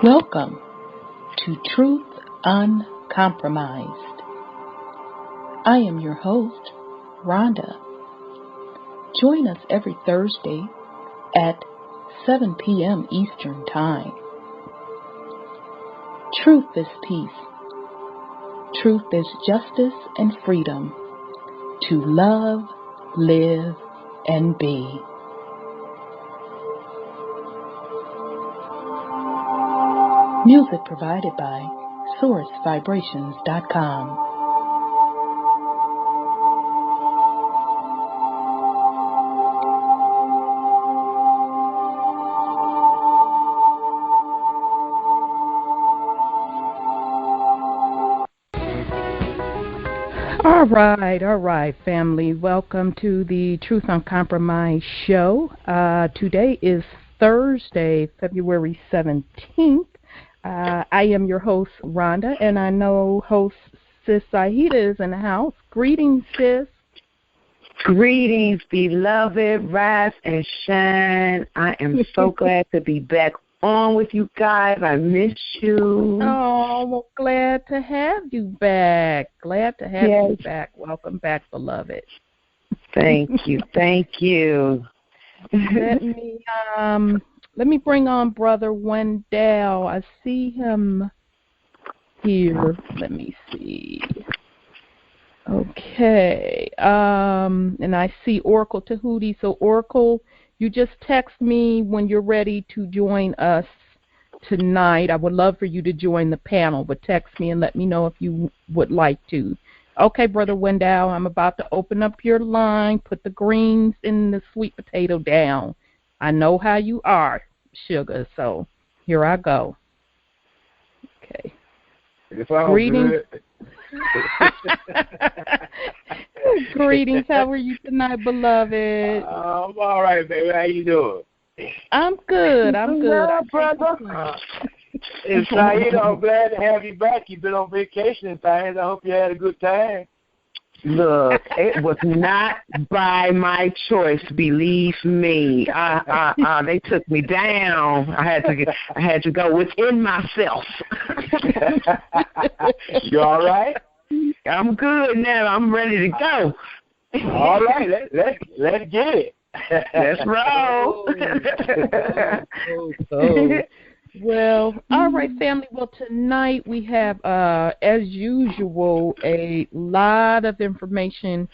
Welcome to Truth Uncompromised. I am your host, Rhonda. Join us every Thursday at 7 p.m. Eastern Time. Truth is peace. Truth is justice and freedom to love, live, and be. Music provided by SourceVibrations.com. All right, family. Welcome to the Truth Uncompromised show. Today is Thursday, February 17th. I am your host, Rhonda, and I know host Sis Saida is in the house. Greetings, sis. Greetings, beloved. Rise and shine. I am so glad to be back on with you guys. I miss you. Oh, well, glad to have you back. Glad to have you back. Welcome back, beloved. Thank you. Thank you. Let me bring on Brother Wendell. I see him here. Let me see. Okay. And I see Oracle Tahuti. So, Oracle, you just text me when you're ready to join us tonight. I would love for you to join the panel, but text me and let me know if you would like to. Okay, Brother Wendell, I'm about to open up your line. Put the greens and the sweet potato down. I know how you are, sugar, so here I go. Okay. Greetings. Greetings. How are you tonight, beloved? I'm all right, baby. How you doing? I'm good. I'm good. brother. It's Saida. I'm glad to have you back. You've been on vacation and things. I hope you had a good time. Look, it was not by my choice, believe me. They took me down. I had to go within myself. You all right? I'm good now. I'm ready to go. All right, let's get it. Let's roll. Well, all right, family. Well, tonight we have, as usual, a lot of information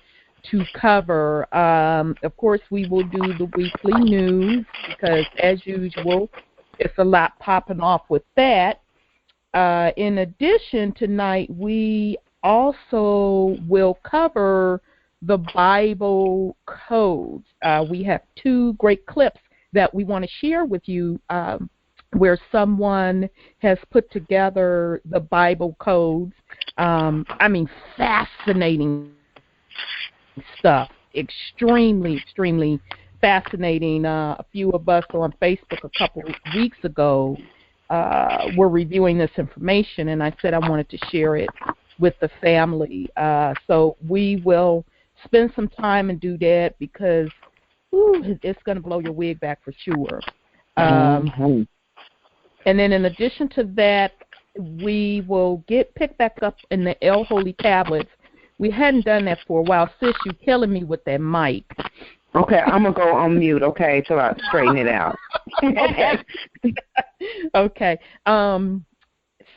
to cover. Of course, we will do the weekly news because, as usual, it's a lot popping off with that. In addition, tonight we also will cover the Bible codes. We have two great clips that we want to share with you where someone has put together the Bible codes. Fascinating stuff. Extremely fascinating. A few of us on Facebook a couple of weeks ago were reviewing this information, and I said I wanted to share it with the family. So we will spend some time and do that because it's going to blow your wig back for sure. And then in addition to that, we will pick back up in the El Holy tablets. We hadn't done that for a while. Sis, you're killing me with that mic. Okay, I'm going to go on mute, okay, till I straighten it out. Okay.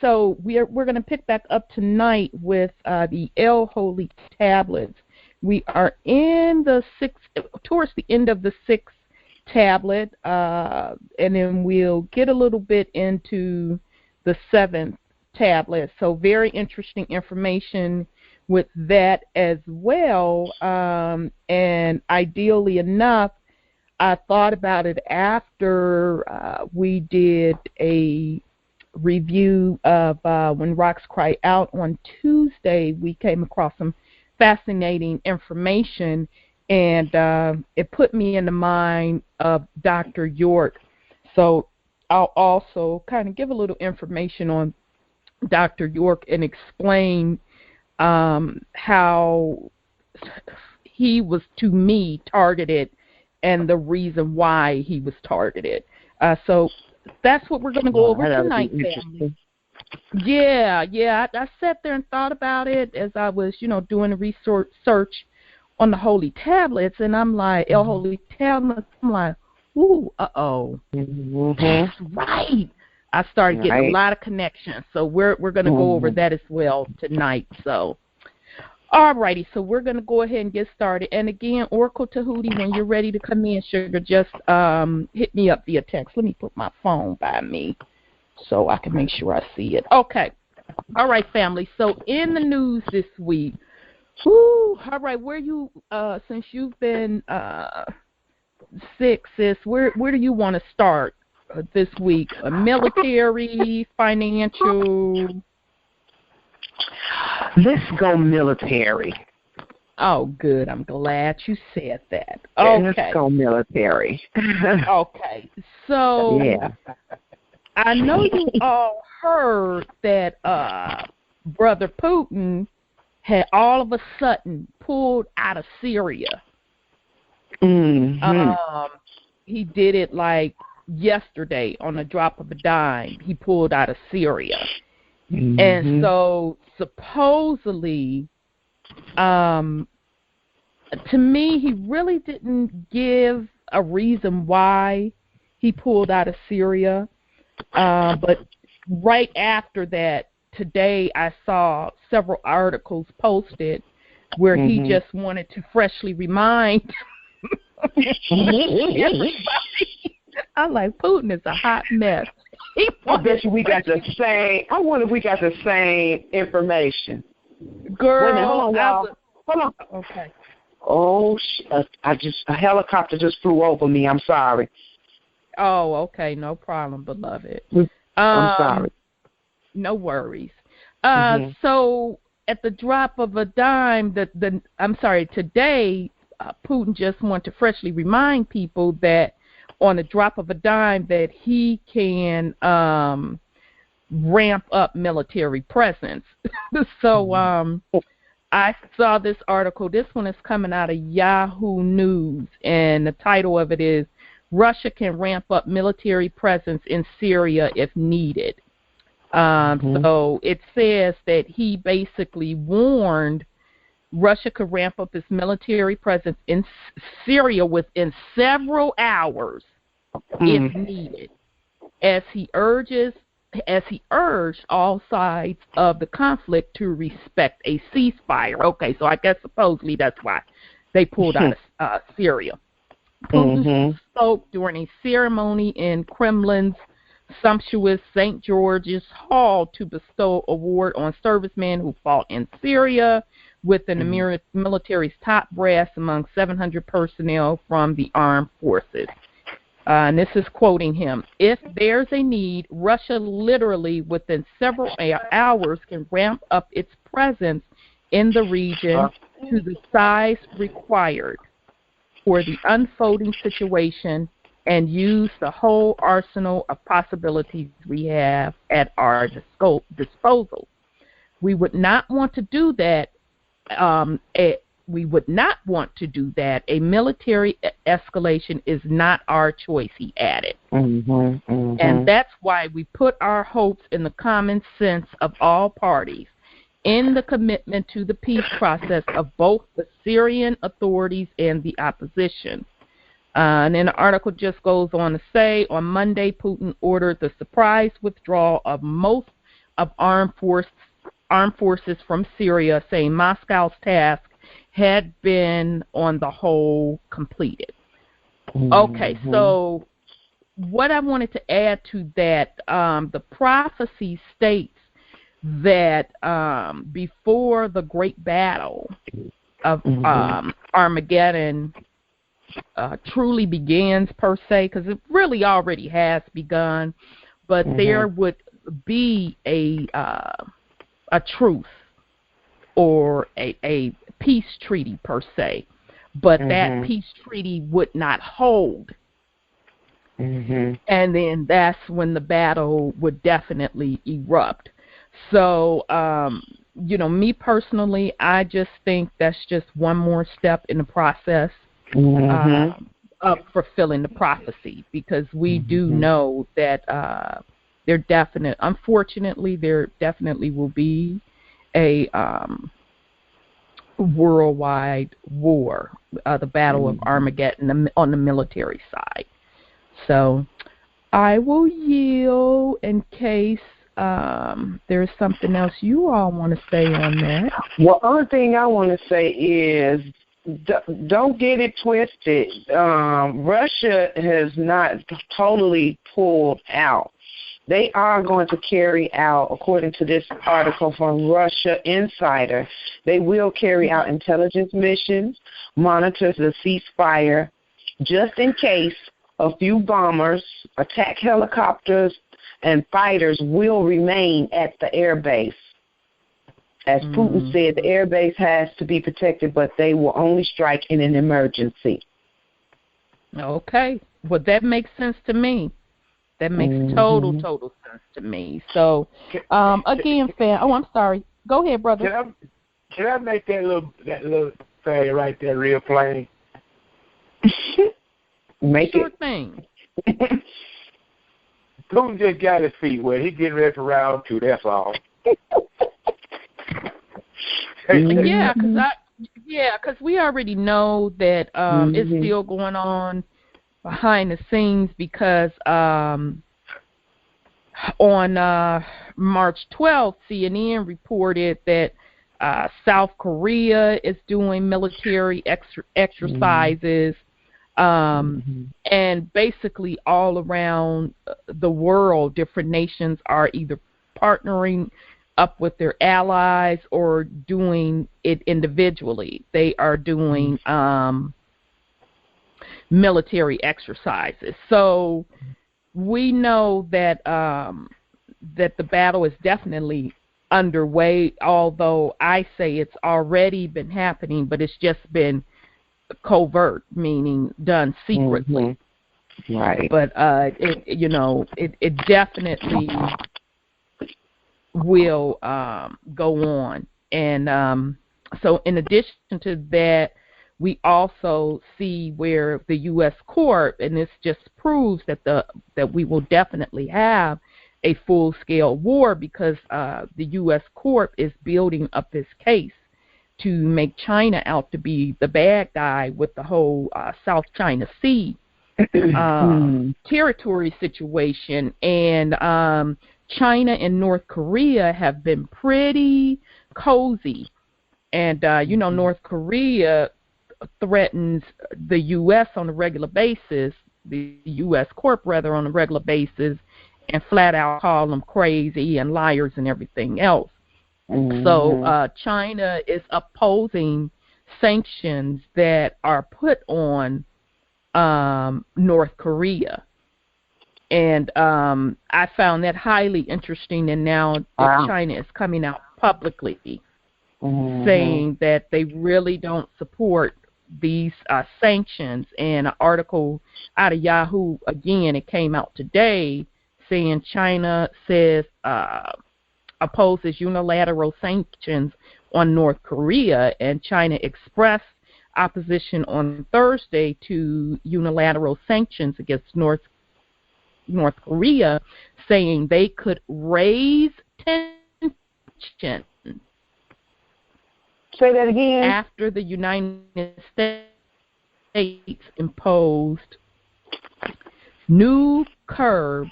So we're going to pick back up tonight with the El Holy tablets. We are in towards the end of the sixth tablet, and then we'll get a little bit into the seventh tablet. So very interesting information with that as well. And ideally enough, I thought about it after we did a review of When Rocks Cry Out on Tuesday. We came across some fascinating information, and it put me in the mind of Dr. York. So I'll also kind of give a little information on Dr. York and explain how he was, to me, targeted and the reason why he was targeted. So that's what we're going to go over That'll be tonight, family. Yeah. I sat there and thought about it as I was, doing a research on the Holy Tablets, and I'm like, El Holy Tablets. I'm like, ooh, that's right. I started getting a lot of connections, so we're going to go over that as well tonight. So, all righty, so we're going to go ahead and get started. And again, Oracle Tahuti, when you're ready to come in, sugar, just hit me up via text. Let me put my phone by me so I can make sure I see it. Okay. All right, family. So in the news this week, all right, where you, since you've been sick, sis, where do you want to start this week? Military, financial? Let's go military. Oh, good. I'm glad you said that. Okay. Let's go military. Okay. So, yeah. I know you all heard that Brother Putin had all of a sudden pulled out of Syria. He did it like yesterday on a drop of a dime. He pulled out of Syria. And so supposedly, to me, he really didn't give a reason why he pulled out of Syria. But right after that, today I saw several articles posted where he just wanted to freshly remind everybody. I'm like, Putin is a hot mess. I bet you we got the same. I wonder if we got the same information. Girl, wait a minute, hold on, y'all. Hold on. Okay. Oh, a helicopter just flew over me. I'm sorry. Oh, okay, no problem, beloved. I'm sorry. No worries. So at the drop of a dime, today, Putin just wanted to freshly remind people that on a drop of a dime that he can ramp up military presence. So I saw this article. This one is coming out of Yahoo News, and the title of it is Russia Can Ramp Up Military Presence in Syria if Needed. So it says that he basically warned Russia could ramp up its military presence in Syria within several hours if needed, as he urged all sides of the conflict to respect a ceasefire. Okay, so I guess supposedly that's why they pulled out of Syria. Putin spoke during a ceremony in Kremlin's sumptuous St. George's Hall to bestow award on servicemen who fought in Syria within the military's top brass among 700 personnel from the armed forces. And this is quoting him. If there's a need, Russia literally within several hours can ramp up its presence in the region to the size required for the unfolding situation and use the whole arsenal of possibilities we have at our disposal. We would not want to do that. A military escalation is not our choice, he added. And that's why we put our hopes in the common sense of all parties, in the commitment to the peace process of both the Syrian authorities and the opposition. And then the article just goes on to say, on Monday, Putin ordered the surprise withdrawal of most of armed forces from Syria, saying Moscow's task had been, on the whole, completed. Okay, so what I wanted to add to that, the prophecy states that before the great battle of Armageddon truly begins, per se, because it really already has begun, but there would be a truce or a peace treaty, per se, but that peace treaty would not hold. And then that's when the battle would definitely erupt. So, me personally, I just think that's just one more step in the process fulfilling the prophecy, because we do know that unfortunately, there definitely will be a worldwide war, the Battle of Armageddon on the military side. So I will yield in case there's something else you all want to say on that. Well, only thing I want to say is don't get it twisted. Russia has not totally pulled out. They are going to carry out, according to this article from Russia Insider, they will carry out intelligence missions, monitor the ceasefire, just in case a few bombers, attack helicopters, and fighters will remain at the air base. As Putin said, the air base has to be protected, but they will only strike in an emergency. Okay. Well, that makes sense to me. That makes total sense to me. So, again, I'm sorry. Go ahead, brother. Can I make that little thing right there real plain? Sure thing. Putin just got his feet wet. He's getting ready for round 2. That's all. Yeah, because we already know that it's still going on behind the scenes, because on March 12th, CNN reported that South Korea is doing military exercises, and basically all around the world, different nations are either partnering up with their allies or doing it individually. They are doing military exercises. So we know that that the battle is definitely underway, although I say it's already been happening, but it's just been covert, meaning done secretly. Right. But it definitely will go on. And so in addition to that, we also see where the U.S. court, and this just proves that we will definitely have a full-scale war, because the U.S. court is building up this case to make China out to be the bad guy with the whole South China Sea territory situation. And China and North Korea have been pretty cozy. And, North Korea threatens the U.S. on a regular basis, the U.S. court, rather, on a regular basis, and flat out call them crazy and liars and everything else. So China is opposing sanctions that are put on North Korea. And I found that highly interesting. And now that China is coming out publicly saying that they really don't support these sanctions. And an article out of Yahoo, again, it came out today, saying China says opposes unilateral sanctions on North Korea, and China expressed opposition on Thursday to unilateral sanctions against North Korea, saying they could raise tension. Say that again. After the United States imposed new curbs.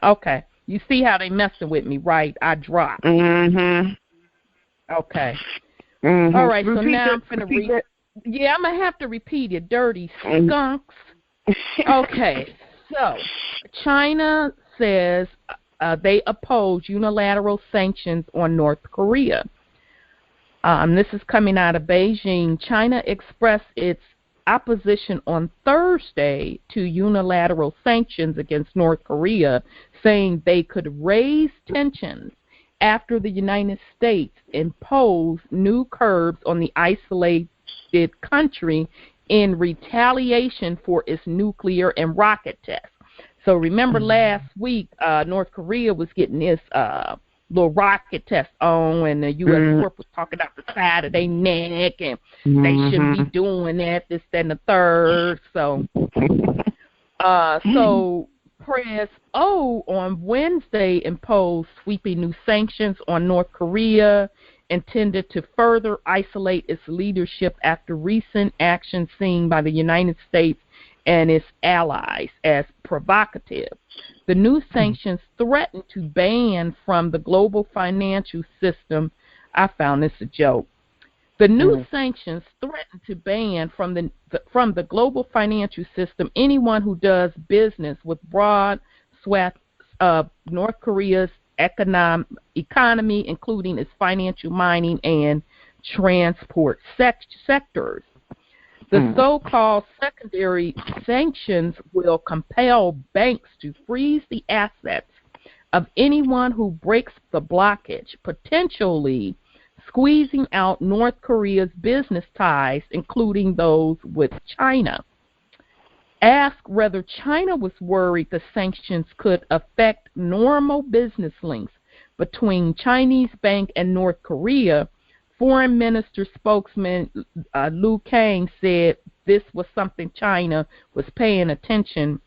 Okay. You see how they messing with me, right? I dropped. Okay. All right, so now I'm going to read. Yeah, I'm going to have to repeat it. Dirty skunks. Okay, so China says they oppose unilateral sanctions on North Korea. This is coming out of Beijing. China expressed its opposition on Thursday to unilateral sanctions against North Korea, saying they could raise tensions after the United States imposed new curbs on the isolated country in retaliation for its nuclear and rocket tests. So remember last week, North Korea was getting its little rocket test on, and the U.S. corp was talking out the side of their neck, and they shouldn't be doing that, this, that, and the third. So, Press O on Wednesday imposed sweeping new sanctions on North Korea intended to further isolate its leadership after recent actions seen by the United States and its allies as provocative. The new sanctions threaten to ban from the global financial system. I found this a joke. The new sanctions threaten to ban from the global financial system anyone who does business with broad swaths of North Korea's economy, including its financial, mining, and transport sectors. The so-called secondary sanctions will compel banks to freeze the assets of anyone who breaks the blockage, potentially squeezing out North Korea's business ties, including those with China. Asked whether China was worried the sanctions could affect normal business links between Chinese bank and North Korea, Foreign Minister spokesman Liu Kang said this was something China was paying attention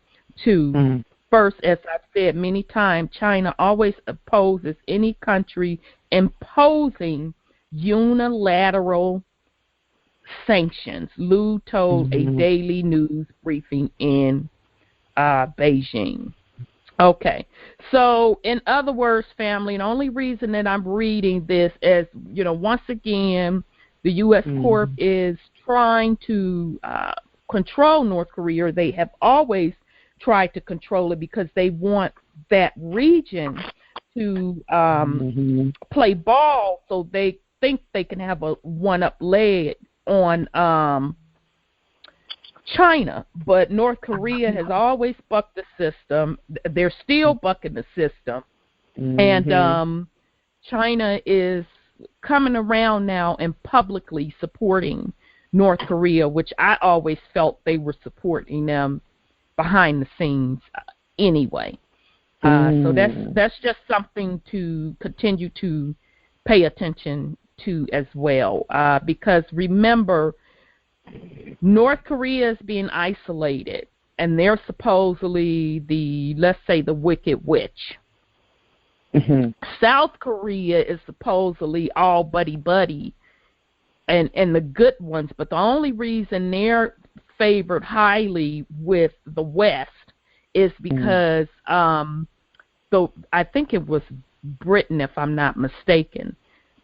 to. First, as I've said many times, China always opposes any country imposing unilateral sanctions, Liu told a daily news briefing in Beijing. Okay, so in other words, family, the only reason that I'm reading this is, once again, the U.S. Corp is trying to control North Korea. They have always tried to control it because they want that region to play ball, so they think they can have a one-up leg on China, but North Korea has always bucked the system. They're still bucking the system. And China is coming around now and publicly supporting North Korea, which I always felt they were supporting them behind the scenes anyway. So that's just something to continue to pay attention to as well, because remember, North Korea is being isolated, and they're supposedly let's say the wicked witch. South Korea is supposedly all buddy-buddy and the good ones, but the only reason they're favored highly with the West is because I think it was Britain, if I'm not mistaken,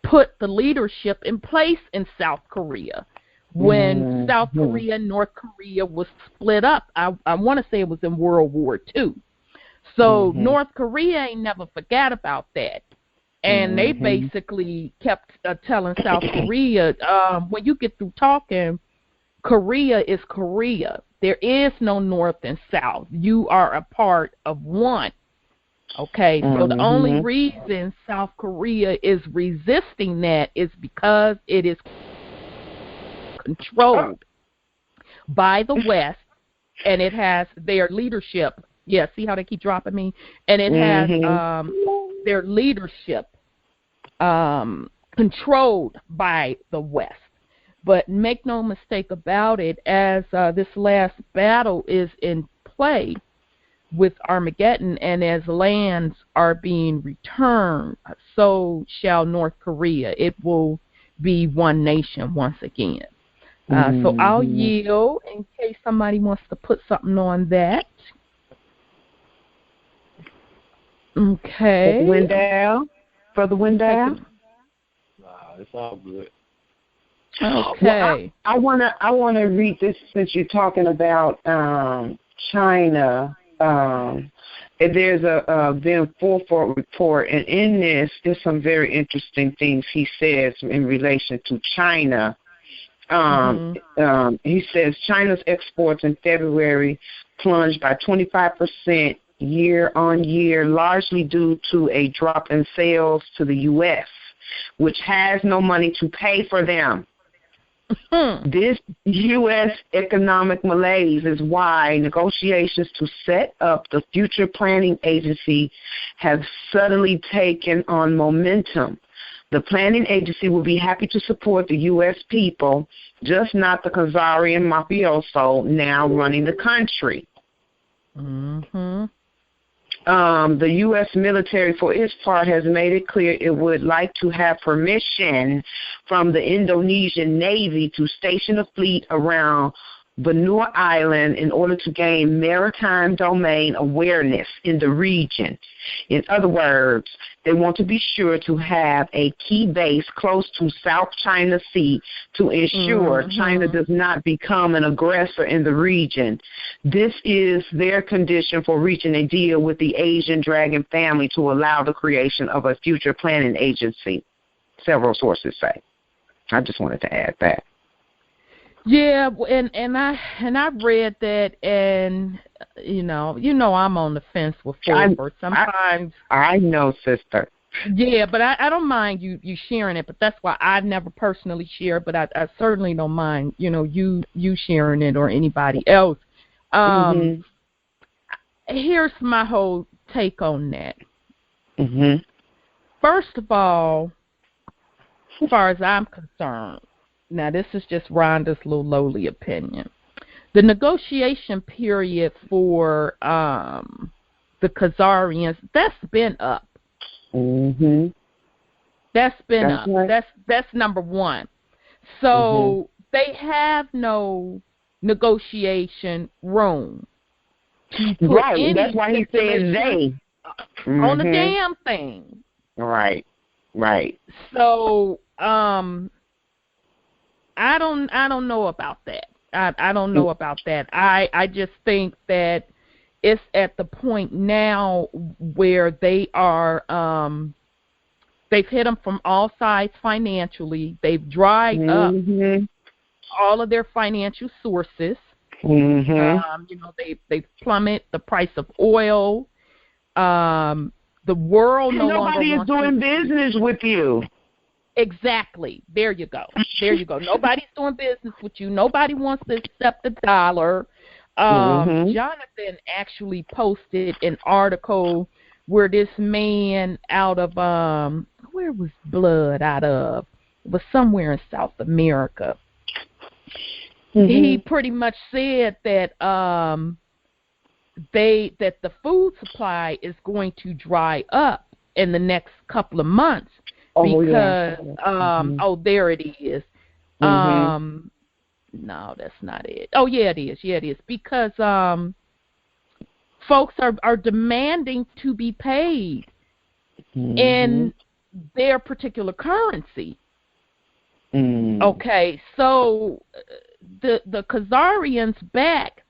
put the leadership in place in South Korea. When South Korea and North Korea was split up, I want to say it was in World War II. So North Korea ain't never forgot about that. And they basically kept telling South Korea, when you get through talking, Korea is Korea. There is no North and South. You are a part of one. Okay, so the only reason South Korea is resisting that is because it is controlled by the West, and it has their leadership. Yeah, see how they keep dropping me? And it has their leadership controlled by the West. But make no mistake about it, as this last battle is in play with Armageddon, and as lands are being returned, so shall North Korea. It will be one nation once again. So I'll yield in case somebody wants to put something on that. Okay. Brother Wendell. Nah, it's all good. Okay. Well, I wanna read this since you're talking about China. There's a Ben Fulford report, and in this, there's some very interesting things he says in relation to China. He says China's exports in February plunged by 25% year on year, largely due to a drop in sales to the U.S., which has no money to pay for them. This U.S. economic malaise is why negotiations to set up the Future Planning Agency have suddenly taken on momentum. The planning agency will be happy to support the U.S. people, just not the Khazarian mafioso now running the country. Mm-hmm. The U.S. military, for its part, has made it clear it would like to have permission from the Indonesian Navy to station a fleet around Benua Island in order to gain maritime domain awareness in the region. In other words, they want to be sure to have a key base close to South China Sea to ensure China does not become an aggressor in the region. This is their condition for reaching a deal with the Asian Dragon family to allow the creation of a future planning agency, several sources say. I just wanted to add that. Yeah, and I read that, and you know I'm on the fence with Fulford. Sometimes I know, sister. Yeah, but I don't mind you sharing it. But that's why I never personally share. But I certainly don't mind you sharing it or anybody else. Here's my whole take on that. First of all, as far as I'm concerned. Now, this is just Rhonda's little lowly opinion. The negotiation period for the Khazarians, that's been up. That's been up. Right. That's number one. So they have no negotiation room. Right. That's why he said they. On the damn thing. Right. Right. So, I don't know about that. I don't know about that. I just think that it's at the point now where they are they've hit them from all sides financially. They've dried up all of their financial sources. They've plummeted the price of oil. The world no longer nobody is doing business with you. Exactly. There you go. Nobody's doing business with you. Nobody wants to accept the dollar. Jonathan actually posted an article where this man out of, where was blood out of? It was somewhere in South America. He pretty much said that that the food supply is going to dry up in the next couple of months. Because there it is. No, that's not it. Oh yeah, it is. Because folks are demanding to be paid in their particular currency. Okay, so the Khazarians back,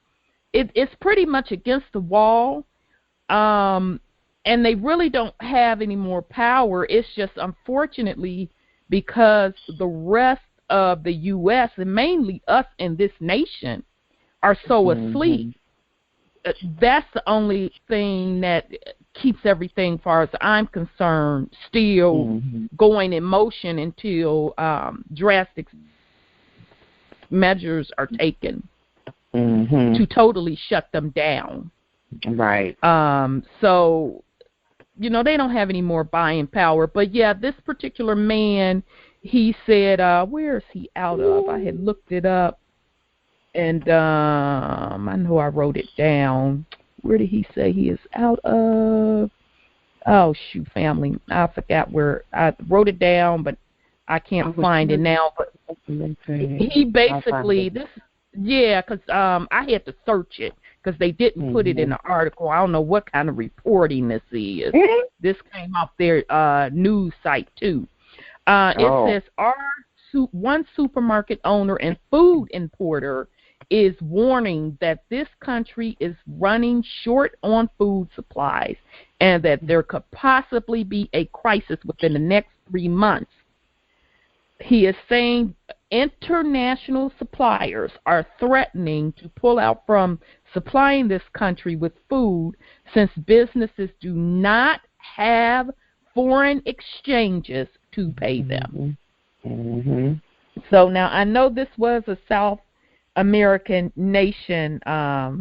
it's pretty much against the wall. And they really don't have any more power. It's just, unfortunately, because the rest of the U.S. and mainly us in this nation are so asleep. That's the only thing that keeps everything, as far as I'm concerned, still going in motion until drastic measures are taken to totally shut them down. Right. So, they don't have any more buying power. But, yeah, this particular man, he said, where is he out of? I had looked it up, and I know I wrote it down. Where did he say he is out of? Oh, shoot, family. I forgot where. I wrote it down, but I can't find it now. But he basically, because I had to search it. Because they didn't put it in the article. I don't know what kind of reporting this is. This came off their news site, too. It says, one supermarket owner and food importer is warning that this country is running short on food supplies and that there could possibly be a crisis within the next 3 months. He is saying international suppliers are threatening to pull out from supplying this country with food since businesses do not have foreign exchanges to pay them. So now I know this was a South American nation.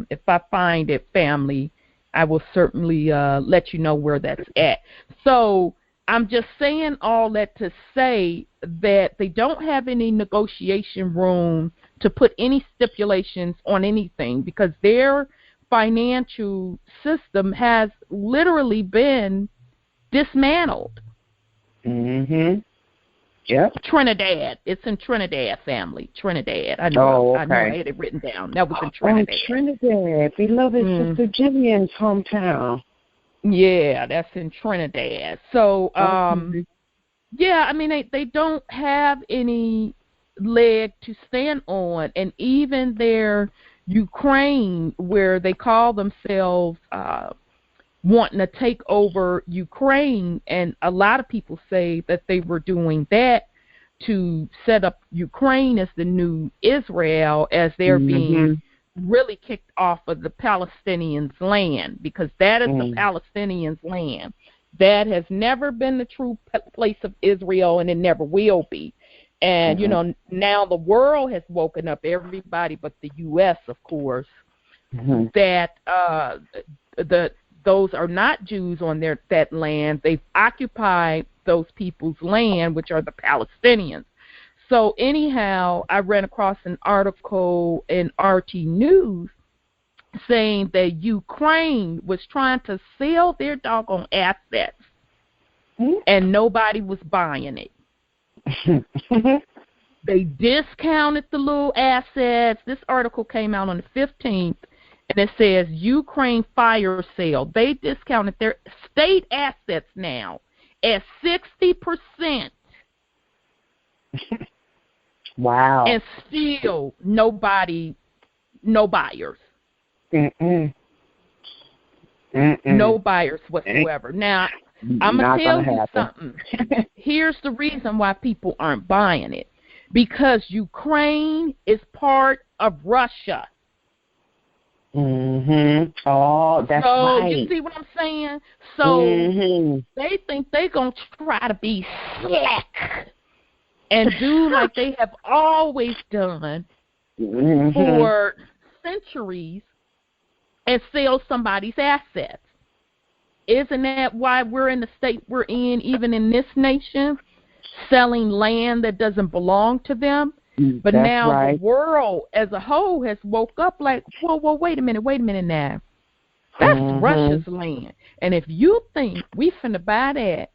If I find it, family, I will certainly let you know where that's at. So I'm just saying all that to say that they don't have any negotiation room to put any stipulations on anything because their financial system has literally been dismantled. Mhm. Yep. Trinidad. It's in Trinidad, family. Trinidad. Oh, I knew I okay. had it written down. That was in Oh, Trinidad. Trinidad, beloved Sister Jillian's hometown. Yeah, that's in Trinidad. So, Okay. yeah, I mean they don't have any leg to stand on, and even their Ukraine, where they call themselves wanting to take over Ukraine, and a lot of people say that they were doing that to set up Ukraine as the new Israel, as they're being Mhm. really kicked off of the Palestinians' land, because that is the Palestinians' land. That has never been the true place of Israel, and it never will be. And, you know, now the world has woken up, everybody but the U.S., of course, that those are not Jews on that land. They've occupied those people's land, which are the Palestinians. So anyhow, I ran across an article in RT News saying that Ukraine was trying to sell their doggone assets, and nobody was buying it. They discounted the little assets. This article came out on the 15th, and it says Ukraine fire sale. They discounted their state assets now at 60%. Wow. And still no buyers. No buyers whatsoever. Now, I'm going to tell you something. Here's the reason why people aren't buying it. Because Ukraine is part of Russia. Oh, that's so, right. You see what I'm saying? So they think they're going to try to be slick and do like they have always done for centuries and sell somebody's assets. Isn't that why we're in the state we're in, even in this nation, selling land that doesn't belong to them? But that's now right. the world as a whole has woke up like, whoa, wait a minute now. That's Russia's land. And if you think we finna buy that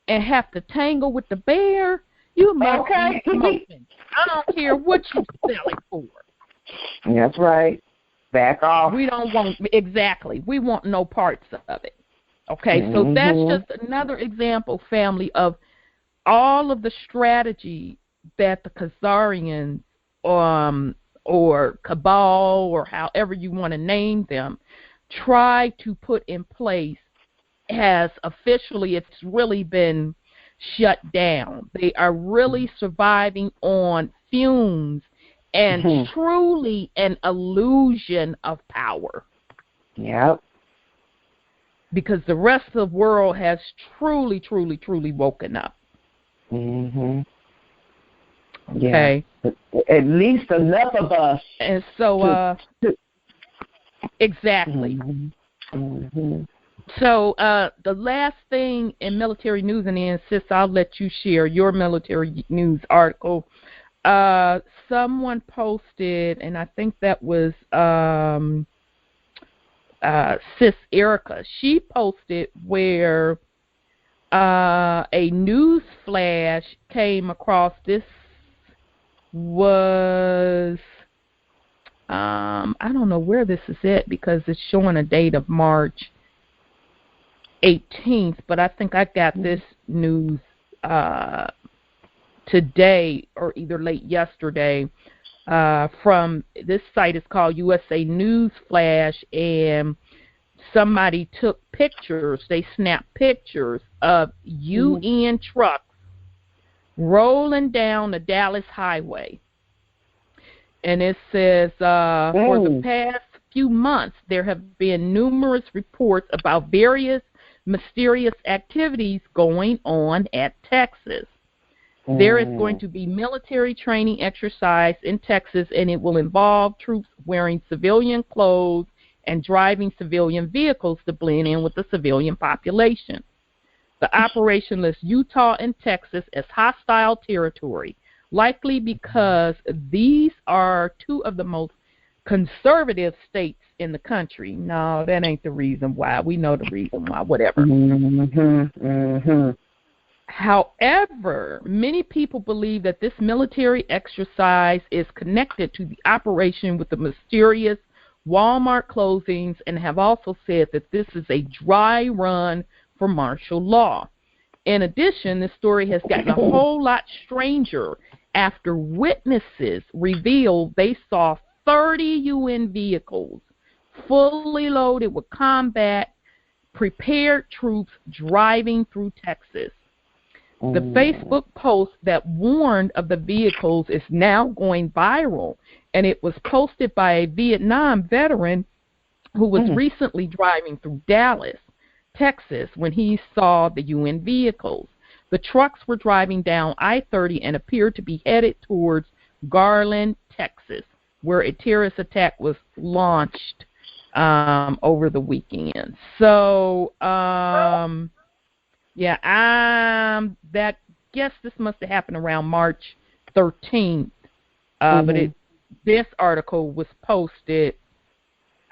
and have to tangle with the bear, you must be smoking. I don't care what you sell it for. That's right. Back off. We don't want, exactly. We want no parts of it. Okay, so that's just another example, family, of all of the strategy that the Khazarians or Cabal, or however you want to name them, try to put in place has officially, it's really been shut down. They are really surviving on fumes and truly an illusion of power. Yep. Because the rest of the world has truly woken up. Okay. Yeah. At least enough of us. And so, exactly. So, the last thing in military news, and then, sis, I'll let you share your military news article. Someone posted, and I think that was Sis Erica. She posted where a news flash came across. This was I don't know where this is at because it's showing a date of March 18th, but I think I got this news today or either late yesterday from this site. Is called USA News Flash, and somebody took pictures. They snapped pictures of UN trucks rolling down the Dallas highway. And it says, for the past few months, there have been numerous reports about various mysterious activities going on at Texas. There is going to be military training exercise in Texas, and it will involve troops wearing civilian clothes and driving civilian vehicles to blend in with the civilian population. The operation lists Utah and Texas as hostile territory, likely because these are two of the most conservative states in the country. No, that ain't the reason why. We know the reason why, whatever. However, many people believe that this military exercise is connected to the operation with the mysterious Walmart closings, and have also said that this is a dry run for martial law. In addition, this story has gotten a whole lot stranger after witnesses revealed they saw 30 UN vehicles fully loaded with combat prepared troops driving through Texas. The Facebook post that warned of the vehicles is now going viral, and it was posted by a Vietnam veteran who was recently driving through Dallas, Texas, when he saw the UN vehicles. The trucks were driving down I-30 and appeared to be headed towards Garland, Texas, where a terrorist attack was launched over the weekend. So, that guess this must have happened around March 13th. But this article was posted.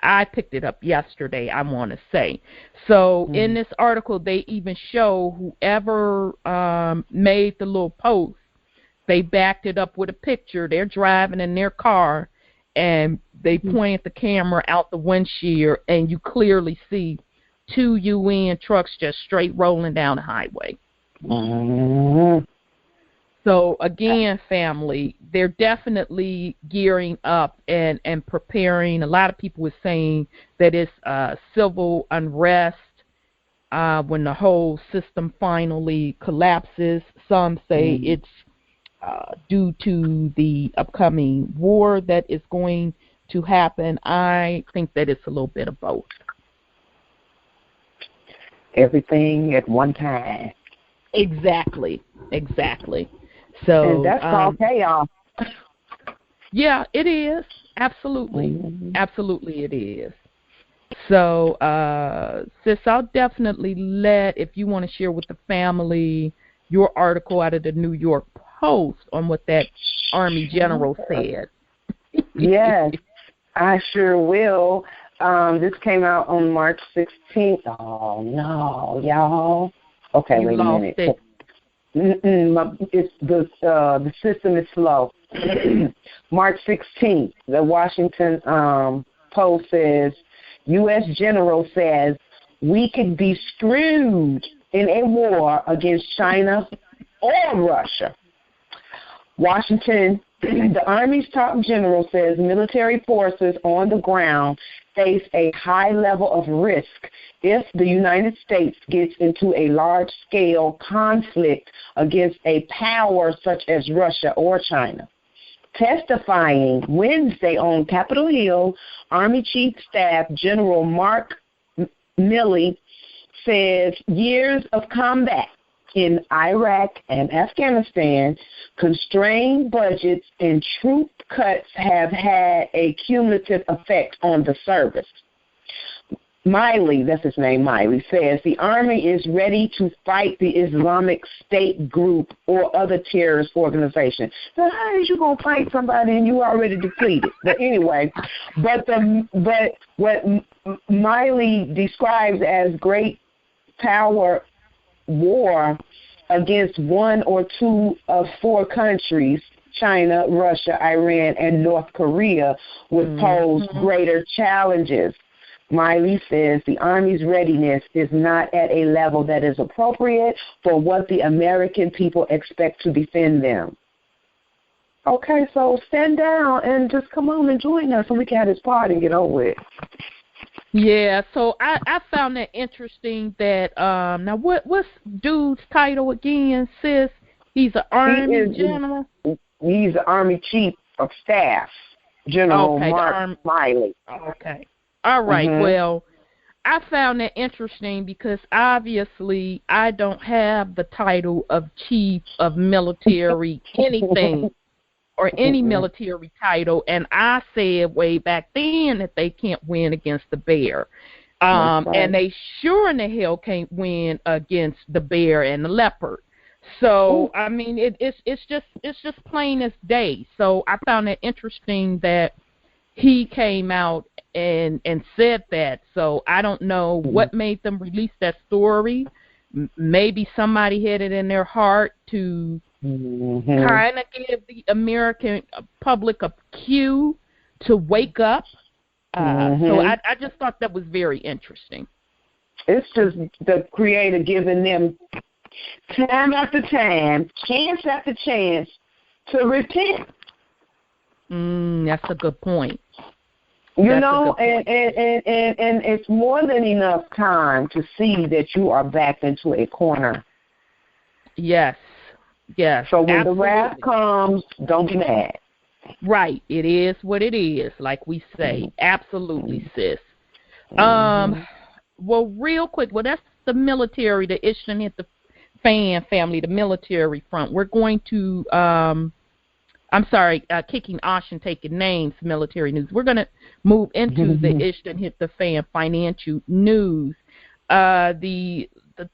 I picked it up yesterday, I want to say. So in this article, they even show whoever made the little post, they backed it up with a picture. They're driving in their car, and they pointed the camera out the windshield, and you clearly see 2 UN trucks just straight rolling down the highway. So again, family, they're definitely gearing up and preparing. A lot of people were saying that it's civil unrest when the whole system finally collapses. Some say it's due to the upcoming war that is going to happen. I think that it's a little bit of both. Everything at one time. Exactly. So, and that's called chaos. Yeah, it is. Absolutely. Absolutely it is. So, sis, I'll definitely if you want to share with the family your article out of the New York Post on what that Army general said. Yes, I sure will. This came out on March 16th. Oh, no, y'all. Okay, wait a minute. It's the system is slow. March 16th, the Washington Post says, U.S. general says we could be screwed in a war against China or Russia. Washington, the Army's top general says military forces on the ground face a high level of risk if the United States gets into a large-scale conflict against a power such as Russia or China. Testifying Wednesday on Capitol Hill, Army Chief Staff General Mark Milley says years of combat in Iraq and Afghanistan, constrained budgets, and troop cuts have had a cumulative effect on the service. Miley, that's his name, Miley, says the Army is ready to fight the Islamic State group or other terrorist organization. So how is you going to fight somebody and you already depleted? But anyway, but what Miley describes as great power war against one or two of four countries, China, Russia, Iran, and North Korea, would pose greater challenges. Miley says the Army's readiness is not at a level that is appropriate for what the American people expect to defend them. Okay, so stand down and just come on and join us so we can have this party and get over it. Yeah, so I found that interesting that now what's dude's title again, sis? He's an Army general? He's the Army Chief of Staff, General Mark Miley. Okay. All right. Well, I found that interesting because obviously I don't have the title of chief of military anything or any military title, and I said way back then that they can't win against the bear. Right. And they sure in the hell can't win against the bear and the leopard. So I mean, it's just plain as day. So I found it interesting that he came out and said that. So I don't know what made them release that story. Maybe somebody had it in their heart to kind of give the American public a cue to wake up. So I just thought that was very interesting. It's just the Creator giving them time after time, chance after chance to repent. That's a good point. You know, and it's more than enough time to see that you are backed into a corner. Yes. So when absolutely. the wrath comes, don't be mad. Right. It is what it is, like we say. Absolutely, sis. Well, real quick, that's the military, the Ishton hit the fan family, the military front. We're going to, kicking Ocean, taking names, military news. We're going to move into the Ishton hit the fan financial news. The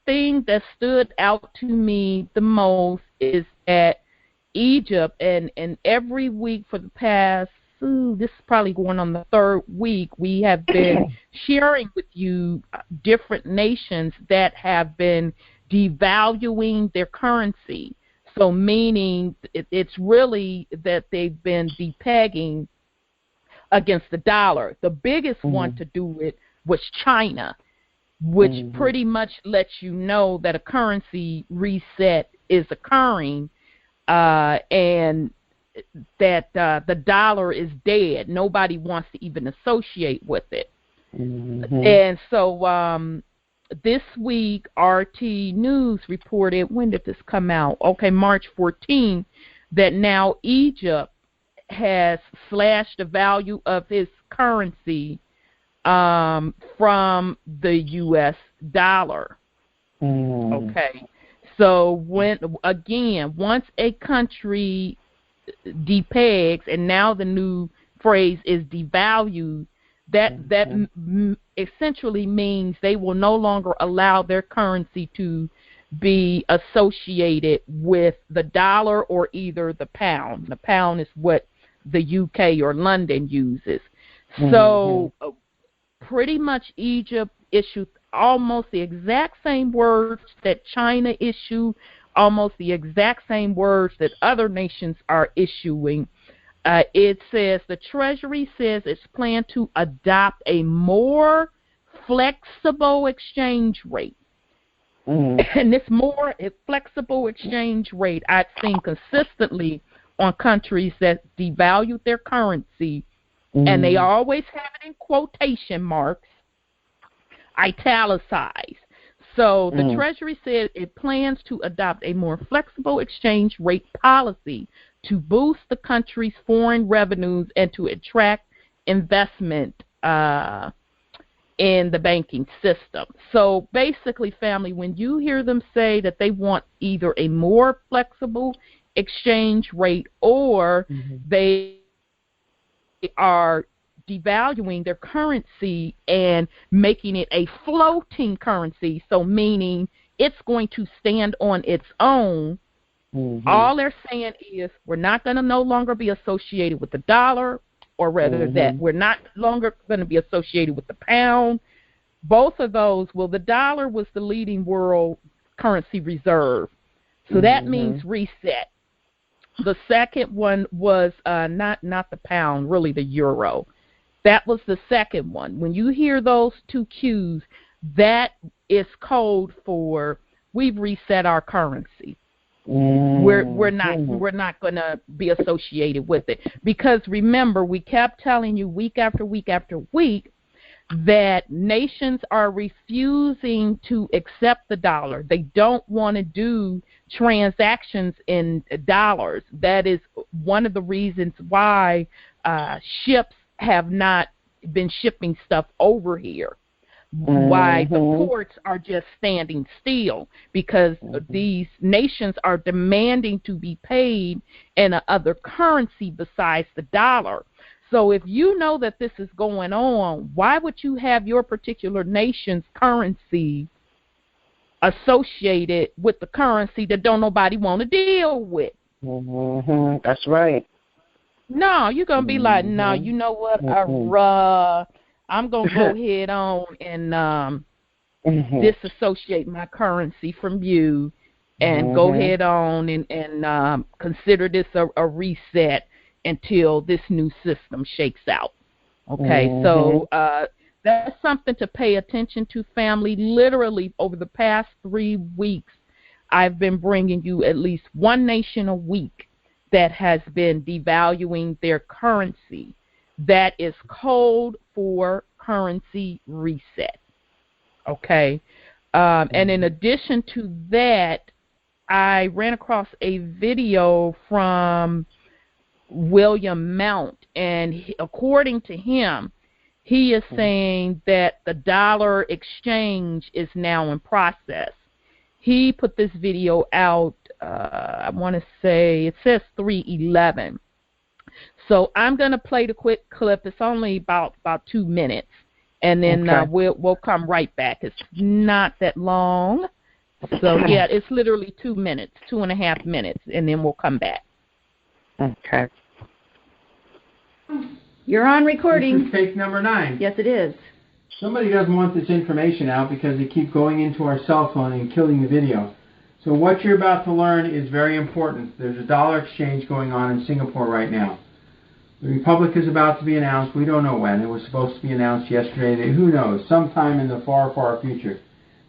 thing that stood out to me the most is that Egypt, and every week for the past, this is probably going on the third week, we have been sharing with you different nations that have been devaluing their currency. So meaning it's really that they've been depegging against the dollar. The biggest one to do it was China, which pretty much lets you know that a currency reset is occurring, and that the dollar is dead. Nobody wants to even associate with it. And so this week, RT News reported, when did this come out? Okay, March 14th, that now Egypt has slashed the value of its currency from the U.S. dollar. Okay. So once a country depegs, and now the new phrase is devalued, that essentially means they will no longer allow their currency to be associated with the dollar or either the pound. The pound is what the UK or London uses. So pretty much Egypt issued almost the exact same words that China issued, almost the exact same words that other nations are issuing. It says the Treasury says it's planned to adopt a more flexible exchange rate. And this more flexible exchange rate I've seen consistently on countries that devalued their currency, and they always have it in quotation marks, italicized. So the Treasury said it plans to adopt a more flexible exchange rate policy to boost the country's foreign revenues and to attract investment in the banking system. So basically, family, when you hear them say that they want either a more flexible exchange rate or they are devaluing their currency and making it a floating currency, so meaning it's going to stand on its own, all they're saying is we're not going to no longer be associated with the dollar, or rather that we're not longer going to be associated with the pound. Both of those, well, the dollar was the leading world currency reserve, so that means reset. The second one was not the pound, really the euro. That was the second one. When you hear those two cues, that is code for we've reset our currency. We're not going to be associated with it, because remember, we kept telling you week after week after week that nations are refusing to accept the dollar. They don't want to do transactions in dollars. That is one of the reasons why ships have not been shipping stuff over here. why the courts are just standing still, because these nations are demanding to be paid in another currency besides the dollar. So if you know that this is going on, why would you have your particular nation's currency associated with the currency that don't nobody want to deal with? That's right. No, you're going to be like, no, you know what, I'm going to go ahead on and disassociate my currency from you and go ahead on and consider this a reset until this new system shakes out. Okay, so that's something to pay attention to, family. Literally, over the past 3 weeks, I've been bringing you at least one nation a week that has been devaluing their currency. That is code for currency reset. Okay, and in addition to that, I ran across a video from William Mount, and according to him, he is saying that the dollar exchange is now in process. He put this video out, I want to say, it says 3/11. So I'm going to play the quick clip. It's only about 2 minutes, and then we'll come right back. It's not that long. So, yeah, it's literally 2 minutes, 2.5 minutes, and then we'll come back. Okay. You're on recording. This is take number 9. Yes, it is. Somebody doesn't want this information out because they keep going into our cell phone and killing the video. So what you're about to learn is very important. There's a dollar exchange going on in Singapore right now. The Republic is about to be announced. We don't know when. It was supposed to be announced yesterday. Who knows? Sometime in the far, far future.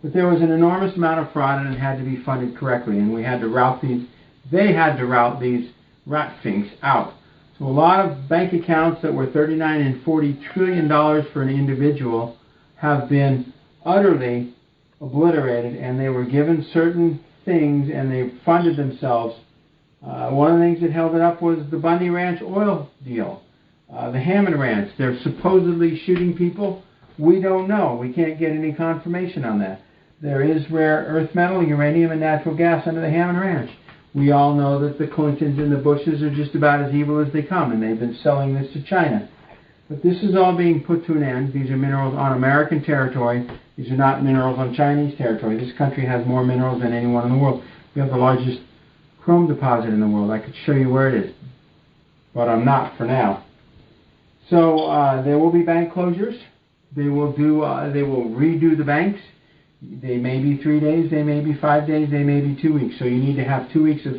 But there was an enormous amount of fraud, and it had to be funded correctly. And we had to route these. They had to route these rat finks out. So a lot of bank accounts that were $39 and $40 trillion for an individual have been utterly obliterated, and they were given certain things, and they funded themselves. One of the things that held it up was the Bundy Ranch oil deal. The Hammond Ranch, they're supposedly shooting people. We don't know. We can't get any confirmation on that. There is rare earth metal, uranium, and natural gas under the Hammond Ranch. We all know that the Clintons and the Bushes are just about as evil as they come, and they've been selling this to China. But this is all being put to an end. These are minerals on American territory. These are not minerals on Chinese territory. This country has more minerals than anyone in the world. We have the largest chrome deposit in the world. I could show you where it is, but I'm not for now. So there will be bank closures. They will redo the banks. They may be 3 days, they may be 5 days, they may be 2 weeks. So you need to have 2 weeks of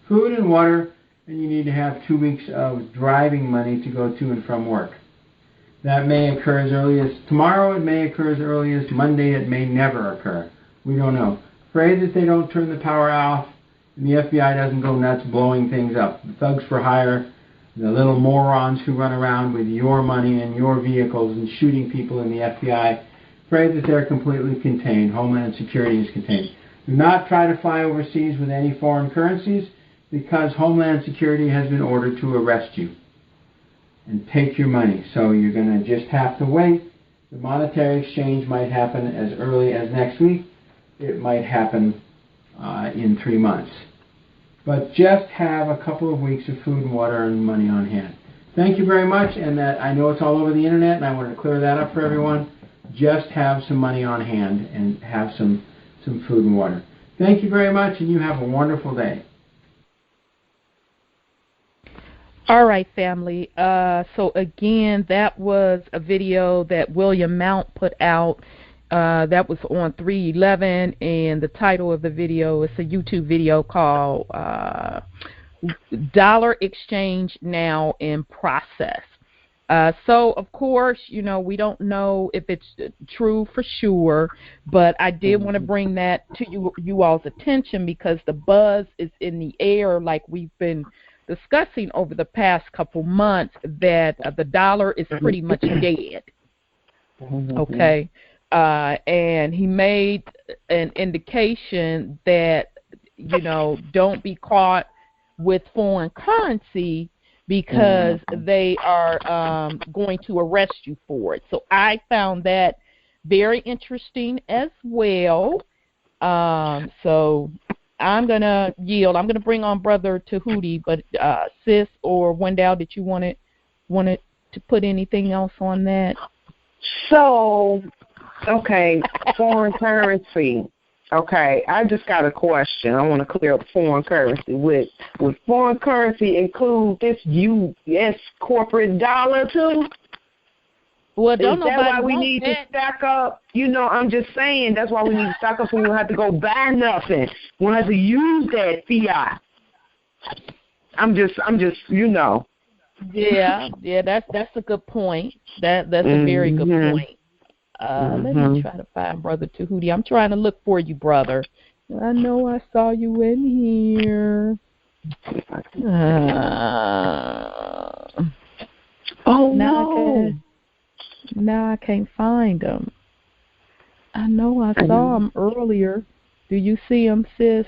food and water, and you need to have 2 weeks of driving money to go to and from work. That may occur as early as tomorrow, it may occur as early as Monday, it may never occur. We don't know. Pray that they don't turn the power off and the FBI doesn't go nuts blowing things up. The thugs for hire, the little morons who run around with your money and your vehicles and shooting people in the FBI, pray that they're completely contained. Homeland Security is contained. Do not try to fly overseas with any foreign currencies, because Homeland Security has been ordered to arrest you and take your money. So you're going to just have to wait. The monetary exchange might happen as early as next week. It might happen in 3 months. But just have a couple of weeks of food and water and money on hand. Thank you very much. And that I know it's all over the internet, and I want to clear that up for everyone. Just have some money on hand and have some food and water. Thank you very much, and you have a wonderful day. All right, family. So again, that was a video that William Mount put out. That was on 3/11, and the title of the video is a YouTube video called Dollar Exchange Now in Process. So, of course, we don't know if it's true for sure, but I did want to bring that to you all's attention, because the buzz is in the air, like we've been discussing over the past couple months, that the dollar is pretty much dead. Okay. And he made an indication that, don't be caught with foreign currency, because they are going to arrest you for it. So I found that very interesting as well. So I'm going to yield. I'm going to bring on Brother Tahuti, but Sis or Wendell, did you want to put anything else on that? So, okay, foreign currency. Okay, I just got a question. I want to clear up foreign currency. Would foreign currency include this U.S. corporate dollar too? Well, don't Is that nobody why we want need that. to stock up? You know, I'm just saying that's why we need to stock up so we don't have to go buy nothing. We don't have to use that fiat. I'm just, you know. Yeah, that's a good point. That's a very good point. Let me try to find Brother Tahuti. I'm trying to look for you, brother. I know I saw you in here. Now I can't find him. I know I saw him earlier. Do you see him, sis?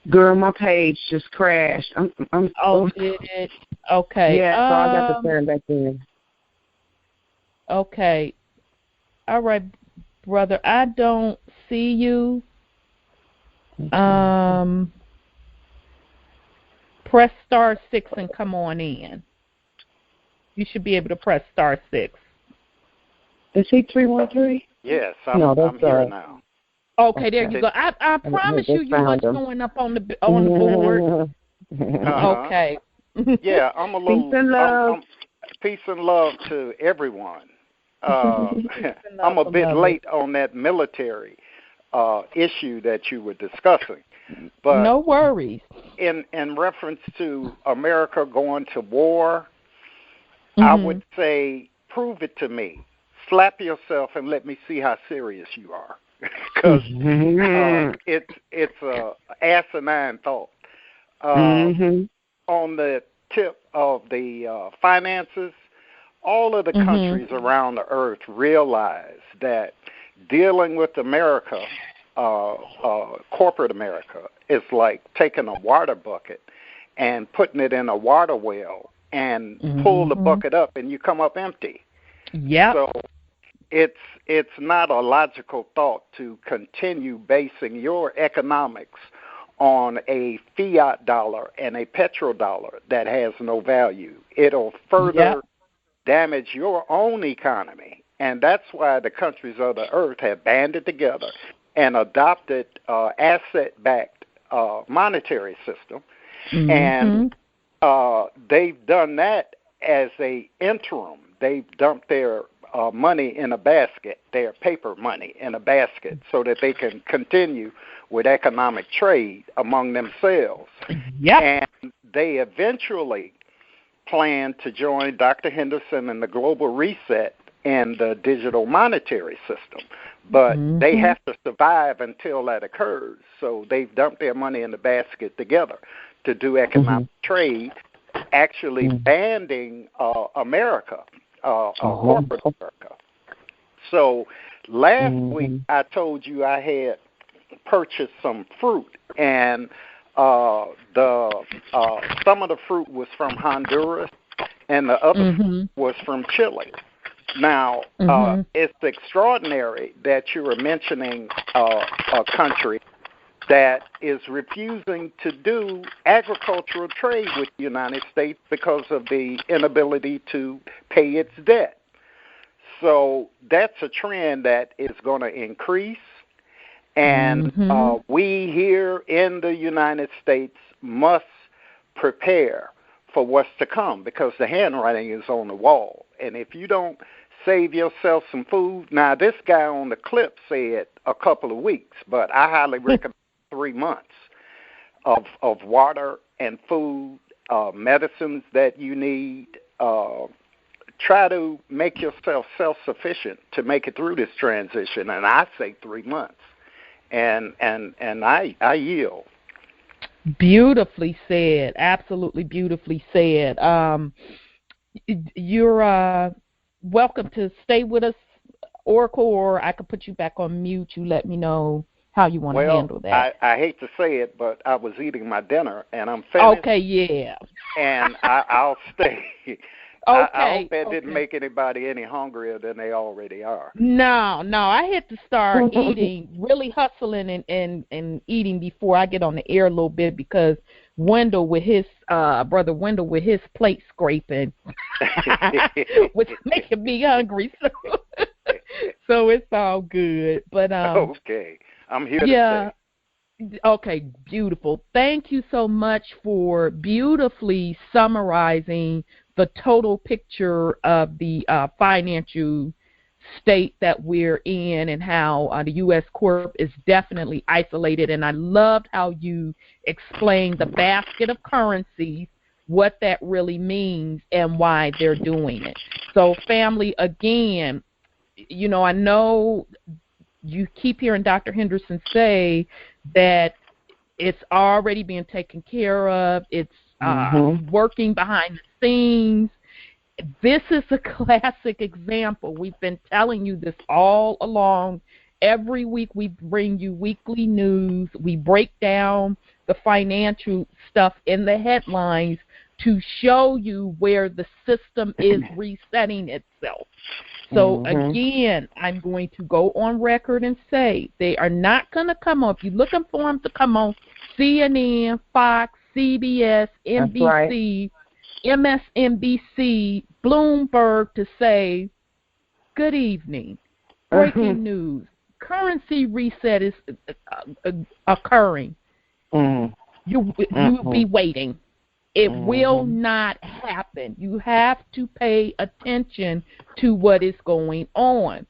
Girl, my page just crashed. Did it? Okay. Yeah, so I got to turn back in. Okay. All right, brother. I don't see you. Press *6 and come on in. You should be able to press *6. Is he 313? Yes, I'm here now. Okay, there you go. I promise you was going up on the board. Okay. Yeah, I'm a little. Peace and love. Peace and love to everyone. I'm a bit late on that military issue that you were discussing, but no worries. In reference to America going to war, I would say, prove it to me. Slap yourself and let me see how serious you are, because it's a asinine thought. On the tip of the finances, all of the countries around the earth realize that dealing with America, corporate America, is like taking a water bucket and putting it in a water well and pull the bucket up and you come up empty. Yeah. So it's not a logical thought to continue basing your economics on a fiat dollar and a petrodollar that has no value. It'll further damage your own economy, and that's why the countries of the earth have banded together and adopted asset-backed monetary system, and they've done that as a interim. They've dumped their money in a basket, their paper money in a basket, so that they can continue with economic trade among themselves. And they eventually plan to join Dr. Henderson and the Global Reset and the digital monetary system. But they have to survive until that occurs. So they've dumped their money in the basket together to do economic trade, actually banding America, corporate America. So last week I told you I had purchased some fruit, and some of the fruit was from Honduras, and the other fruit was from Chile. Now, it's extraordinary that you were mentioning a country that is refusing to do agricultural trade with the United States because of the inability to pay its debt. So that's a trend that is going to increase. And we here in the United States must prepare for what's to come, because the handwriting is on the wall. And if you don't save yourself some food, now this guy on the clip said a couple of weeks, but I highly recommend 3 months of water and food, medicines that you need. Try to make yourself self-sufficient to make it through this transition, and I say 3 months. And I yield. Beautifully said. Absolutely beautifully said. You're welcome to stay with us, Oracle, or I could put you back on mute. You let me know how you want to handle that. I hate to say it, but I was eating my dinner, and I'm finished. Okay, yeah. And I'll stay. I hope Okay, that didn't okay. make anybody any hungrier than they already are. No, I had to start eating, really hustling and eating before I get on the air a little bit because Wendell with his brother Wendell with his plate scraping was making me hungry. So it's all good. But Okay, I'm here to yeah. stay. Okay, beautiful. Thank you so much for beautifully summarizing the total picture of the financial state that we're in and how the U.S. Corp is definitely isolated. And I loved how you explained the basket of currencies, what that really means, and why they're doing it. So, family, again, I know you keep hearing Dr. Henderson say that it's already being taken care of. It's working behind the scenes. This is a classic example. We've been telling you this all along. Every week we bring you weekly news. We break down the financial stuff in the headlines to show you where the system is resetting itself. So, again, I'm going to go on record and say they are not going to come on. If you're looking for them to come on CNN, Fox, CBS, NBC, MSNBC, Bloomberg to say, good evening, breaking news, currency reset is occurring. You'll be waiting. It will not happen. You have to pay attention to what is going on.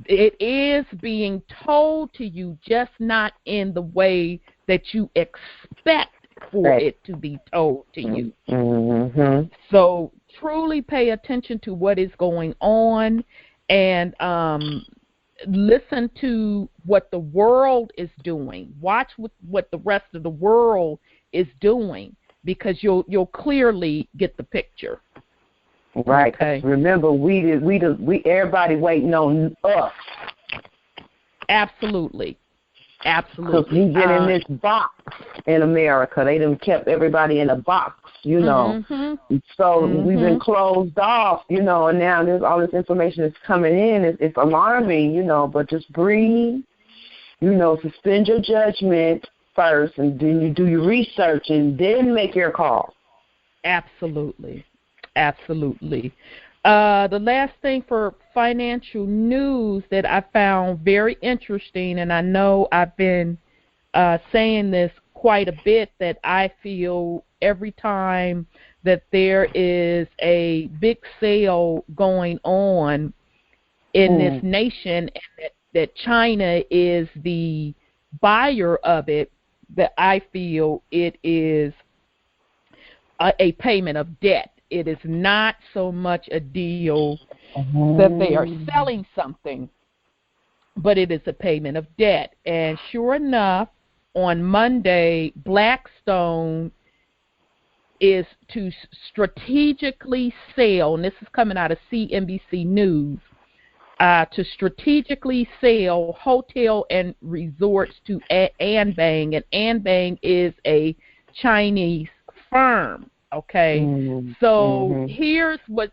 It is being told to you, just not in the way that you expect for it to be told to you. So truly pay attention to what is going on and listen to what the world is doing. Watch what the rest of the world is doing, because you'll clearly get the picture. Right. Okay. Remember, we everybody waiting on us. Absolutely. Because we get in this box in America. They done kept everybody in a box, So we've been closed off, and now there's all this information that's coming in. It's alarming, but just breathe, suspend your judgment first, and then you do your research and then make your call. Absolutely. The last thing for financial news that I found very interesting, and I know I've been saying this quite a bit, that I feel every time that there is a big sale going on in this nation, and that China is the buyer of it, that I feel it is a payment of debt. It is not so much a deal that they are selling something, but it is a payment of debt. And sure enough, on Monday, Blackstone is to strategically sell, and this is coming out of CNBC News, to strategically sell hotel and resorts to Anbang, and Anbang is a Chinese firm. Okay, so here's what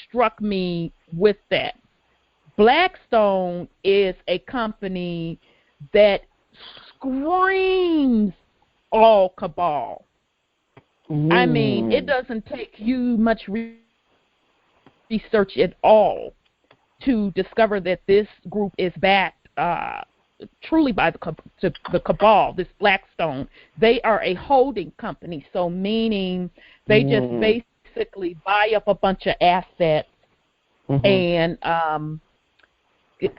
struck me with that. Blackstone is a company that screams all cabal. I mean, it doesn't take you much research at all to discover that this group is backed truly by the cabal, this Blackstone. They are a holding company, so meaning they just basically buy up a bunch of assets and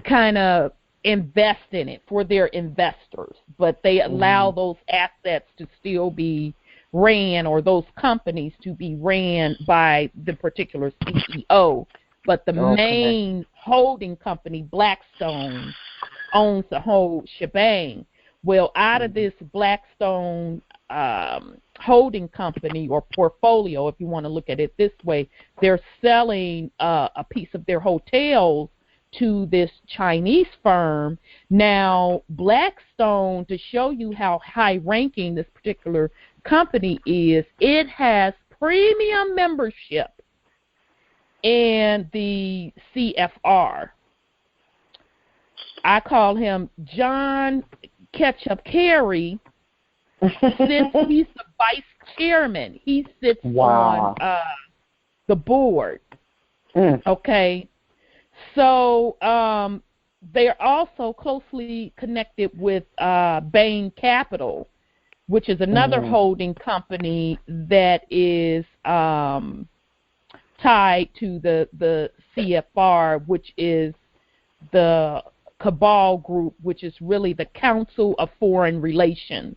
kind of invest in it for their investors, but they allow those assets to still be ran, or those companies to be ran by the particular CEO. But the main holding company, Blackstone, owns the whole shebang. Well, out of this Blackstone holding company or portfolio, if you want to look at it this way, they're selling a piece of their hotels to this Chinese firm. Now, Blackstone, to show you how high-ranking this particular company is, it has premium membership in the CFR. I call him John Ketchup Carey. Since he's the vice chairman, he sits on the board. Okay, so they are also closely connected with Bain Capital, which is another holding company that is tied to the CFR, which is the Cabal Group, which is really the Council of Foreign Relations.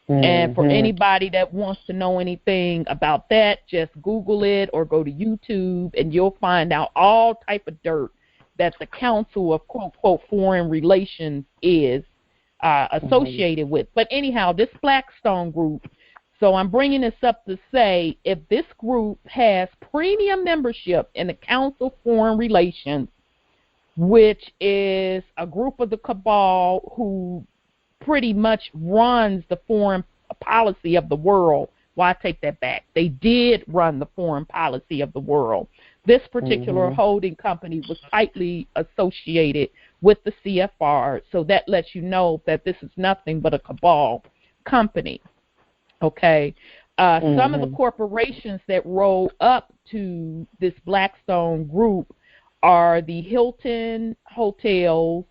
And for anybody that wants to know anything about that, just Google it or go to YouTube, and you'll find out all type of dirt that the Council of quote Foreign Relations is associated with. But anyhow, this Blackstone group. So I'm bringing this up to say, if this group has premium membership in the Council of Foreign Relations, which is a group of the cabal who pretty much runs the foreign policy of the world. Well, I take that back. They did run the foreign policy of the world. This particular holding company was tightly associated with the CFR, so that lets you know that this is nothing but a cabal company. Okay. Some of the corporations that roll up to this Blackstone group are the Hilton Hotels,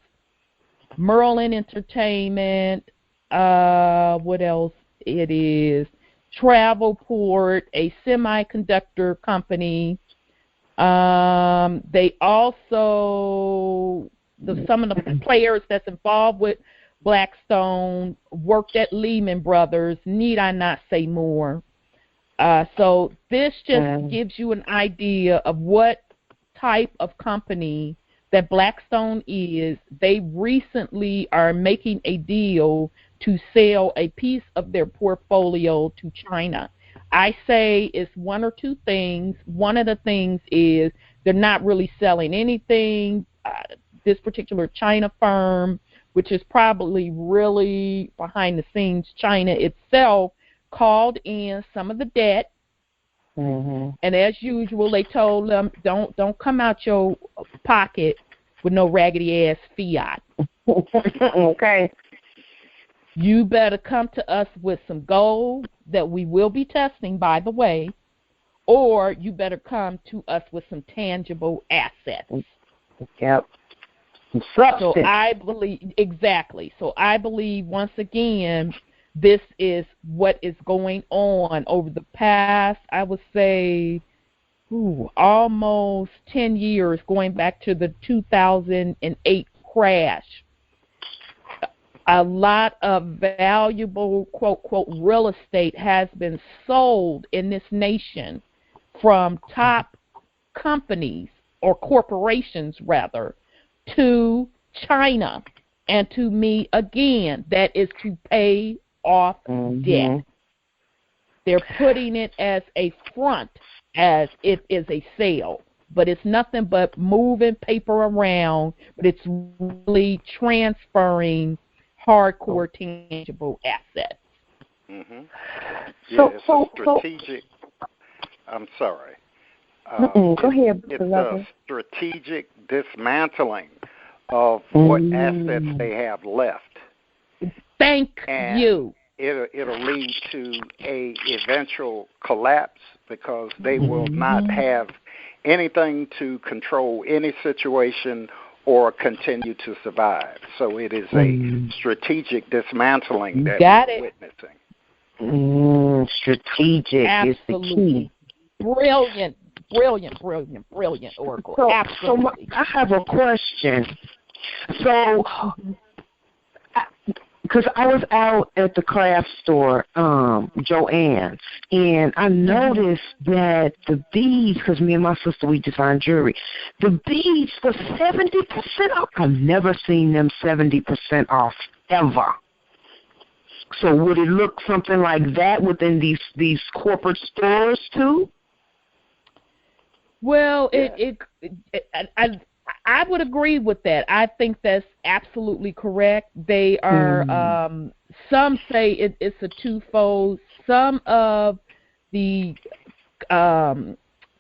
Merlin Entertainment, what else it is, Travelport, a semiconductor company. They also, some of the players that's involved with Blackstone worked at Lehman Brothers. Need I not say more? So this just gives you an idea of what type of company that Blackstone is. They recently are making a deal to sell a piece of their portfolio to China. I say it's one or two things. One of the things is they're not really selling anything. This particular China firm, which is probably really behind the scenes China itself, called in some of the debt. And as usual, they told them, don't come out your pocket with no raggedy ass fiat. Okay. You better come to us with some gold that we will be testing, by the way, or you better come to us with some tangible assets. Yep. Substance. So I believe, exactly. So I believe, once again, this is what is going on over the past, I would say, almost 10 years, going back to the 2008 crash. A lot of valuable, quote, real estate has been sold in this nation from top companies, or corporations rather, to China. And to me, again, that is to pay off debt. They're putting it as a front, as it is a sale. But it's nothing but moving paper around, but it's really transferring hardcore tangible assets. Yeah, it's a strategic. I'm sorry. Go ahead. It's a strategic dismantling of what assets they have left. Thank you. It'll lead to a eventual collapse, because they will not have anything to control any situation or continue to survive. So it is a strategic dismantling that we're witnessing. Strategic is the key. Brilliant, Oracle. Absolutely. I have a question. So, because I was out at the craft store, Joanne's, and I noticed that the beads, because me and my sister, we design jewelry, the beads were 70% off. I've never seen them 70% off, ever. So would it look something like that within these corporate stores, too? Well, I would agree with that. I think that's absolutely correct. They are, some say it's a twofold. Some of the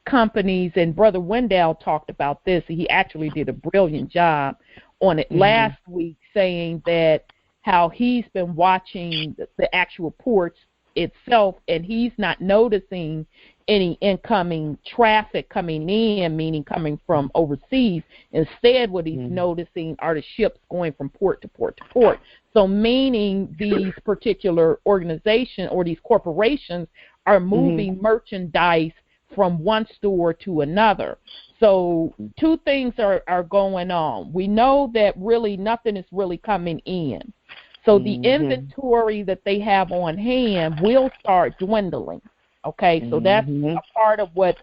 companies, and Brother Wendell talked about this. He actually did a brilliant job on it last week, saying that how he's been watching the actual ports itself, and he's not noticing any incoming traffic coming in, meaning coming from overseas. Instead, what he's noticing are the ships going from port to port to port. So meaning these particular organizations or these corporations are moving merchandise from one store to another. So two things are going on. We know that really nothing is really coming in. So the inventory that they have on hand will start dwindling. Okay, so that's a part of what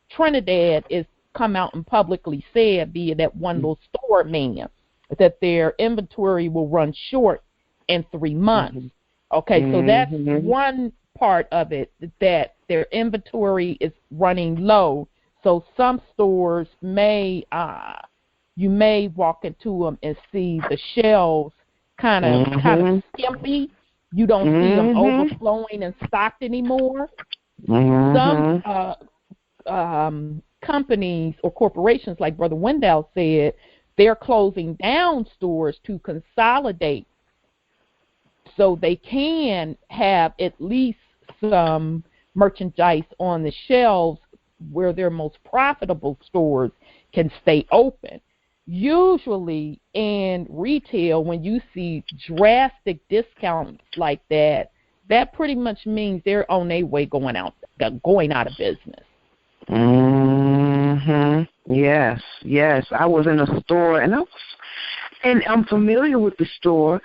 Trinidad is come out and publicly said via that one little store man, that their inventory will run short in 3 months. Okay, so that's one part of it, that their inventory is running low. So some stores may, you may walk into them and see the shelves kind of skimpy. You don't see them overflowing and stocked anymore. Some companies or corporations, like Brother Wendell said, they're closing down stores to consolidate so they can have at least some merchandise on the shelves where their most profitable stores can stay open. Usually in retail, when you see drastic discounts like that, that pretty much means they're on their way going out of business. Yes. I was in a store, and I'm familiar with the store,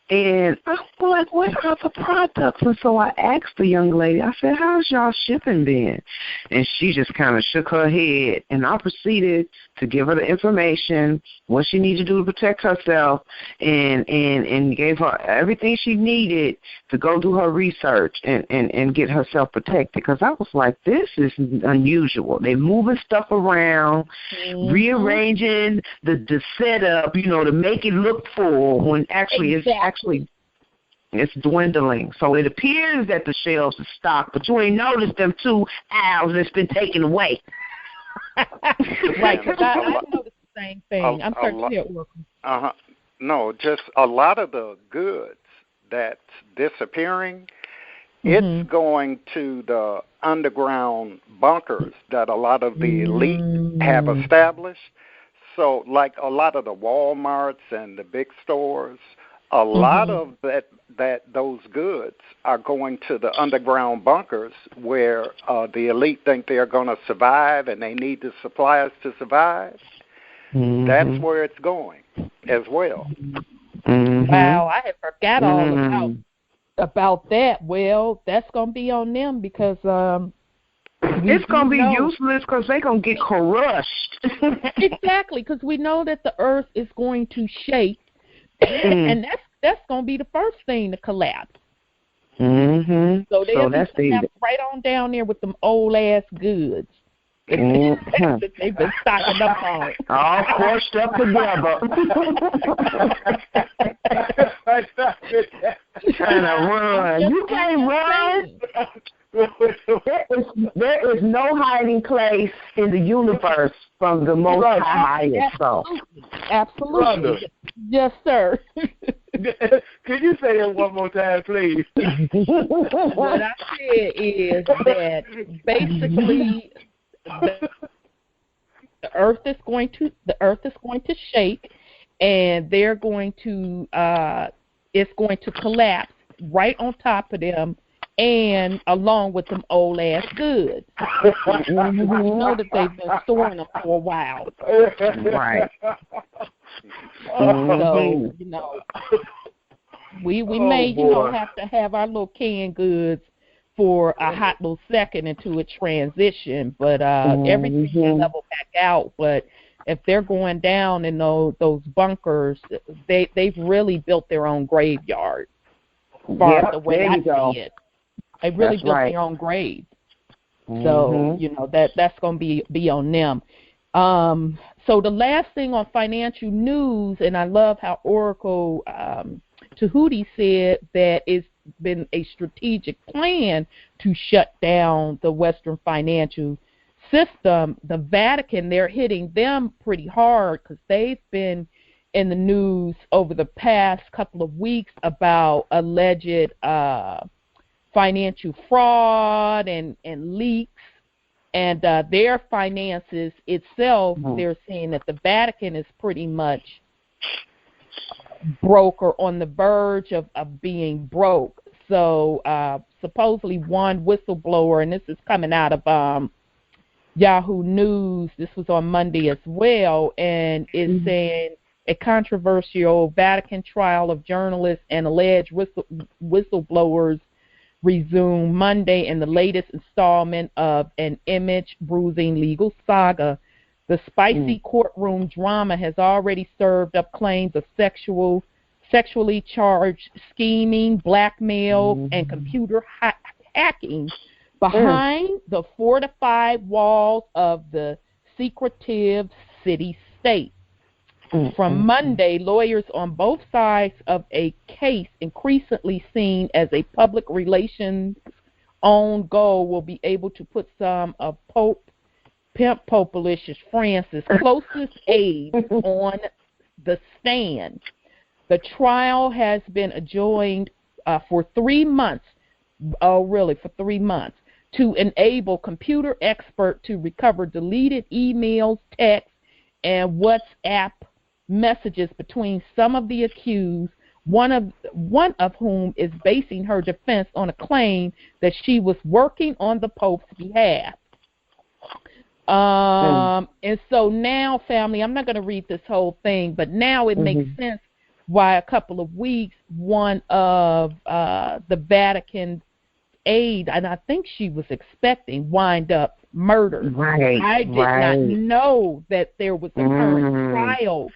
and I'm like, where are the products? And so I asked the young lady, I said, how's y'all shipping been? And she just kind of shook her head, and I proceeded to give her the information, what she needed to do to protect herself, and gave her everything she needed to go do her research and get herself protected. Because I was like, this is unusual. They're moving stuff around, rearranging the setup, to make it look full when actually it's dwindling. So it appears that the shelves are stocked, but you ain't noticed them 2 aisles that's been taken away. Right, because I noticed the same thing. I'm sorry to hear it. No, just a lot of the goods that's disappearing, it's going to the underground bunkers that a lot of the elite have established. So like a lot of the Walmarts and the big stores, a lot of those goods are going to the underground bunkers where the elite think they're going to survive and they need the supplies to survive. That's where it's going as well. Wow, I had forgot all about that. Well, that's going to be on them because it's going to be useless because they're going to get crushed. Exactly, because we know that the earth is going to shake. And that's going to be the first thing to collapse. So they'll be right on down there with them old ass goods that they've been stocking up on. All crushed up together. Trying to run. You can't run. There is no hiding place in the universe from the Most High. Absolutely. Yes, sir. Could you say that one more time, please? What I said is that basically the earth is going to shake, and they're going to it's going to collapse right on top of them, and along with them old ass goods. I know that they've been storing them for a while. Right. So, we may, have to have our little canned goods for a hot little second into a transition, but everything will level back out. But if they're going down in those bunkers, they've really built their own graveyard. Far the way I see it. They really built their own graves. So, that's going to be on them. So the last thing on financial news, and I love how Oracle Tahuti said that it's been a strategic plan to shut down the Western financial system, the Vatican, they're hitting them pretty hard because they've been in the news over the past couple of weeks about alleged financial fraud and leaks. And their finances itself, they're saying that the Vatican is pretty much broke or on the verge of being broke. So supposedly one whistleblower, and this is coming out of Yahoo News, this was on Monday as well, and is saying a controversial Vatican trial of journalists and alleged whistleblowers resume Monday in the latest installment of an image-bruising legal saga. The spicy courtroom drama has already served up claims of sexually charged scheming, blackmail, and computer hacking behind the fortified walls of the secretive city-state. From Monday, lawyers on both sides of a case increasingly seen as a public relations own goal will be able to put some of Pimp Popalicious Francis' closest aides on the stand. The trial has been adjourned for 3 months. Oh, really, for 3 months, to enable computer expert to recover deleted emails, texts, and WhatsApp messages between some of the accused, one of whom is basing her defense on a claim that she was working on the Pope's behalf. And so now, family, I'm not going to read this whole thing, but now it makes sense why a couple of weeks, one of the Vatican aide, and I think she was expecting, wind up murdered. I did not know that there was a current trial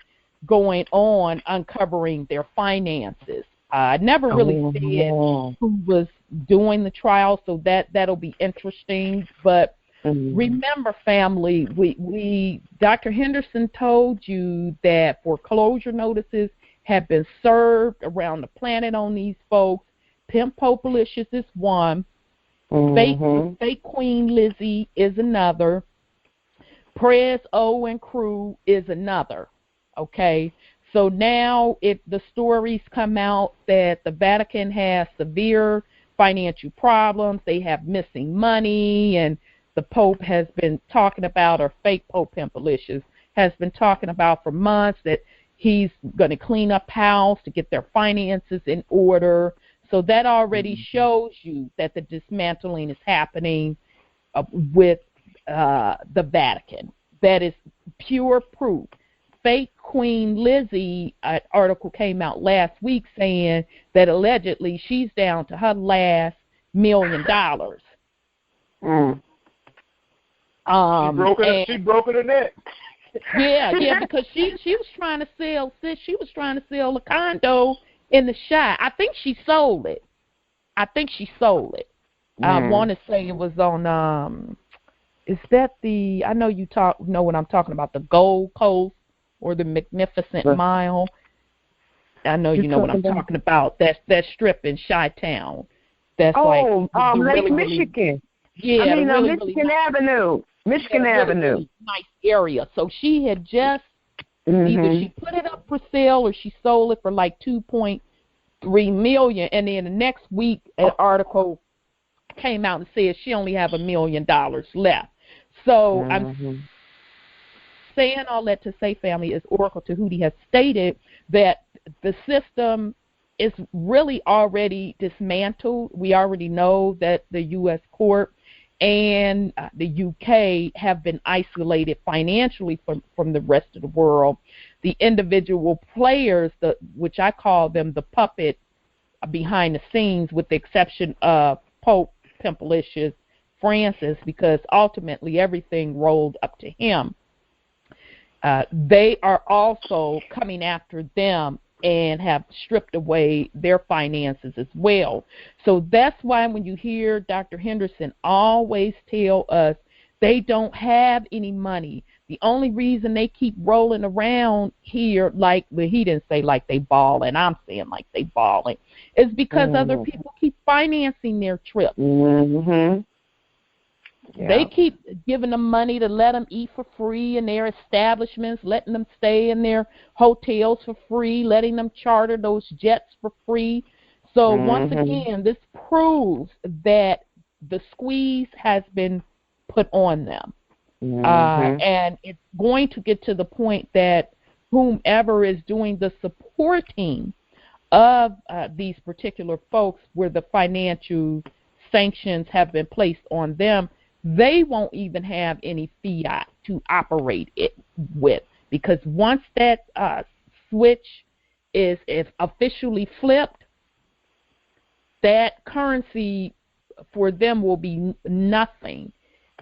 going on uncovering their finances. I never really said who was doing the trial, so that'll be interesting. But remember, family, we Dr. Henderson told you that foreclosure notices have been served around the planet on these folks. Pimp Popalicious is one. Fake Queen Lizzie is another. Prez O and crew is another. Okay, so now the stories come out that the Vatican has severe financial problems. They have missing money, and the Pope has been talking about, or fake Pope Pimpalicious has been talking about for months, that he's going to clean up house to get their finances in order. So that already shows you that the dismantling is happening with the Vatican. That is pure proof. Fake Queen Lizzie article came out last week saying that allegedly she's down to her last $1 million. She broke her neck. Yeah, because she was trying to sell. She was trying to sell a condo in the Chi. I think she sold it. I want to say it was on. Is that the? I know you know what I'm talking about. The Gold Coast or the Magnificent Mile. I know you know what I'm talking about. That strip in Chi-Town. That's Lake Michigan. Yeah, Michigan Avenue. Really nice area. So she had just either she put it up for sale or she sold it for like $2.3 million, and then the next week an article came out and said she only have $1 million left. So I'm saying all that to say, family, is Oracle Tahuti has stated that the system is really already dismantled. We already know that the U.S. court and the UK have been isolated financially from the rest of the world. The individual players, which I call them the puppet behind the scenes, with the exception of Pope Pimpalicious Francis, because ultimately everything rolled up to him. They are also coming after them and have stripped away their finances as well. So that's why when you hear Dr. Henderson always tell us they don't have any money, the only reason they keep rolling around here, he didn't say like they balling, I'm saying like they balling, is because other people keep financing their trips. They keep giving them money to let them eat for free in their establishments, letting them stay in their hotels for free, letting them charter those jets for free. So once again, this proves that the squeeze has been put on them. And it's going to get to the point that whomever is doing the supporting of these particular folks where the financial sanctions have been placed on them, they won't even have any fiat to operate it with, because once that switch is officially flipped, that currency for them will be nothing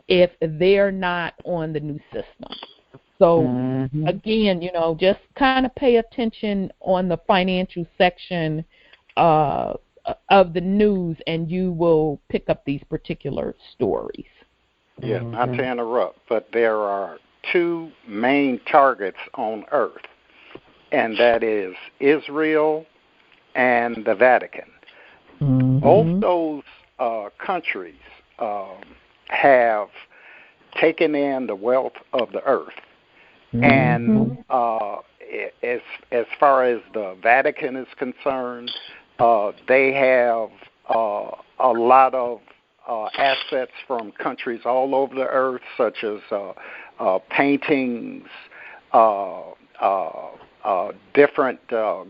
if they're not on the new system. So again, just kind of pay attention on the financial section of the news, and you will pick up these particular stories. Yeah, not to interrupt, but there are two main targets on Earth, and that is Israel and the Vatican. Both those countries have taken in the wealth of the earth. And as far as the Vatican is concerned, they have a lot of assets from countries all over the earth, such as paintings, different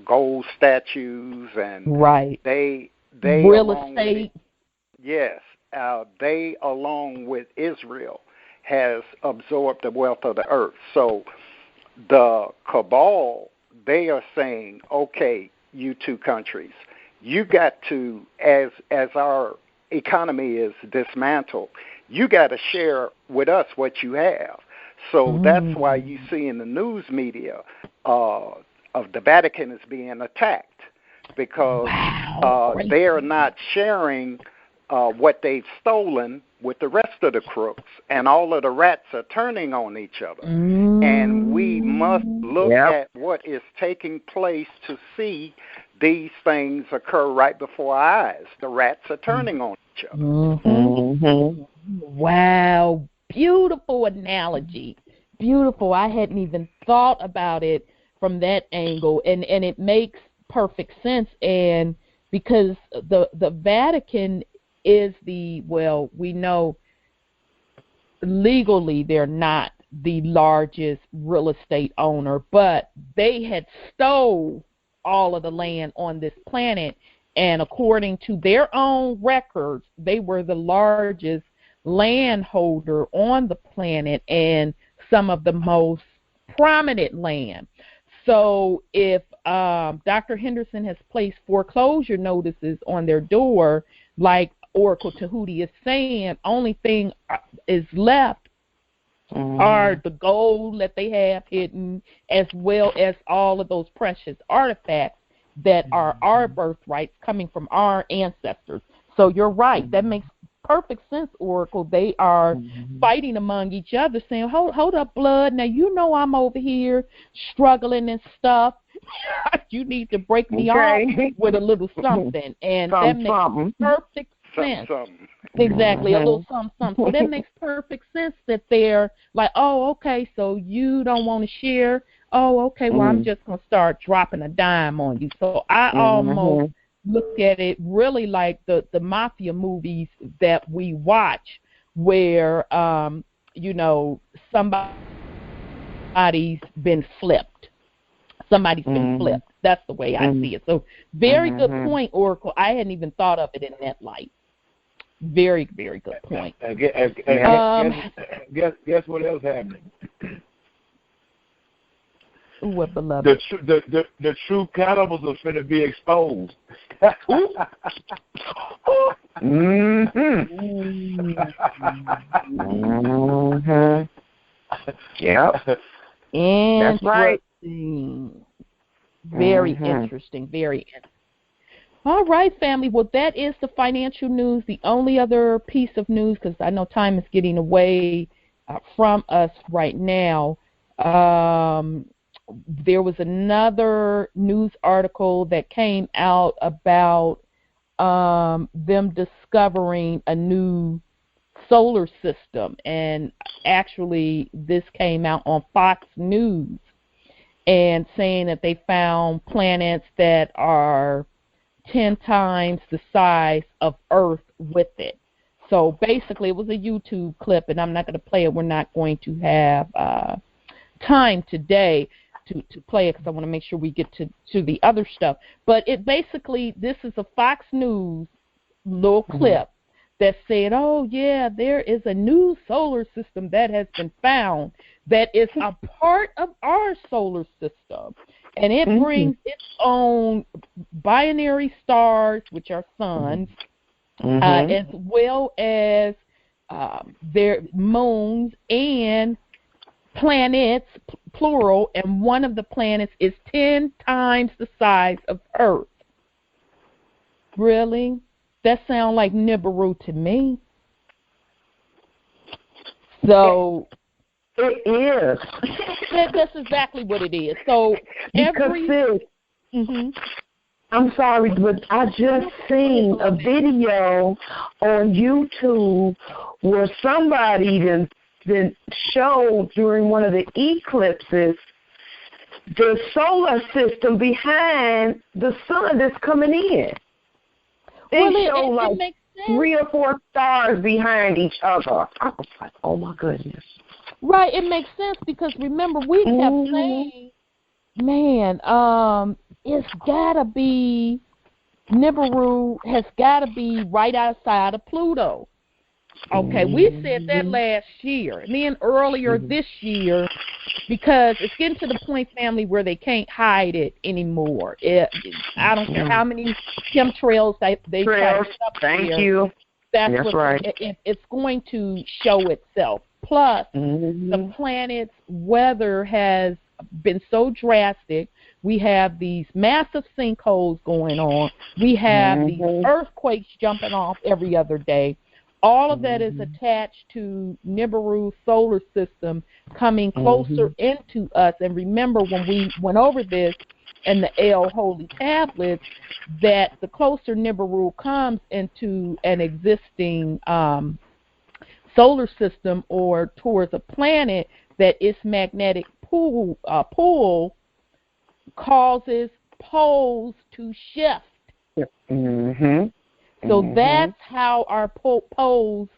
gold statues, and they real estate. Yes, they, along with Israel, has absorbed the wealth of the earth. So the cabal, they are saying, okay, you two countries, you got to, as our economy is dismantled, you got to share with us what you have. So that's why you see in the news media of the Vatican is being attacked, because they are not sharing what they've stolen with the rest of the crooks, and all of the rats are turning on each other. And we must look at what is taking place to see these things occur right before our eyes. The rats are turning on each other. Wow, beautiful analogy. Beautiful. I hadn't even thought about it from that angle, and it makes perfect sense. And because the Vatican is we know legally they're not the largest real estate owner, but they had stole all of the land on this planet, and according to their own records, they were the largest landholder on the planet and some of the most prominent land. So if Dr. Henderson has placed foreclosure notices on their door, like Oracle Tahuti is saying, only thing is left are the gold that they have hidden, as well as all of those precious artifacts that are our birthrights coming from our ancestors. So you're right. That makes perfect sense, Oracle. They are fighting among each other, saying, hold up, blood. Now, I'm over here struggling and stuff. You need to break me off with a little something. And that makes perfect sense. Exactly, a little something. So that makes perfect sense that they're like, oh, okay, so you don't want to share. Oh, okay, well, I'm just going to start dropping a dime on you. So I almost look at it really like the mafia movies that we watch where, somebody's been flipped. Somebody's been flipped. That's the way I see it. So very good point, Oracle. I hadn't even thought of it in that light. Very, very good point. Guess what else happened? What, beloved? The true cannibals are going to be exposed. Yeah. That's right. Very interesting. Very interesting. All right, family. Well, that is the financial news. The only other piece of news, because I know time is getting away from us right now, there was another news article that came out about them discovering a new solar system. And actually, this came out on Fox News, and saying that they found planets that are 10 times the size of Earth with it. So basically, it was a YouTube clip, and I'm not going to play it. We're not going to have time today to play it because I want to make sure we get to the other stuff. But it basically, this is a Fox News little clip that said, oh, yeah, there is a new solar system that has been found that is a part of our solar system. And it brings its own binary stars, which are suns, as well as their moons and planets, plural, and one of the planets is 10 times the size of Earth. Really? That sounds like Nibiru to me. So it is. That's exactly what it is. So I'm sorry, but I just seen a video on YouTube where somebody then showed during one of the eclipses the solar system behind the sun that's coming in. They show like 3 or 4 stars behind each other. I was like, oh my goodness. Right, it makes sense because remember we kept saying, man, it's gotta be Nibiru has gotta be right outside of Pluto. Okay, we said that last year, and then earlier this year, because it's getting to the point, family, where they can't hide it anymore. I don't care how many chemtrails they try to put up there. That's right. It's going to show itself. Plus, the planet's weather has been so drastic. We have these massive sinkholes going on. We have these earthquakes jumping off every other day. All of that is attached to Nibiru solar system coming closer into us. And remember, when we went over this in the El Holy Tablets, that the closer Nibiru comes into an existing solar system or towards a planet, that its magnetic pull causes poles to shift. So that's how our poles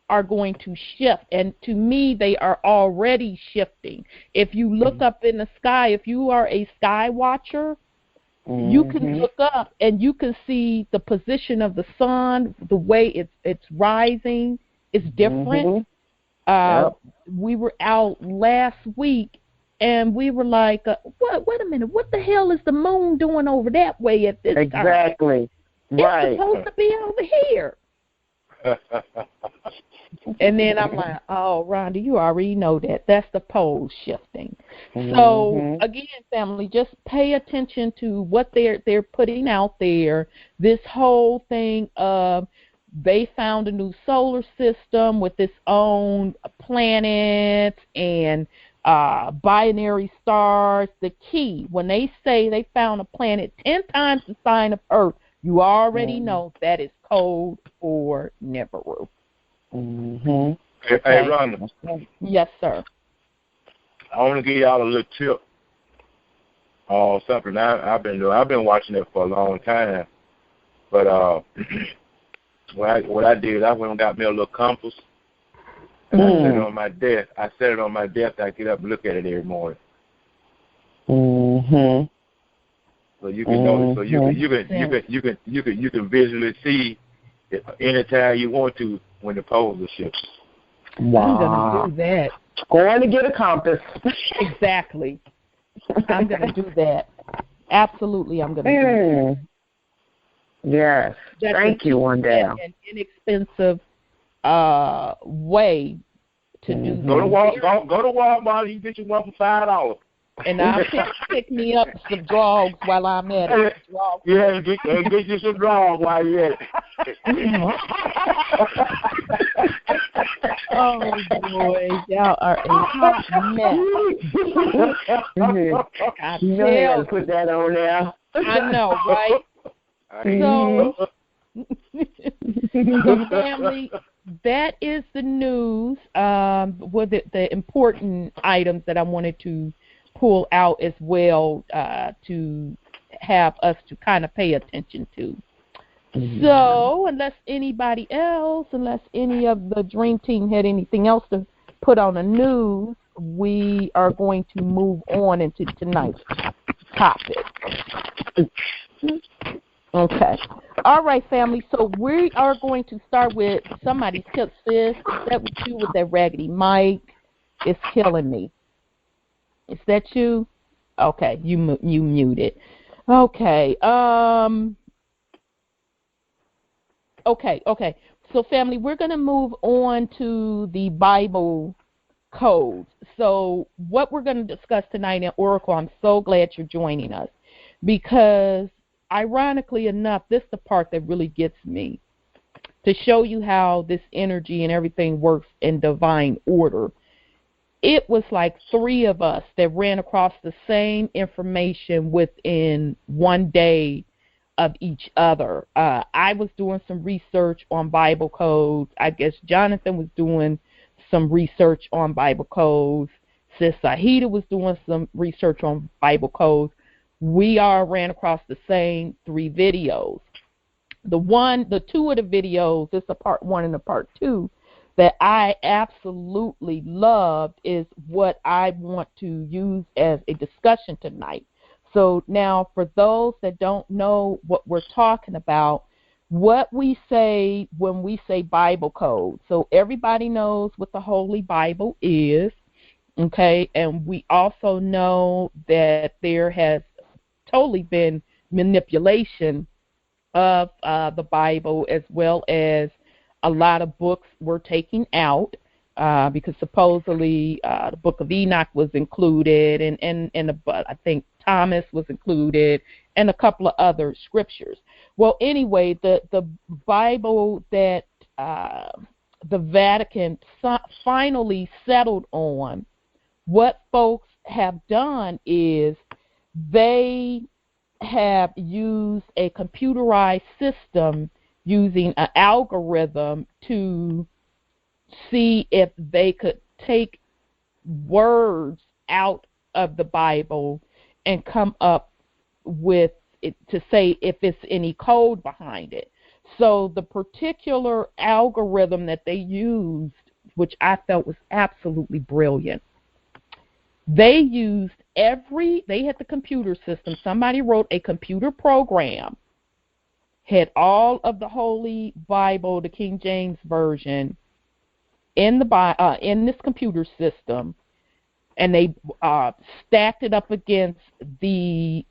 are going to shift. And to me, they are already shifting. If you look up in the sky, if you are a sky watcher, you can look up and you can see the position of the sun, the way it's rising is different. We were out last week and we were like, what? Wait a minute, what the hell is the moon doing over that way at this time? Exactly. Right. It's supposed to be over here. And then I'm like, oh, Rhonda, you already know that. That's the pole shifting. So, again, family, just pay attention to what they're putting out there. This whole thing of they found a new solar system with its own planets and binary stars. The key, when they say they found a planet 10 times the size of Earth, you already know that is code for Nibiru. Hey, Rhonda. Yes, sir. I want to give y'all a little tip. Something I've been watching it for a long time. But what I did, I went and got me a little compass. And I set it on my desk. I get up and look at it every morning. So you can know. So you can visually see it anytime you want to when the poles are shifting. Wow. I'm gonna do that. Going to get a compass. Exactly. I'm gonna do that. Absolutely, I'm gonna do that. Yes. That's Thank you, one day. An inexpensive way to do that. Go to Walmart. You can get you one for $5. And I'll pick me up some dogs while I'm at it. Yeah, get you some dogs while you're at it. Oh, boy. Y'all are a hot mess. You know, put that on there. I know, right? So So, family, that is the news. With the important items that I wanted to pull out as well to have us to kind of pay attention to. So, unless any of the Dream Team had anything else to put on the news, we are going to move on into tonight's topic. Okay. All right, family. So we are going to start with somebody's killed. Sis, is that what you with that raggedy mic? It's killing me. Is that you? Okay, you muted. Okay. Okay. So, family, we're going to move on to the Bible codes. So, what we're going to discuss tonight in Oracle, I'm so glad you're joining us because, ironically enough, this is the part that really gets me, to show you how this energy and everything works in divine order. It was like 3 of us that ran across the same information within one day of each other. I was doing some research on Bible codes. I guess Jonathan was doing some research on Bible codes. Sis Sahida was doing some research on Bible codes. We all ran across the same 3 videos. The 2 of the videos, this is a part 1 and a part 2, that I absolutely loved is what I want to use as a discussion tonight. So now, for those that don't know what we're talking about, what we say when we say Bible code. So everybody knows what the Holy Bible is, okay? And we also know that there has totally been manipulation of the Bible, as well as a lot of books were taken out because supposedly the Book of Enoch was included, and I think Thomas was included, and a couple of other scriptures. Well, anyway, the Bible that the Vatican finally settled on, what folks have done is they have used a computerized system using an algorithm to see if they could take words out of the Bible and come up with it to say if it's any code behind it. So the particular algorithm that they used, which I felt was absolutely brilliant, they had the computer system. Somebody wrote a computer program, had all of the Holy Bible, the King James Version, in this computer system, and they stacked it up against the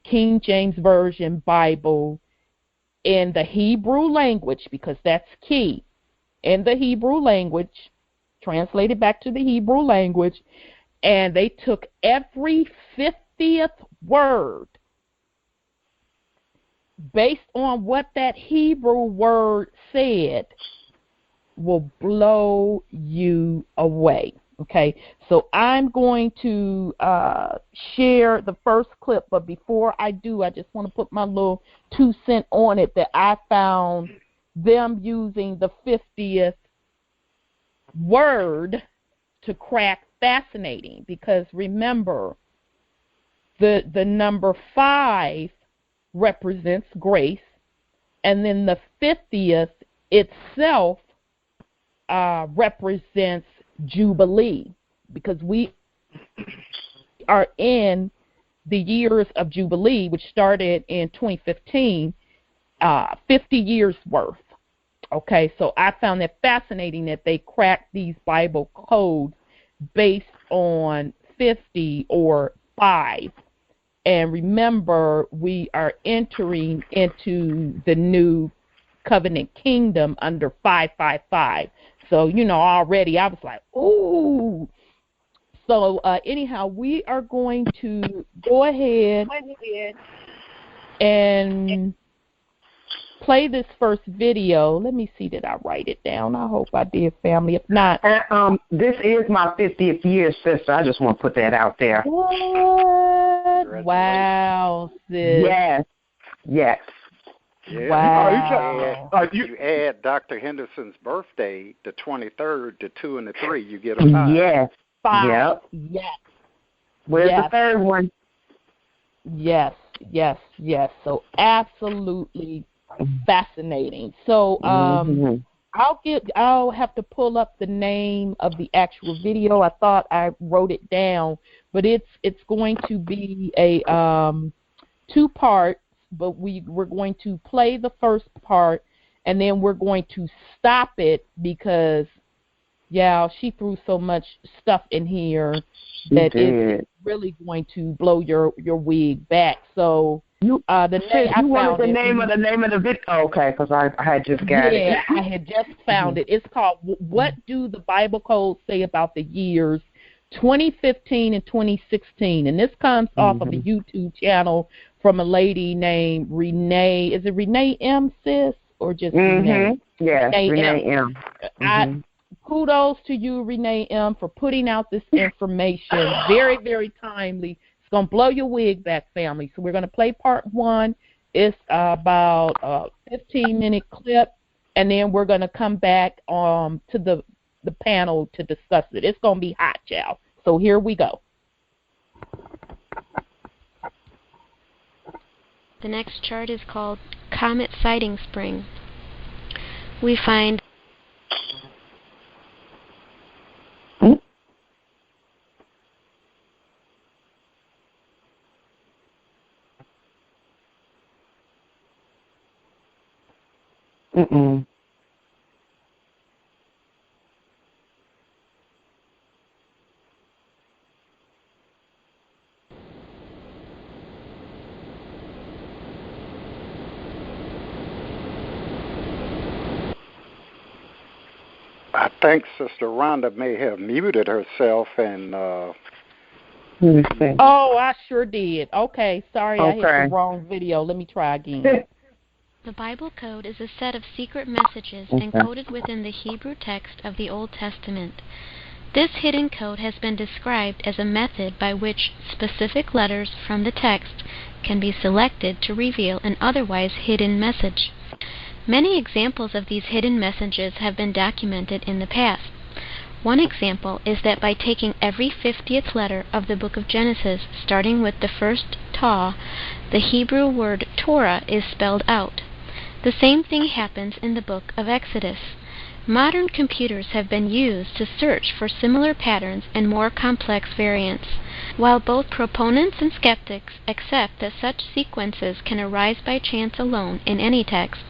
King James Version Bible in the Hebrew language, because that's key, in the Hebrew language, translated back to the Hebrew language, and they took every 50th word based on what that Hebrew word said will blow you away. Okay, so I'm going to share the first clip, but before I do, I just want to put my little 2 cents on it that I found them using the 50th word to crack fascinating, because remember, the number 5 represents grace, and then the 50th itself represents Jubilee, because we are in the years of Jubilee, which started in 2015, 50 years worth. Okay, so I found that fascinating that they cracked these Bible codes based on 50 or 5. And remember, we are entering into the new covenant kingdom under 555. So, already I was like, ooh. So, anyhow, we are going to go ahead and play this first video. Let me see, did I write it down? I hope I did, family. If not, this is my 50th year, sister. I just want to put that out there. What? Wow, sis. Yes. Yeah. Wow. You add Dr. Henderson's birthday, the 23rd, the 2 and the 3, you get a 5. Yes. 5. Yep. Yes. Where's Yes. the third one? Yes. Yes. Yes. So absolutely fascinating. So I'll have to pull up the name of the actual video. I thought I wrote it down, but it's going to be a 2 parts, but we're going to play the first part and then we're going to stop it because she threw so much stuff in here that it's really going to blow your wig back. So the name I wanted found the name of the video. Oh, okay, because I had just got it. Yeah, I had just found it. It's called "What Do the Bible Codes Say About the Years 2015 and 2016?" And this comes off of a YouTube channel from a lady named Renee. Is it Renee M, sis, or just Renee? Yes, Renee M. Kudos to you, Renee M, for putting out this information. Very, very timely. It's going to blow your wig back, family. So we're going to play part 1. It's about a 15-minute clip, and then we're going to come back to the panel to discuss it. It's going to be hot, y'all. So here we go. The next chart is called Comet Sighting Spring. We find I think Sister Rhonda may have muted herself and Oh, I sure did. Okay, sorry, I hit the wrong video. Let me try again. the Bible code is a set of secret messages encoded within the Hebrew text of the Old Testament. This hidden code has been described as a method by which specific letters from the text can be selected to reveal an otherwise hidden message. Many examples of these hidden messages have been documented in the past. One example is that by taking every 50th letter of the book of Genesis, starting with the first Taw, the Hebrew word Torah is spelled out. The same thing happens in the book of Exodus. Modern computers have been used to search for similar patterns and more complex variants. While both proponents and skeptics accept that such sequences can arise by chance alone in any text,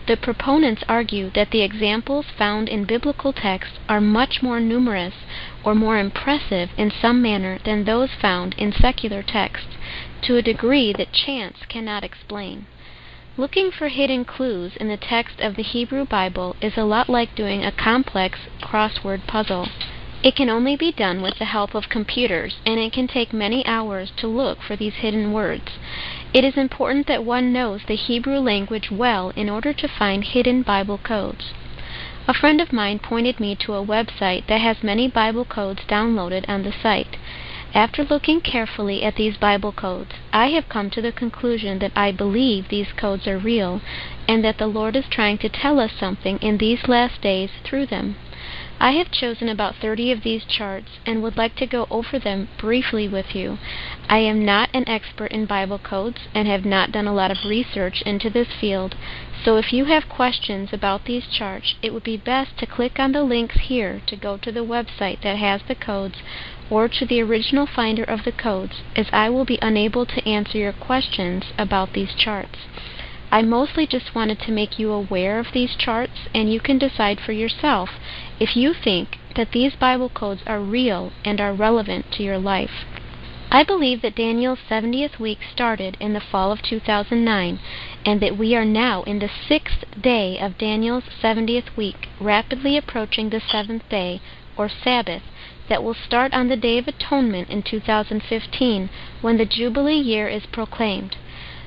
the proponents argue that the examples found in biblical texts are much more numerous or more impressive in some manner than those found in secular texts, to a degree that chance cannot explain. Looking for hidden clues in the text of the Hebrew Bible is a lot like doing a complex crossword puzzle. It can only be done with the help of computers, and it can take many hours to look for these hidden words. It is important that one knows the Hebrew language well in order to find hidden Bible codes. A friend of mine pointed me to a website that has many Bible codes downloaded on the site. After looking carefully at these Bible codes, I have come to the conclusion that I believe these codes are real, and that the Lord is trying to tell us something in these last days through them. I have chosen about 30 of these charts and would like to go over them briefly with you. I am not an expert in Bible codes and have not done a lot of research into this field, so if you have questions about these charts, it would be best to click on the links here to go to the website that has the codes or to the original finder of the codes, as I will be unable to answer your questions about these charts. I mostly just wanted to make you aware of these charts, and you can decide for yourself if you think that these Bible codes are real and are relevant to your life. I believe that Daniel's 70th week started in the fall of 2009, and that we are now in the 6th day of Daniel's 70th week, rapidly approaching the 7th day, or Sabbath, that will start on the Day of Atonement in 2015, when the Jubilee year is proclaimed.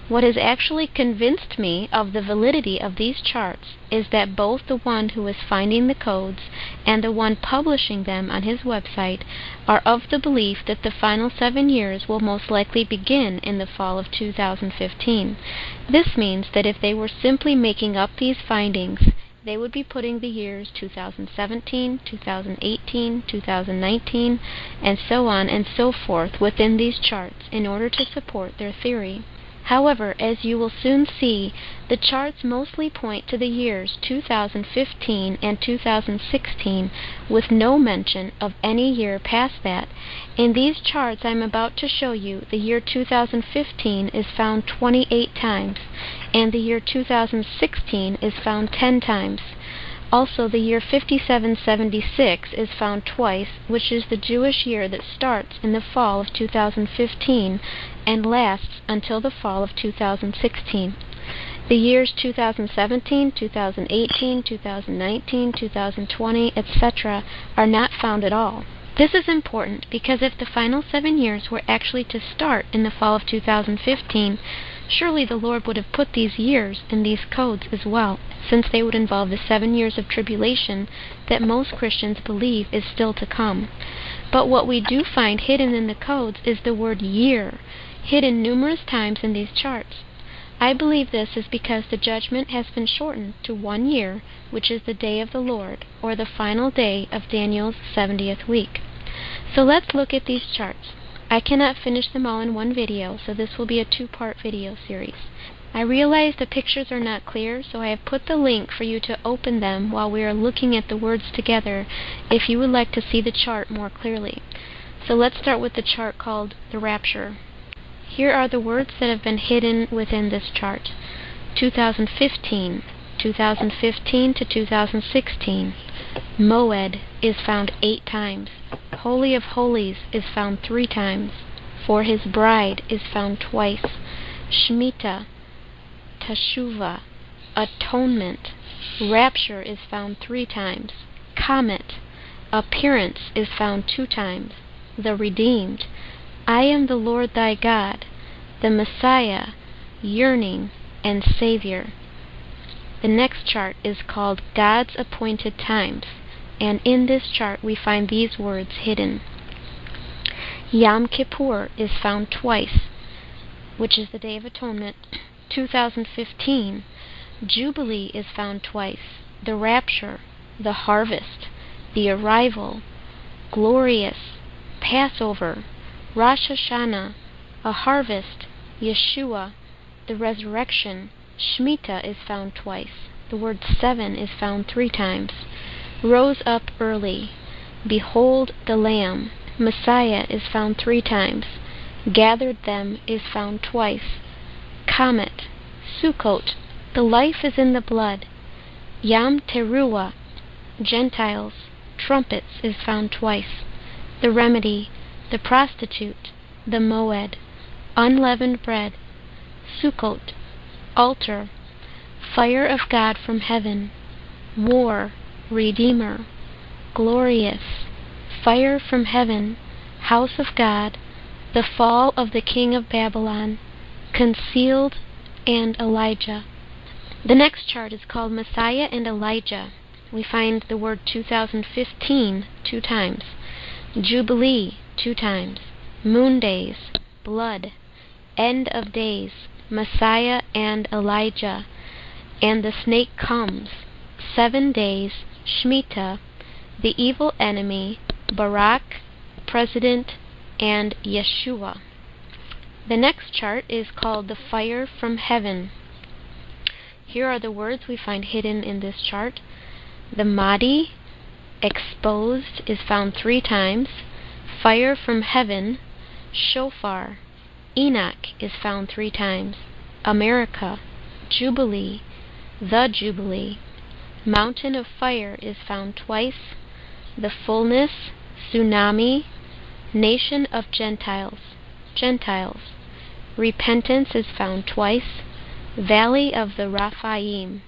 What has actually convinced me of the validity of these charts is that both the one who is finding the codes and the one publishing them on his website are of the belief that the final 7 years will most likely begin in the fall of 2015. This means that if they were simply making up these findings, they would be putting the years 2017, 2018, 2019, and so on and so forth within these charts in order to support their theory. However, as you will soon see, the charts mostly point to the years 2015 and 2016 with no mention of any year past that. In these charts I'm about to show you, the year 2015 is found 28 times, and the year 2016 is found 10 times. Also, the year 5776 is found twice, which is the Jewish year that starts in the fall of 2015 and lasts until the fall of 2016. The years 2017, 2018, 2019, 2020, etc. are not found at all. This is important because if the final 7 years were actually to start in the fall of 2015, surely the Lord would have put these years in these codes as well, since they would involve the 7 years of tribulation that most Christians believe is still to come. But what we do find hidden in the codes is the word year, hidden numerous times in these charts. I believe this is because the judgment has been shortened to 1 year, which is the day of the Lord, or the final day of Daniel's 70th week. So let's look at these charts. I cannot finish them all in one video, so this will be a 2-part video series. I realize the pictures are not clear, so I have put the link for you to open them while we are looking at the words together if you would like to see the chart more clearly. So let's start with the chart called the Rapture. Here are the words that have been hidden within this chart. 2015, 2015 to 2016. Moed is found 8 times. Holy of Holies is found 3 times. For His Bride is found twice. Shemitah, Teshuvah, Atonement, Rapture is found 3 times. Comet, Appearance is found 2 times. The Redeemed, I am the Lord thy God. The Messiah, Yearning, and Savior. The next chart is called God's Appointed Times, and in this chart we find these words hidden. Yom Kippur is found twice, which is the Day of Atonement. 2015, Jubilee is found twice. The Rapture, the Harvest, the Arrival, Glorious, Passover, Rosh Hashanah, a Harvest, Yeshua, the Resurrection. Shemitah is found twice. The word 7 is found 3 times. Rose up early. Behold the Lamb. Messiah is found 3 times. Gathered them is found twice. Comet. Sukkot. The life is in the blood. Yom Teruah. Gentiles. Trumpets is found twice. The remedy. The prostitute. The Moed. Unleavened bread. Sukkot. Altar. Fire of God from heaven. War. Redeemer. Glorious. Fire from heaven. House of God. The fall of the king of Babylon. Concealed, and Elijah. The next chart is called Messiah and Elijah. We find the word 2015 2 times. Jubilee 2 times. Moon days. Blood. End of days. Messiah and Elijah. And the snake comes. 7 days. Shemitah. The evil enemy. Barak. President. And Yeshua. The next chart is called the Fire from Heaven. Here are the words we find hidden in this chart. The Mahdi, exposed, is found 3 times. Fire from heaven, shofar. Enoch is found 3 times. America, Jubilee, the Jubilee. Mountain of fire is found twice. The fullness, tsunami. Nation of Gentiles, Gentiles. Repentance is found twice. Valley of the Raphaim.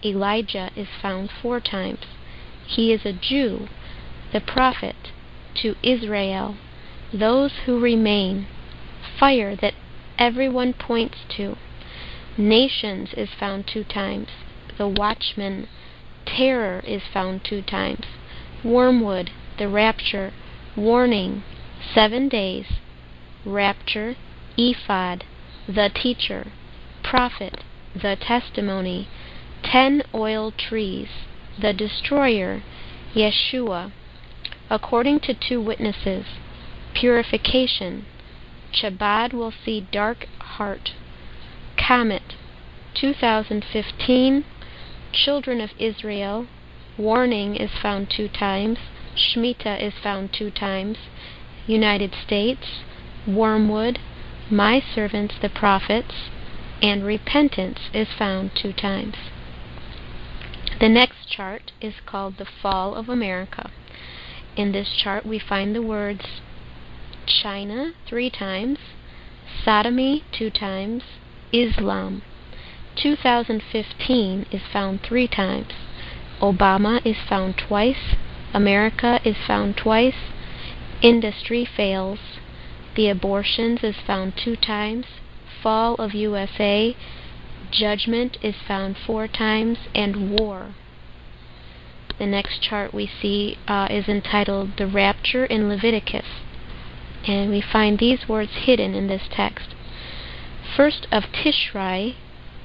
Elijah is found 4 times. He is a Jew, the prophet, to Israel, those who remain. Fire that everyone points to. Nations is found 2 times. The watchman. Terror is found 2 times. Wormwood, the rapture. Warning, 7 days. Rapture, ephod, the teacher. Prophet, the testimony. 10 oil trees. The destroyer, Yeshua. According to 2 witnesses. Purification. Chabad will see dark heart. Comet, 2015. Children of Israel. Warning is found 2 times. Shemitah is found 2 times. United States. Wormwood, my servants the prophets, and repentance is found 2 times. The next chart is called the Fall of America. In this chart we find the words China 3 times, sodomy 2 times, Islam. 2015 is found 3 times. Obama is found twice. America is found twice. Industry fails. The abortions is found 2 times. Fall of USA. Judgment is found 4 times. And war. The next chart we see is entitled The Rapture in Leviticus. And we find these words hidden in this text. 1st of Tishrei,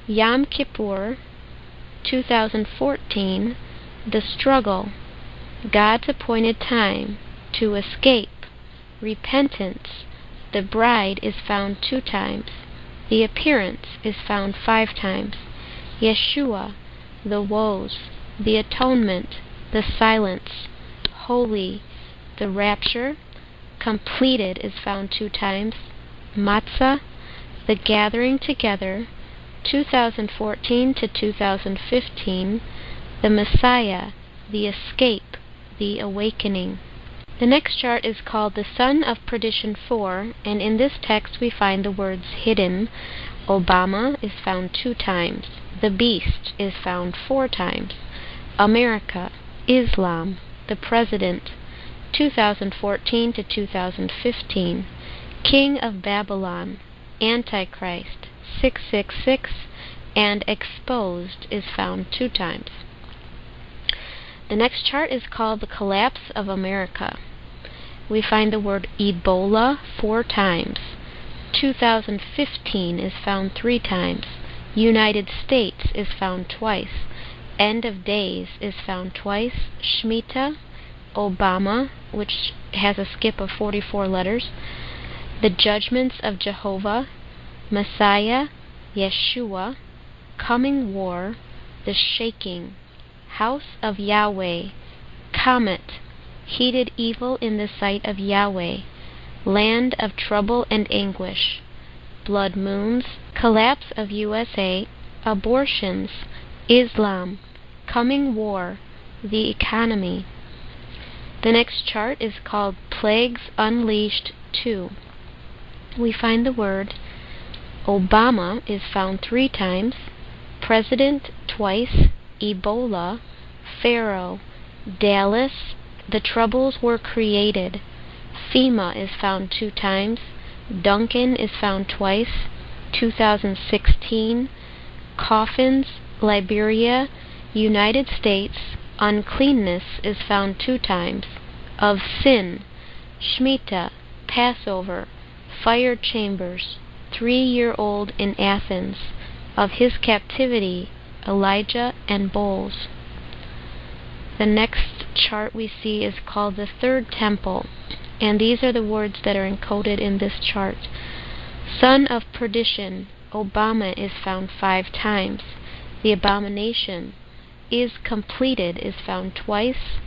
Yom Kippur, 2014, the struggle, God's appointed time to escape, repentance, the bride is found 2 times, the appearance is found 5 times, Yeshua, the woes, the atonement, the silence, holy, the rapture, completed is found 2 times, matzah, the gathering together, 2014 to 2015, the Messiah, the escape, the awakening. The next chart is called the Son of Perdition 4, and in this text we find the words hidden. Obama is found 2 times. The beast is found 4 times. America, Islam, the president, 2014 to 2015. King of Babylon, Antichrist, 666, and exposed is found 2 times. The next chart is called the Collapse of America. We find the word Ebola 4 times. 2015 is found 3 times. United States is found twice. End of days is found twice. Shemitah, Obama, which has a skip of 44 letters. The judgments of Jehovah, Messiah, Yeshua, coming war, the shaking, house of Yahweh, comet, heated evil in the sight of Yahweh, land of trouble and anguish, blood moons, collapse of USA, abortions, Islam, coming war, the economy. The next chart is called Plagues Unleashed 2. We find the word Obama is found 3 times, President twice, Ebola, Pharaoh, Dallas, the troubles were created. FEMA is found 2 times, Duncan is found twice, 2016, coffins, Liberia, United States, uncleanness is found 2 times, of sin, Shemitah, Passover, fire chambers, 3-year-old in Athens, of his captivity, Elijah and bowls. The next chart we see is called the Third Temple, and these are the words that are encoded in this chart. Son of Perdition, Obama is found 5 times. The abomination, is completed, is found twice.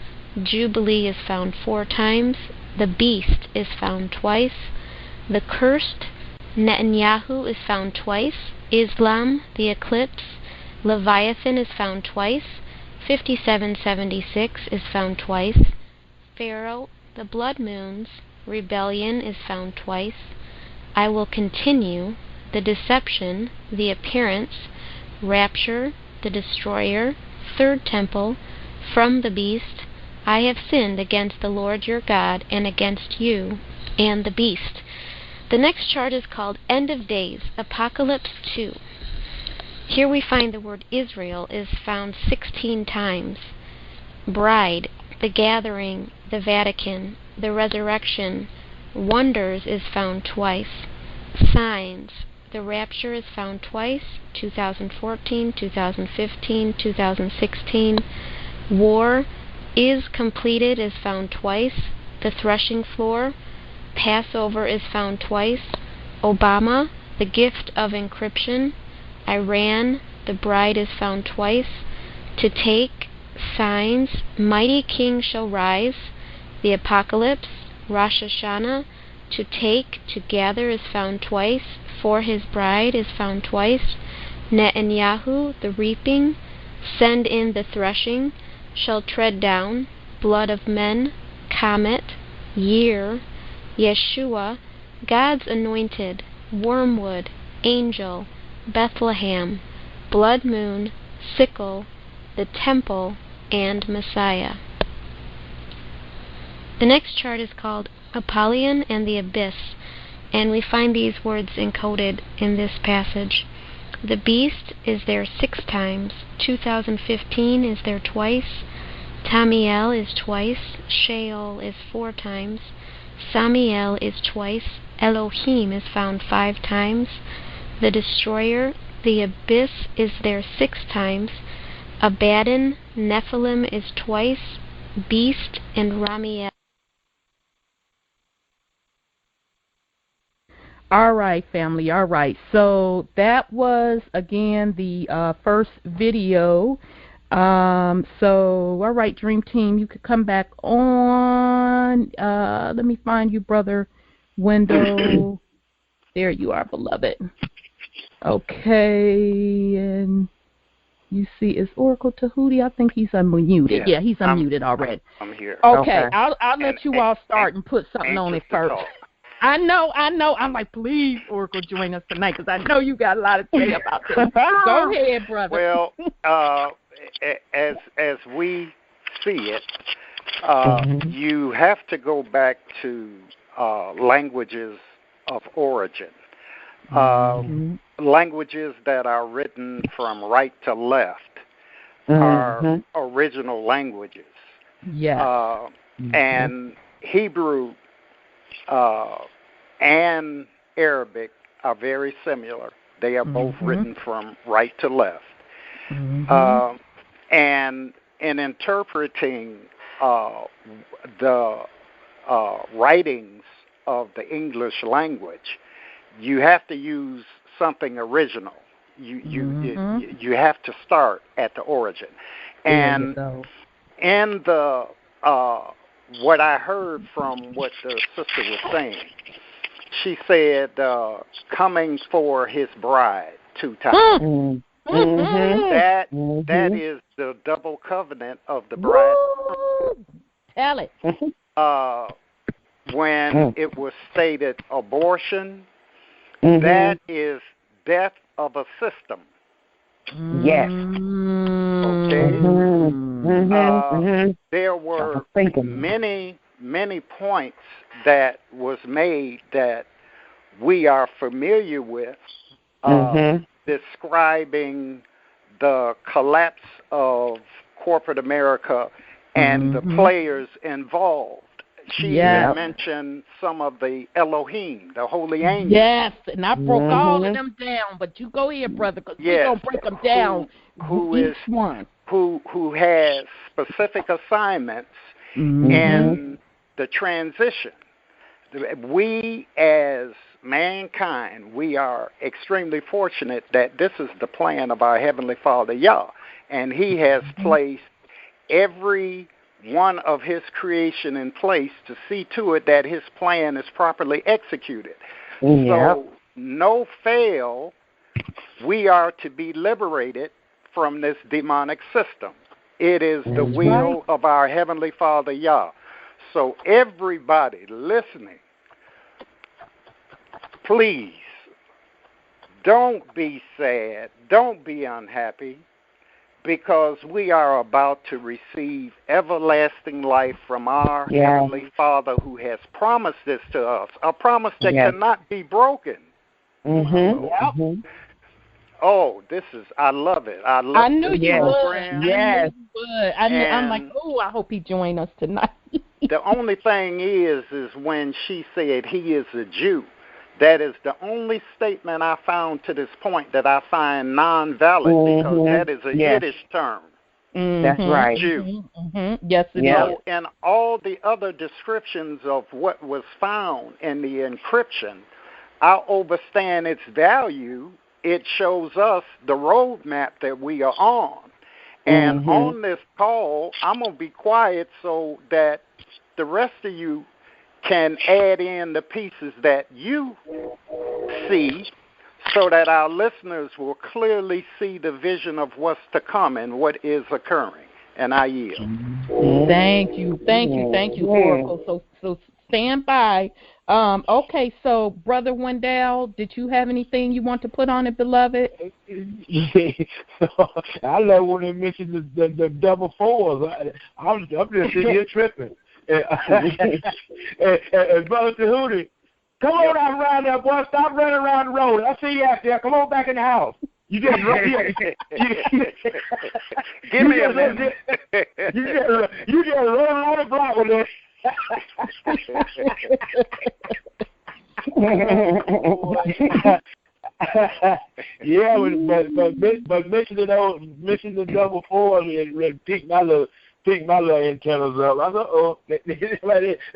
Jubilee is found 4 times. The beast is found twice. The cursed, Netanyahu, is found twice. Islam, the eclipse, Leviathan is found twice. 5776 is found twice. Pharaoh, the blood moons, rebellion is found twice. I will continue, the deception, the appearance, rapture, the destroyer, Third Temple, from the beast, I have sinned against the Lord your God and against you, and the beast. The next chart is called End of Days, Apocalypse 2. Here we find the word Israel is found 16 times. Bride, the gathering, the Vatican, the resurrection, wonders is found twice. Signs, the rapture is found twice, 2014, 2015, 2016. War is completed is found twice. The threshing floor, Passover is found twice. Obama, the gift of encryption. Iran, the bride is found twice. To take, signs, mighty king shall rise. The apocalypse, Rosh Hashanah, to take, to gather is found twice. For his bride is found twice. Netanyahu, the reaping, send in the threshing, shall tread down, blood of men, comet, year, Yeshua, God's anointed, wormwood, angel, Bethlehem, blood moon, sickle, the temple, and Messiah. The next chart is called Apollyon and the Abyss, and we find these words encoded in this passage. The beast is there 6 times, 2015 is there twice, Tamiel is twice, Sheol is 4 times, Samiel is twice, Elohim is found 5 times, the destroyer, the abyss is there 6 times, Abaddon, Nephilim is twice, beast, and Ramiel. All right, family. All right. So that was, again, the first video. So, all right, Dream Team, you could come back on. Let me find you, Brother Wendell. There you are, beloved. Okay. And you see, is Oracle Tahuti? I think he's unmuted. Yeah, he's unmuted already. I'm here. Okay. I'll let you all start and put something on it first. I know. I'm like, please, Oracle, join us tonight, because I know you got a lot to say about this. Go ahead, brother. Well, as we see it, you have to go back to languages of origin, languages that are written from right to left are original languages. Yeah. And Hebrew and Arabic are very similar. They are both written from right to left. And in interpreting the writings of the English language, you have to use something original. You have to start at the origin. And in the what I heard from what the sister was saying, she said, coming for his bride 2 times. That is the double covenant of the bride. Tell it. When it was stated abortion, that is death of a system. Yes. Okay. There were many points that was made that we are familiar with, describing the collapse of corporate America and the players involved. She mentioned some of the Elohim, the holy angels. Yes, and I broke all of them down, but you go ahead, brother, because we're going to break them down. Who has specific assignments in the transition. We as mankind, we are extremely fortunate that this is the plan of our Heavenly Father, Yah, and He has placed every one of His creation in place to see to it that His plan is properly executed. So, no fail, we are to be liberated from this demonic system. It is the will of our Heavenly Father, Yah. So everybody listening, please, don't be sad, don't be unhappy, because we are about to receive everlasting life from our Heavenly Father, who has promised this to us, a promise that cannot be broken. Oh, I love it. I love I knew this you would. program. I knew you would. I'm like, And oh, I hope he join us tonight. the only thing is when she said he is a Jew. That is the only statement I found to this point that I find non-valid because that is a Yiddish term. That's right. Jew. Yes, it is. So in all the other descriptions of what was found in the encryption, I overstand its value. It shows us the roadmap that we are on. And on this call, I'm going to be quiet so that the rest of you can add in the pieces that you see so that our listeners will clearly see the vision of what's to come and what is occurring. And I yield. Thank you, Oracle. So stand by. Okay, so Brother Wendell, did you have anything you want to put on it, beloved? I love when they mention the double fours. I'm just sitting here tripping. And Brother Tahuti, come on out around there, boy. Stop running around the road. I see you out there. Come on back in the house. You just give me a minute. You just run around the block with it. Yeah, but mention the double fours and pick my little antennas up. I thought, oh, they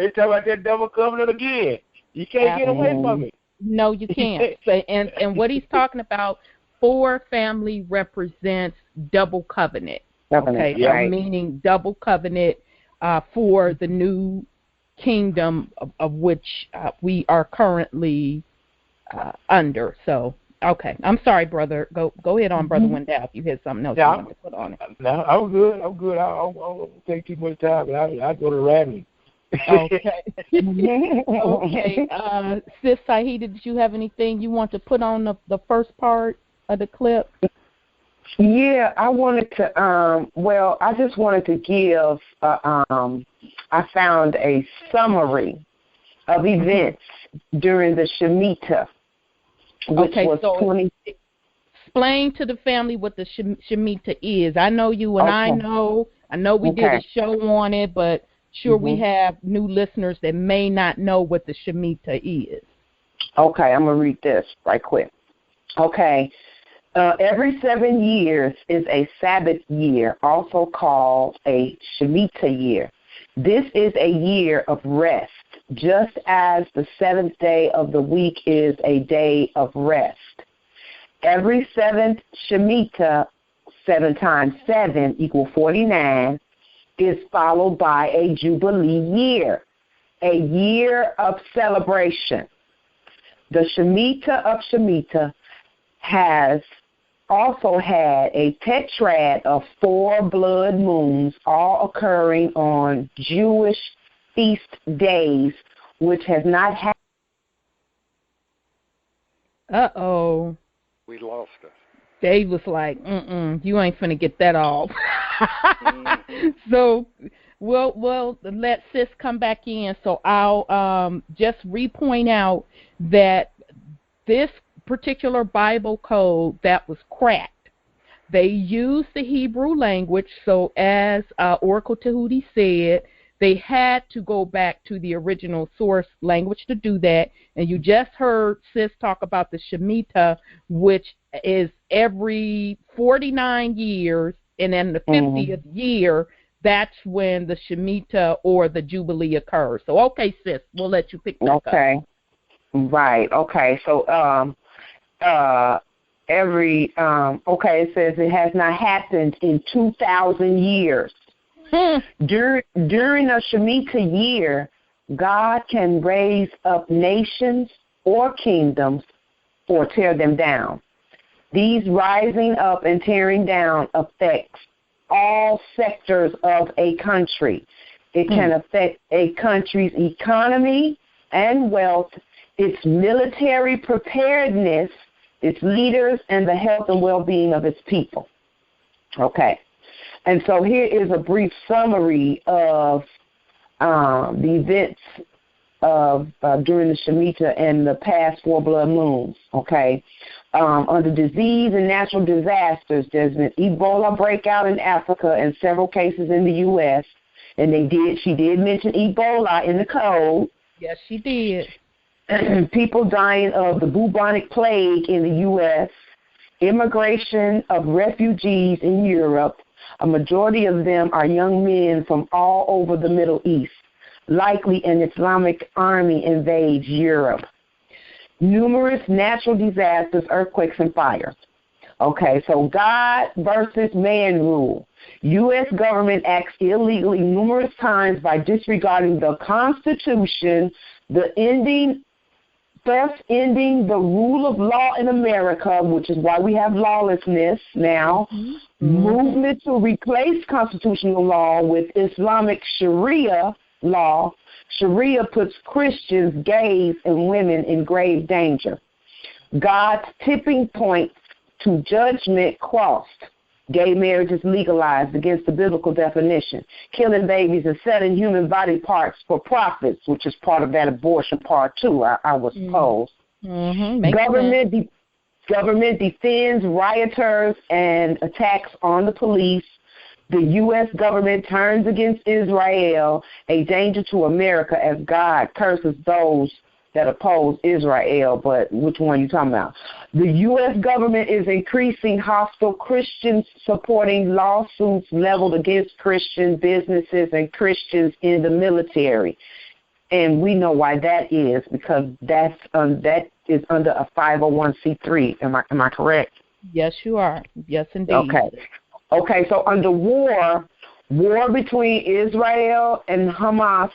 talk about that double covenant again. You can't get away from it. No, you can't. And what he's talking about, 4 family represents double covenant. Okay, right. Meaning double covenant for the new kingdom of which we are currently under. So, okay. I'm sorry, brother. Go ahead on, Brother Wendell, if you had something else you wanted to put on it. No, I'm good. I don't take too much time, but I go to Radley. Okay. Okay. Sis Saheeda, did you have anything you want to put on the first part of the clip? Yeah, I wanted to, I just wanted to give, I found a summary of events during the Shemitah, which was so 20. Explain to the family what the Shemitah is. I know you and I know we did a show on it, but sure we have new listeners that may not know what the Shemitah is. Okay, I'm going to read this right quick. Okay. Every 7 years is a Sabbath year, also called a Shemitah year. This is a year of rest, just as the 7th day of the week is a day of rest. Every 7th Shemitah, 7 times 7 equals 49, is followed by a Jubilee year, a year of celebration. The Shemitah of Shemitah has also had a tetrad of 4 blood moons, all occurring on Jewish feast days, which has not happened. Uh-oh. We lost her. Dave was like, you ain't finna get that off. So we'll let sis come back in. So I'll just re-point out that this particular Bible code that was cracked, they used the Hebrew language. So as Oracle Tahuti said, they had to go back to the original source language to do that. And you just heard sis talk about the Shemitah, which is every 49 years, and then the 50th year, that's when the Shemitah or the Jubilee occurs. So, okay, sis, we'll let you pick that up. Okay. Right. Okay. So, it says it has not happened in 2,000 years. During a Shemitah year, God can raise up nations or kingdoms or tear them down. These rising up and tearing down affects all sectors of a country. It can affect a country's economy and wealth, its military preparedness, its leaders, and the health and well-being of its people. Okay. And so here is a brief summary of the events of during the Shemitah and the past 4 blood moons, okay? Under disease and natural disasters, there's been Ebola breakout in Africa and several cases in the U.S., and she did mention Ebola in the code. Yes, she did. People dying of the bubonic plague in the U.S., immigration of refugees in Europe. A majority of them are young men from all over the Middle East. Likely an Islamic army invades Europe. Numerous natural disasters, earthquakes, and fires. Okay, so God versus man rule. U.S. government acts illegally numerous times by disregarding the Constitution, thus ending the rule of law in America, which is why we have lawlessness now. Movement to replace constitutional law with Islamic Sharia law. Sharia puts Christians, gays, and women in grave danger. God's tipping point to judgment crossed. Gay marriage is legalized against the biblical definition. Killing babies and selling human body parts for profits, which is part of that abortion part too, I was told. Government defends rioters and attacks on the police. The U.S. government turns against Israel, a danger to America as God curses those that oppose Israel. But which one are you talking about? The U.S. government is increasing hostile Christians supporting lawsuits leveled against Christian businesses and Christians in the military. And we know why that is, because that is under a 501c3. Am I correct? Yes, you are. Yes, indeed. Okay, so under war between Israel and Hamas,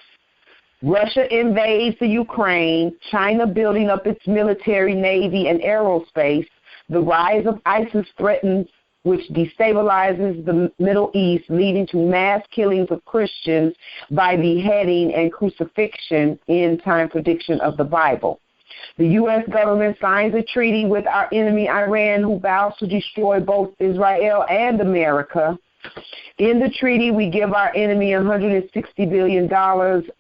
Russia invades the Ukraine, China building up its military, navy, and aerospace, the rise of ISIS threatens, which destabilizes the Middle East, leading to mass killings of Christians by beheading and crucifixion, end-time prediction of the Bible. The U.S. government signs a treaty with our enemy Iran, who vows to destroy both Israel and America. In the treaty, we give our enemy $160 billion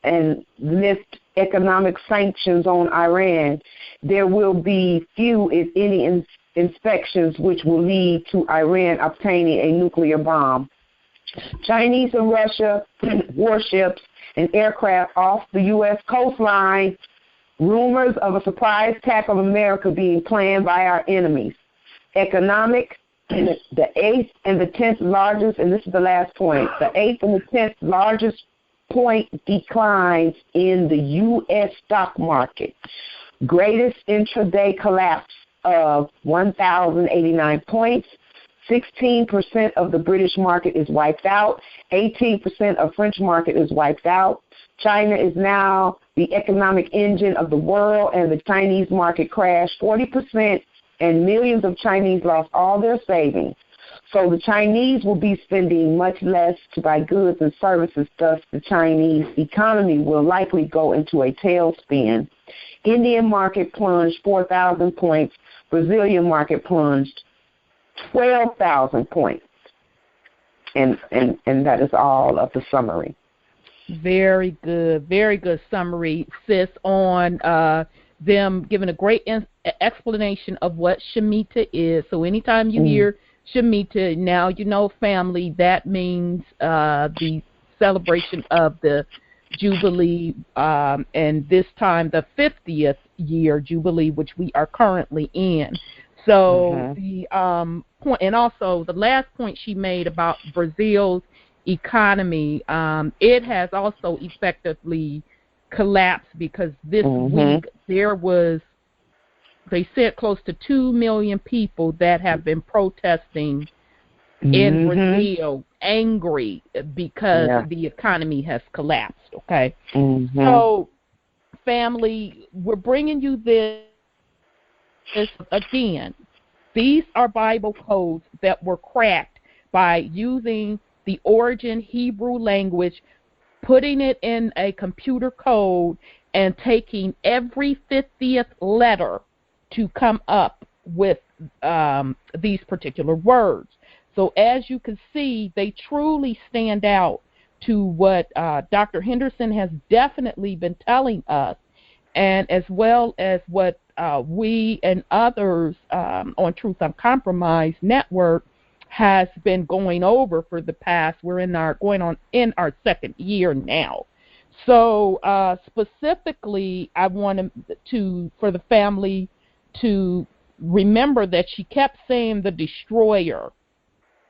and lift economic sanctions on Iran. There will be few, if any, inspections which will lead to Iran obtaining a nuclear bomb. Chinese and Russia warships and aircraft off the U.S. coastline. Rumors of a surprise attack of America being planned by our enemies. Economic, the 8th and the 10th largest, and this is the last point, the 8th and the 10th largest point declines in the U.S. stock market. Greatest intraday collapse of 1,089 points. 16% of the British market is wiped out. 18% of French market is wiped out. China is now the economic engine of the world, and the Chinese market crashed 40%, and millions of Chinese lost all their savings. So the Chinese will be spending much less to buy goods and services, thus the Chinese economy will likely go into a tailspin. Indian market plunged 4,000 points. Brazilian market plunged 12,000 points. And that is all of the summary. Very good summary, sis, on them giving a great explanation of what Shemitah is. So anytime you hear Shemitah, now you know, family, that means the celebration of the Jubilee, and this time the 50th year Jubilee, which we are currently in. So the point, and also the last point she made about Brazil's economy, it has also effectively collapsed because this week there was, they said, close to 2 million people that have been protesting in Brazil, angry because the economy has collapsed, okay? So, family, we're bringing you this again. These are Bible codes that were cracked by using the origin Hebrew language, putting it in a computer code, and taking every 50th letter to come up with these particular words. So as you can see, they truly stand out to what Dr. Henderson has definitely been telling us, and as well as what we and others on Truth Uncompromised Network has been going over for the past. We're going on in our second year now. So specifically, I wanted for the family to remember that she kept saying the destroyer.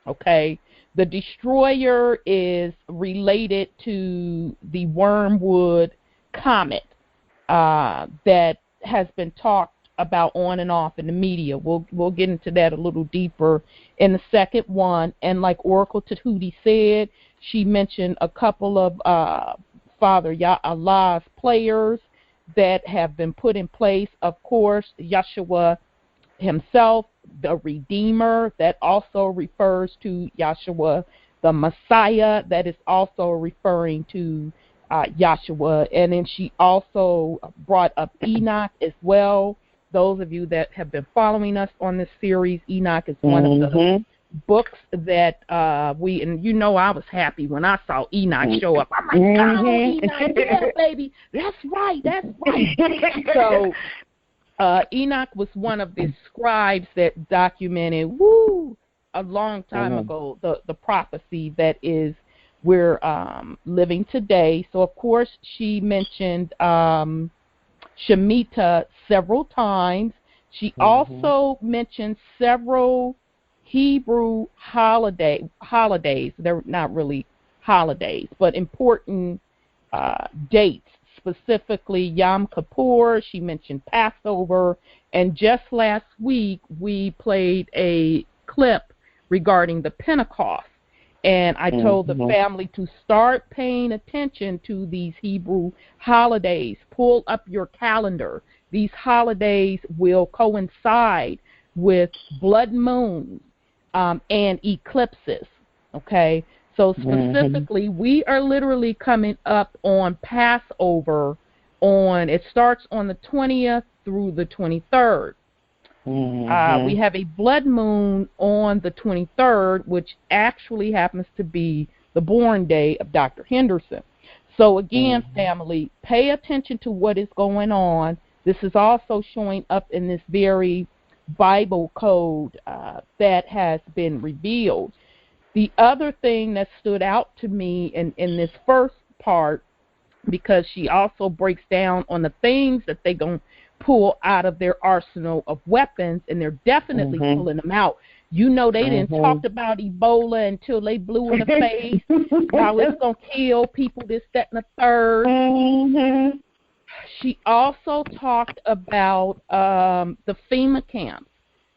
Okay, the destroyer is related to the Wormwood comet that has been talked about on and off in the media. We'll get into that a little deeper in the second one. And like Oracle Tahuti said, she mentioned a couple of Father Allah's players that have been put in place. Of course, Yeshua himself, the Redeemer, that also refers to Yeshua, the Messiah, that is also referring to Yeshua. And then she also brought up Enoch as well. Those of you that have been following us on this series, Enoch is one of the books that we, and you know, I was happy when I saw Enoch show up. I'm like, oh, Enoch, yeah, baby, that's right. So Enoch was one of the scribes that documented, a long time ago, the prophecy that is we're living today. So, of course, she mentioned Shemitah several times. She also mentioned several Hebrew holidays. They're not really holidays, but important dates, specifically Yom Kippur. She mentioned Passover. And just last week, we played a clip regarding the Pentecost. And I told the family to start paying attention to these Hebrew holidays. Pull up your calendar. These holidays will coincide with blood moons and eclipses. Okay? So specifically, we are literally coming up on Passover it starts on the 20th through the 23rd. We have a blood moon on the 23rd, which actually happens to be the born day of Dr. Henderson. So again, family, pay attention to what is going on. This is also showing up in this very Bible code that has been revealed. The other thing that stood out to me in this first part, because she also breaks down on the things that they're going to pull out of their arsenal of weapons, and they're definitely pulling them out. You know, they didn't talk about Ebola until they blew in the face, how it's going to kill people, this, that, and the third. She also talked about the FEMA camps.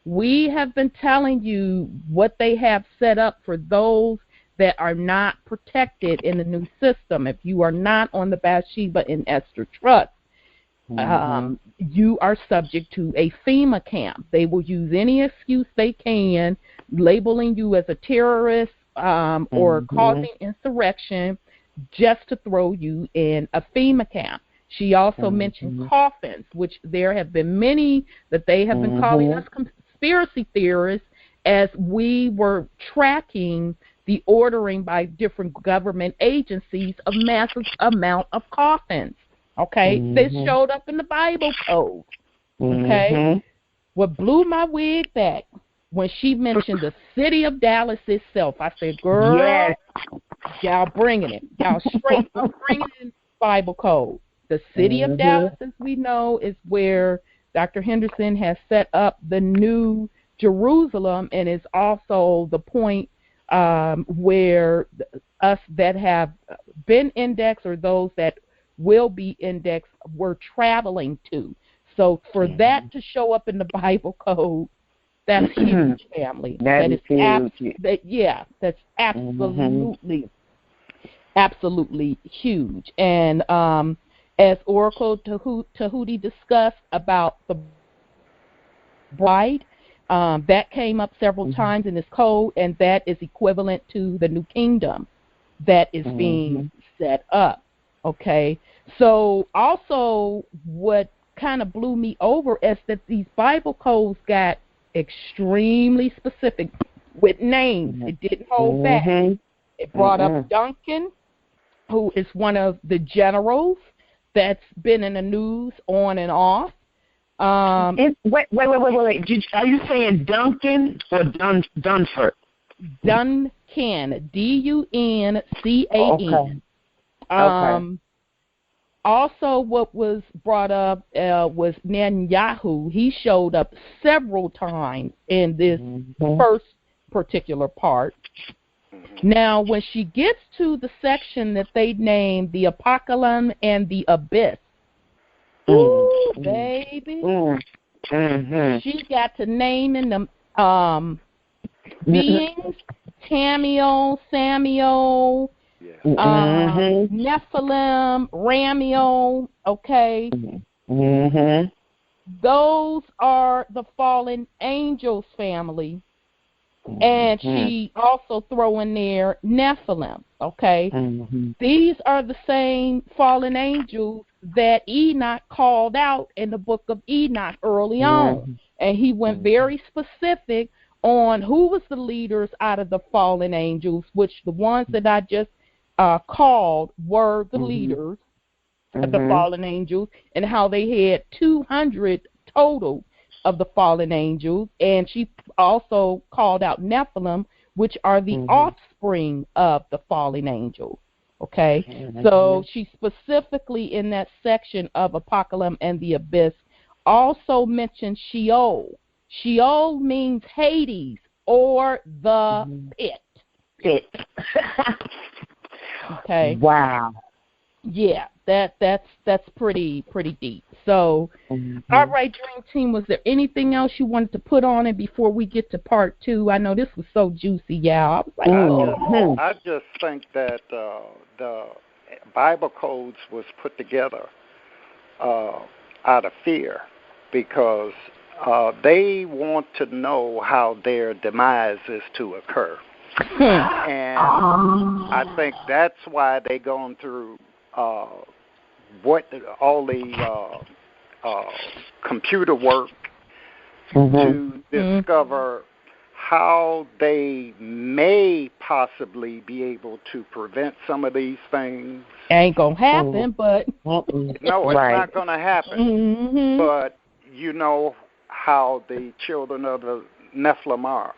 We have been telling you what they have set up for those that are not protected in the new system. If you are not on the Bathsheba and Esther Trust, you are subject to a FEMA camp. They will use any excuse they can, labeling you as a terrorist or causing insurrection, just to throw you in a FEMA camp. She also mentioned coffins, which there have been many that they have been calling us conspiracy theorists, as we were tracking the ordering by different government agencies of massive amount of coffins. Okay, this showed up in the Bible code. Okay, what blew my wig back when she mentioned the city of Dallas itself. I said, girl, y'all bringing it. Y'all straight up bringing it in Bible code. The city of Dallas, as we know, is where Dr. Henderson has set up the new Jerusalem, and is also the point where us that have been indexed, or those that will be indexed, were traveling to. So for that to show up in the Bible code, that's huge, family. That is huge. That's absolutely huge. And as Oracle Tahuti discussed about the bride, that came up several times in this code, and that is equivalent to the new kingdom that is being set up. Okay, so also what kind of blew me over is that these Bible codes got extremely specific with names. It didn't hold back. It brought up Duncan. who is one of the generals that's been in the news on and off. Wait. Are you saying Duncan or Dunford? Duncan, Duncan. Okay. Also, what was brought up was Netanyahu. He showed up several times in this first particular part. Now, when she gets to the section that they named the Apocalypse and the Abyss, ooh, baby, she got to naming them beings, Tamiel, Samuel, Nephilim, Ramiel, okay? Those are the fallen angels family. And she also throw in there Nephilim, okay? These are the same fallen angels that Enoch called out in the book of Enoch early on. And he went very specific on who was the leaders out of the fallen angels, which the ones that I just called were the leaders of the fallen angels, and how they had 200 total of the fallen angels. And she also called out Nephilim, which are the offspring of the fallen angels. Okay, so she specifically in that section of Apocalypse and the Abyss also mentioned Sheol. Sheol means Hades or the pit. Okay. Wow. Yeah, that's pretty deep. So, all right, Dream Team, was there anything else you wanted to put on it before we get to part 2? I know this was so juicy, y'all. I was like, I just think that the Bible codes was put together out of fear, because they want to know how their demise is to occur. And I think that's why they're going through all the computer work to discover how they may possibly be able to prevent some of these things. Ain't gonna happen, but no, it's not gonna happen. But you know how the children of the Nephilim are.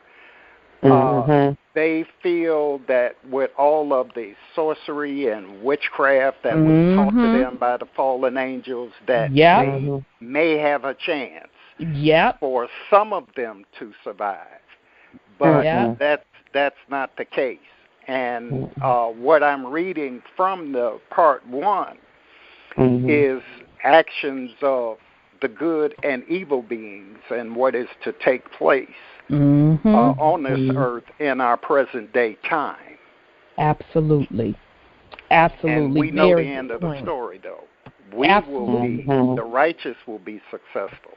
They feel that with all of the sorcery and witchcraft that was taught to them by the fallen angels, that they may have a chance for some of them to survive. But that's not the case. And what I'm reading from the part 1 is actions of the good and evil beings and what is to take place on this earth in our present day time. Absolutely. And we know the end of the story, though. The righteous will be successful.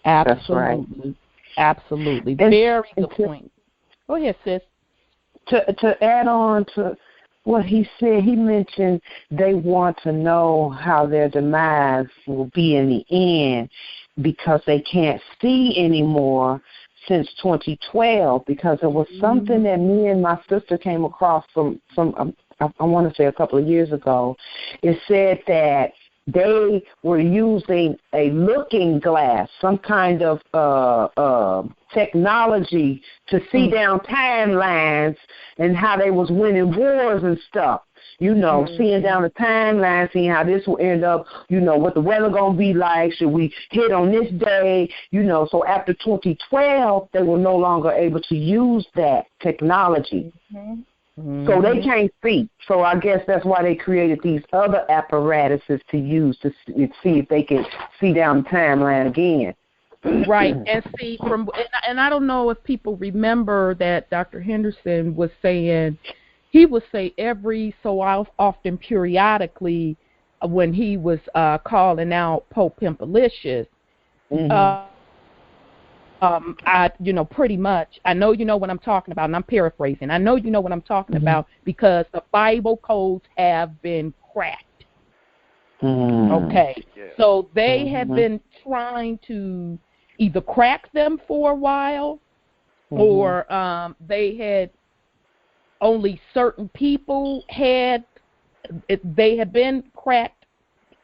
Absolutely. Absolutely. Very good point. Go ahead, sis. To add on to what he said, he mentioned they want to know how their demise will be in the end, because they can't see anymore since 2012, because it was something that me and my sister came across from I want to say a couple of years ago. It said that they were using a looking glass, some kind of technology to see down timelines and how they was winning wars and stuff. You know, seeing down the timeline, seeing how this will end up, you know, what the weather going to be like, should we hit on this day, you know. So after 2012, they were no longer able to use that technology. So they can't see. So I guess that's why they created these other apparatuses to use to see if they can see down the timeline again. Right, and see and I don't know if people remember that Dr. Henderson was saying, he would say every so often, periodically, when he was calling out Pope Pimpalicious, pretty much, I know you know what I'm talking about, and I'm paraphrasing. I know you know what I'm talking about, because the Bible codes have been cracked. Okay, so they have been trying to either crack them for a while, or they had only certain people had they have been cracked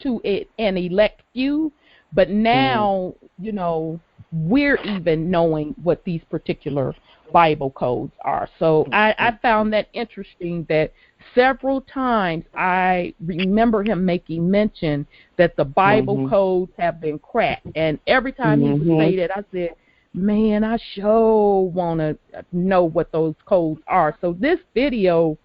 to an elect few, but now, we're even knowing what these particular Bible codes are. So I found that interesting that several times I remember him making mention that the Bible codes have been cracked. And every time he would say that, I said, man, I sure want to know what those codes are. So this video,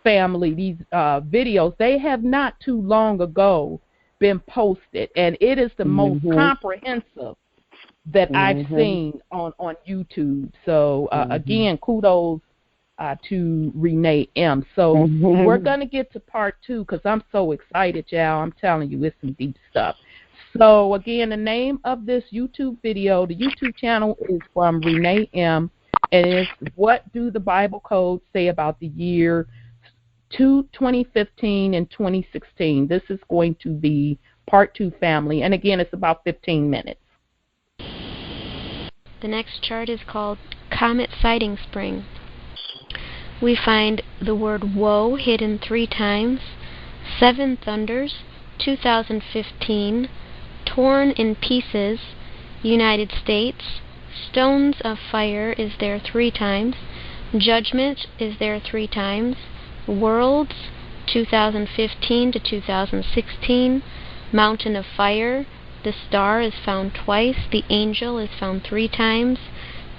family, these videos, they have not too long ago been posted, and it is the most comprehensive that I've seen on YouTube. So again, kudos to Renee M. So we're going to get to part 2 because I'm so excited, y'all. I'm telling you, it's some deep stuff. So again, the name of this YouTube video, the YouTube channel is from Renee M. And it's What Do the Bible Codes Say About the Year 2015 and 2016. This is going to be part 2, family. And again, it's about 15 minutes. The next chart is called Comet Sighting Spring. We find the word woe hidden 3 times, 7 thunders, 2015, torn in pieces, United States, stones of fire is there 3 times, judgment is there 3 times, worlds, 2015 to 2016, mountain of fire, the star is found twice, the angel is found 3 times,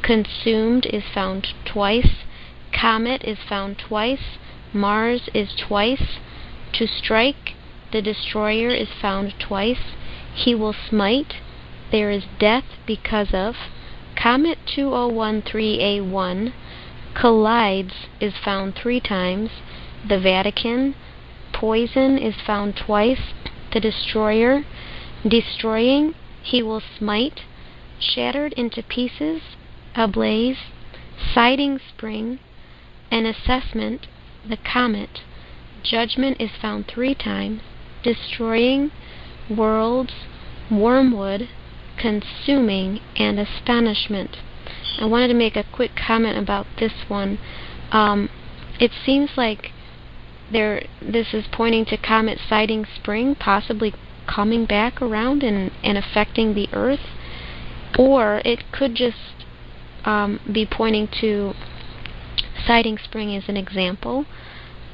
consumed is found twice, comet is found twice, Mars is twice, to strike, the destroyer is found twice, he will smite, there is death because of, comet 2013A1, collides is found 3 times, the Vatican, poison is found twice, the destroyer, destroying, he will smite, shattered into pieces, ablaze, sighting spring, an assessment, the comet, judgment is found 3 times, destroying, worlds, wormwood, consuming, and astonishment. I wanted to make a quick comment about this one. It seems like this is pointing to comet sighting spring, possibly coming back around and affecting the Earth, or it could just be pointing to sighting spring as an example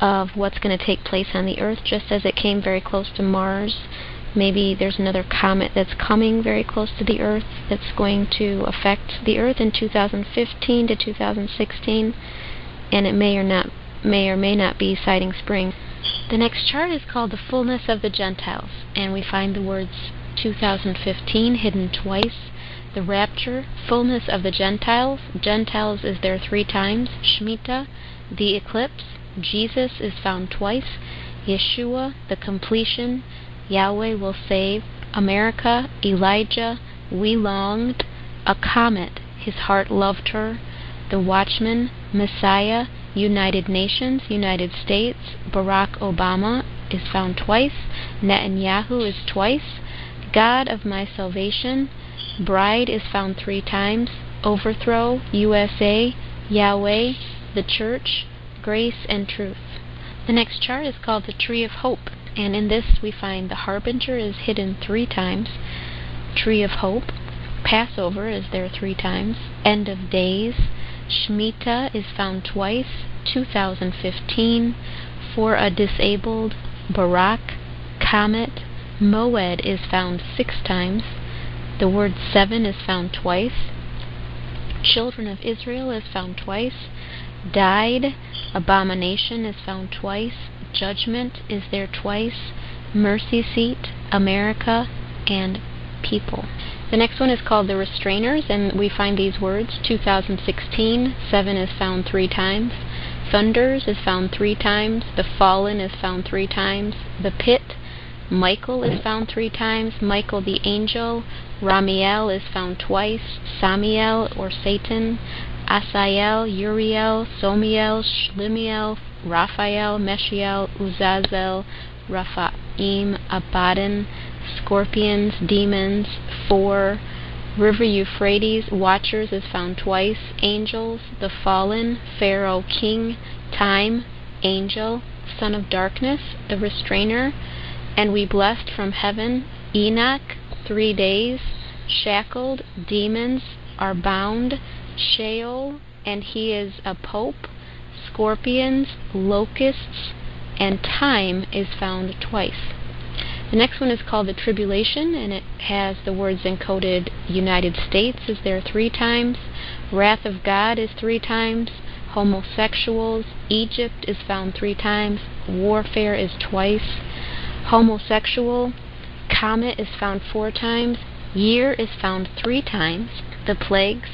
of what's going to take place on the Earth, just as it came very close to Mars. Maybe there's another comet that's coming very close to the Earth that's going to affect the Earth in 2015 to 2016, and it may or may not be sighting spring. The next chart is called the Fullness of the Gentiles, and we find the words 2015 hidden twice. The rapture, fullness of the Gentiles. Gentiles is there 3 times. Shemitah, the eclipse. Jesus is found twice. Yeshua, the completion. Yahweh will save. America, Elijah, we longed. A comet, his heart loved her. The watchman, Messiah, United Nations, United States. Barack Obama is found twice. Netanyahu is twice. God of my salvation. Bride is found 3 times. Overthrow, USA, Yahweh, the church, grace and truth. The next chart is called the Tree of Hope, and in this we find the Harbinger is hidden 3 times. Tree of Hope. Passover is there 3 times. End of days. Shemitah is found twice. 2015. For a disabled. Barak. Comet. Moed is found 6 times. The word 7 is found twice. Children of Israel is found twice. Died. Abomination is found twice. Judgment is there twice. Mercy seat. America. And people. The next one is called the Restrainers, and we find these words 2016. 7 is found 3 times. Thunders is found 3 times. The Fallen is found 3 times. The Pit. Michael is found 3 times. Michael the angel. Ramiel is found twice. Samiel or Satan. Asael, Uriel, Somiel, Shlemiel, Raphael, Meshiel, Uzazel, Raphaim, Abaddon, scorpions, demons. 4. River Euphrates, watchers is found twice. Angels, the fallen, Pharaoh, king, time, angel, son of darkness, the restrainer, and we blessed from heaven Enoch, 3 days, shackled, demons are bound, Sheol, and he is a pope, scorpions, locusts, and time is found twice. The next one is called the tribulation, and it has the words encoded United States is there 3 times, wrath of God is 3 times, homosexuals, Egypt is found 3 times, warfare is twice, homosexual, comet is found 4 times, year is found 3 times, the plagues,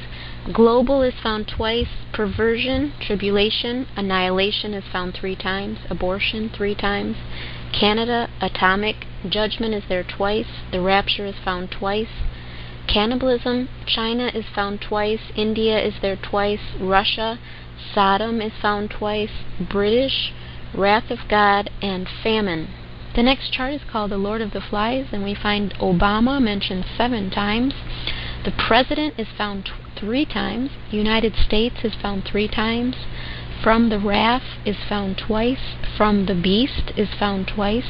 global is found twice, perversion, tribulation, annihilation is found 3 times, abortion 3 times, Canada, atomic, judgment is there twice, the rapture is found twice, cannibalism, China is found twice, India is there twice, Russia, Sodom is found twice, British, wrath of God, and famine. The next chart is called the Lord of the Flies, and we find Obama mentioned 7 times. The President is found 3 times. United States is found 3 times. From the Wrath is found twice. From the Beast is found twice.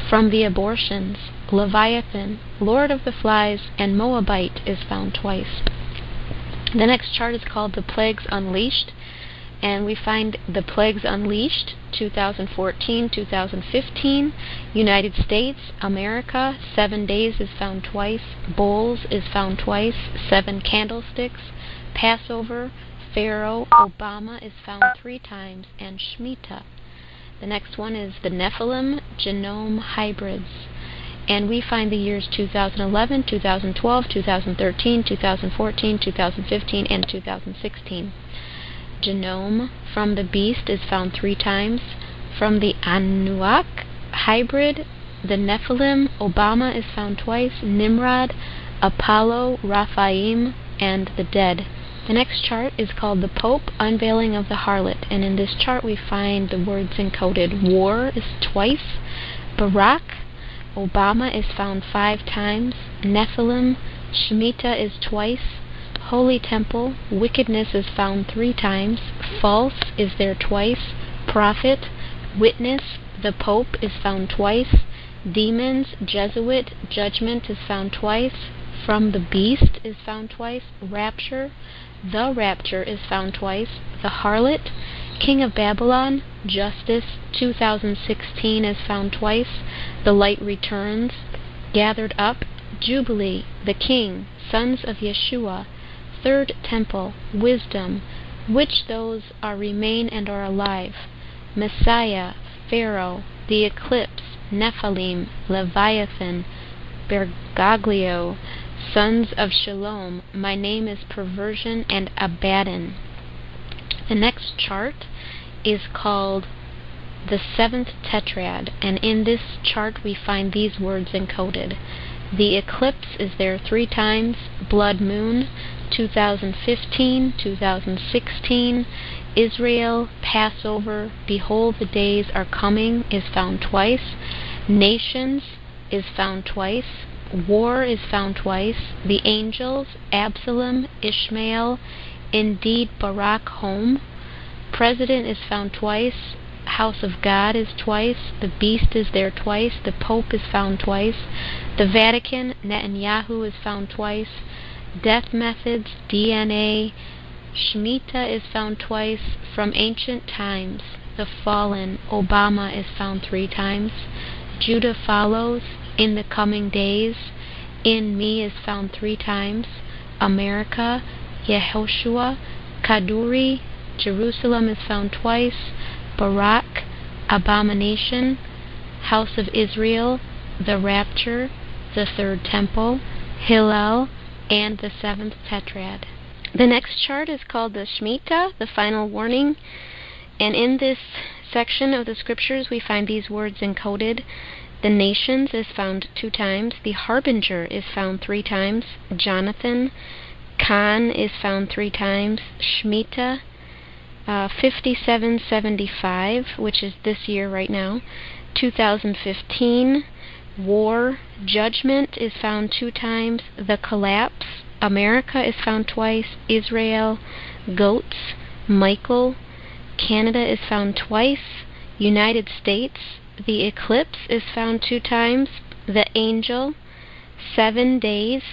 From the Abortions, Leviathan, Lord of the Flies, and Moabite is found twice. The next chart is called the Plagues Unleashed, and we find the Plagues Unleashed 2014, 2015, United States, America, 7 days is found twice, bowls is found twice, 7 candlesticks, Passover, Pharaoh, Obama is found 3 times, and Shemitah. The next one is the Nephilim, genome hybrids, and we find the years 2011, 2012, 2013, 2014, 2015, and 2016. Genome from the beast is found 3 times. From the Anuak hybrid, the Nephilim, Obama is found twice, Nimrod, Apollo, Raphaim, and the dead. The next chart is called the Pope, Unveiling of the Harlot, and in this chart we find the words encoded. War is twice, Barak, Obama is found 5 times, Nephilim, Shemitah is twice, Holy Temple, wickedness is found 3 times, false is there twice, prophet, witness, the Pope is found twice, demons, Jesuit, judgment is found twice, from the beast is found twice, rapture, the rapture is found twice, the harlot, King of Babylon, justice, 2016 is found twice, the light returns, gathered up, Jubilee, the king, sons of Yeshua, third temple, wisdom, which those are remain and are alive, Messiah, Pharaoh, the eclipse, Nephilim, Leviathan, Bergoglio, sons of Shalom, my name is perversion and Abaddon. The next chart is called the 7th tetrad, and in this chart we find these words encoded. The eclipse is there 3 times, blood moon, 2015, 2016, Israel, Passover, behold the days are coming is found twice, nations is found twice, war is found twice, the angels, Absalom, Ishmael, indeed Barak home, president is found twice, house of God is twice, the beast is there twice, the Pope is found twice, the Vatican, Netanyahu is found twice, death methods, DNA, Shemitah is found twice, from ancient times, the fallen, Obama is found 3 times, Judah follows, in the coming days, in me is found 3 times, America, Yehoshua, Kaduri, Jerusalem is found twice, Barak, abomination, house of Israel, the rapture, the third temple, Hillel, and the 7th tetrad. The next chart is called the Shemitah, the final warning, and in this section of the scriptures we find these words encoded. The nations is found 2 times, the harbinger is found 3 times, Jonathan, Khan is found 3 times, Shemitah, 5775, which is this year right now, 2015, war, judgment is found 2 times, the collapse, America is found twice, Israel, goats, Michael, Canada is found twice, United States. The eclipse is found 2 times. The angel, 7 days.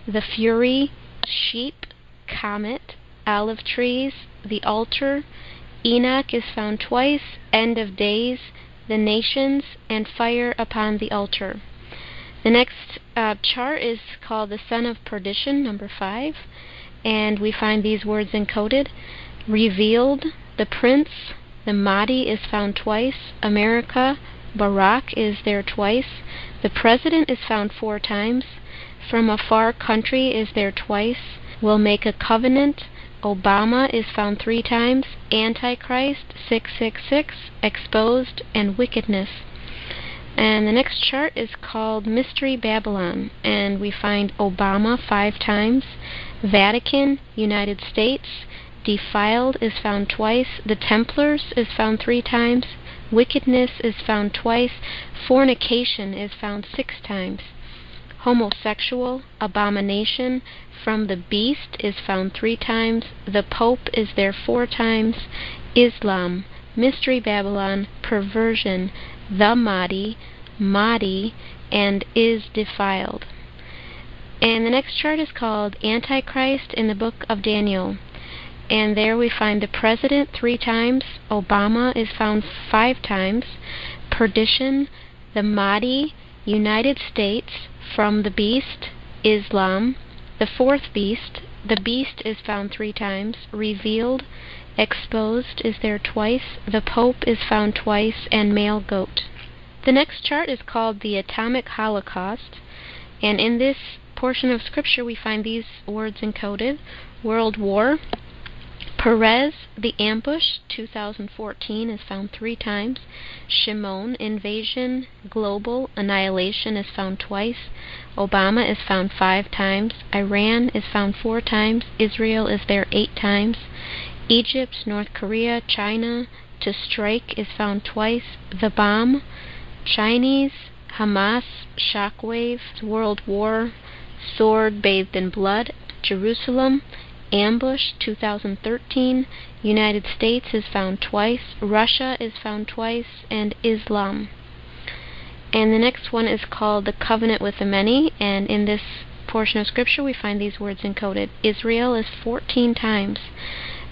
The fury, sheep, comet, olive trees, the altar. Enoch is found twice. End of days, the nations, and fire upon the altar. The next chart is called the Son of Perdition, number 5, and we find these words encoded. Revealed, the prince, the Mahdi is found twice. America, Barack is there twice. The president is found 4 times. From a far country is there twice. Will make a covenant. Obama is found 3 times. Antichrist, 666, exposed, and wickedness. And the next chart is called Mystery Babylon, and we find Obama 5 times. Vatican, United States. Defiled is found twice. The Templars is found 3 times. Wickedness is found twice. Fornication is found 6 times. Homosexual, abomination, from the beast is found 3 times. The Pope is there 4 times. Islam, Mystery Babylon, perversion, the Mahdi, and is defiled. And the next chart is called Antichrist in the book of Daniel. And there we find the president 3 times. Obama is found 5 times. Perdition, the Mahdi, United States, from the beast, Islam. The 4th beast, the beast is found 3 times. Revealed, exposed is there twice. The Pope is found twice, and male goat. The next chart is called the Atomic Holocaust, and in this portion of Scripture we find these words encoded. World War, Perez, the ambush, 2014, is found 3 times. Shimon, invasion, global, annihilation is found twice. Obama is found 5 times. Iran is found 4 times. Israel is there 8 times. Egypt, North Korea, China, to strike is found twice. The bomb, Chinese, Hamas, shockwave, world war, sword bathed in blood, Jerusalem, ambush, 2013, United States is found twice, Russia is found twice, and Islam. And the next one is called the Covenant with the Many, and in this portion of Scripture we find these words encoded. Israel is 14 times.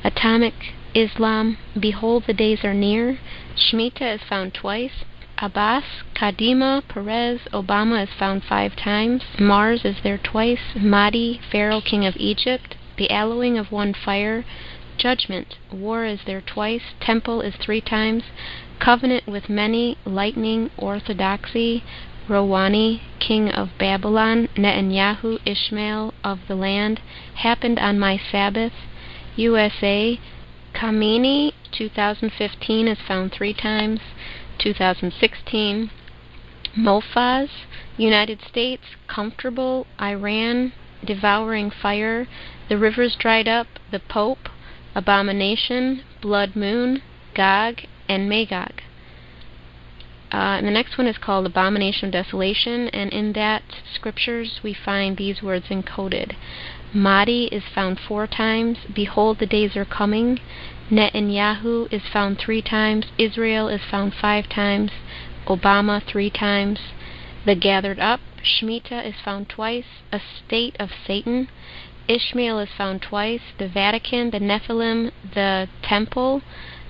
Atomic Islam, behold the days are near. Shemitah is found twice. Abbas, Kadima, Perez, Obama is found 5 times. Mars is there twice. Mahdi, Pharaoh, king of Egypt. The allowing of one fire. Judgment, war is there twice. Temple is 3 times. Covenant with many, lightning, orthodoxy. Rouhani, king of Babylon. Netanyahu, Ishmael of the land. Happened on my Sabbath. USA, Khamenei, 2015 is found 3 times. 2016, Mofaz, United States, comfortable, Iran, devouring fire, the rivers dried up, the Pope, abomination, blood moon, Gog, and Magog. And the next one is called Abomination of Desolation, and in that scriptures we find these words encoded. Mahdi is found 4 times. Behold, the days are coming. Netanyahu is found 3 times. Israel is found 5 times. Obama 3 times. The gathered up, Shemitah, is found twice. A state of Satan. Ishmael is found twice. The Vatican, the Nephilim, the temple.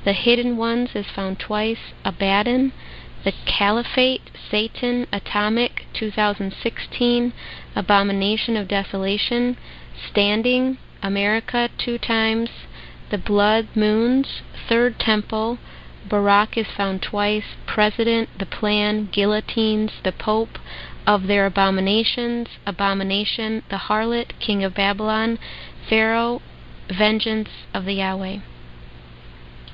The hidden ones is found twice. Abaddon. The Caliphate, Satan, Atomic, 2016. Abomination of Desolation. Standing, America 2 times. The blood moons, 3rd temple, Barack is found twice, president, the plan, guillotines, the Pope, of their abominations, abomination, the harlot, king of Babylon, Pharaoh, vengeance of the Yahweh.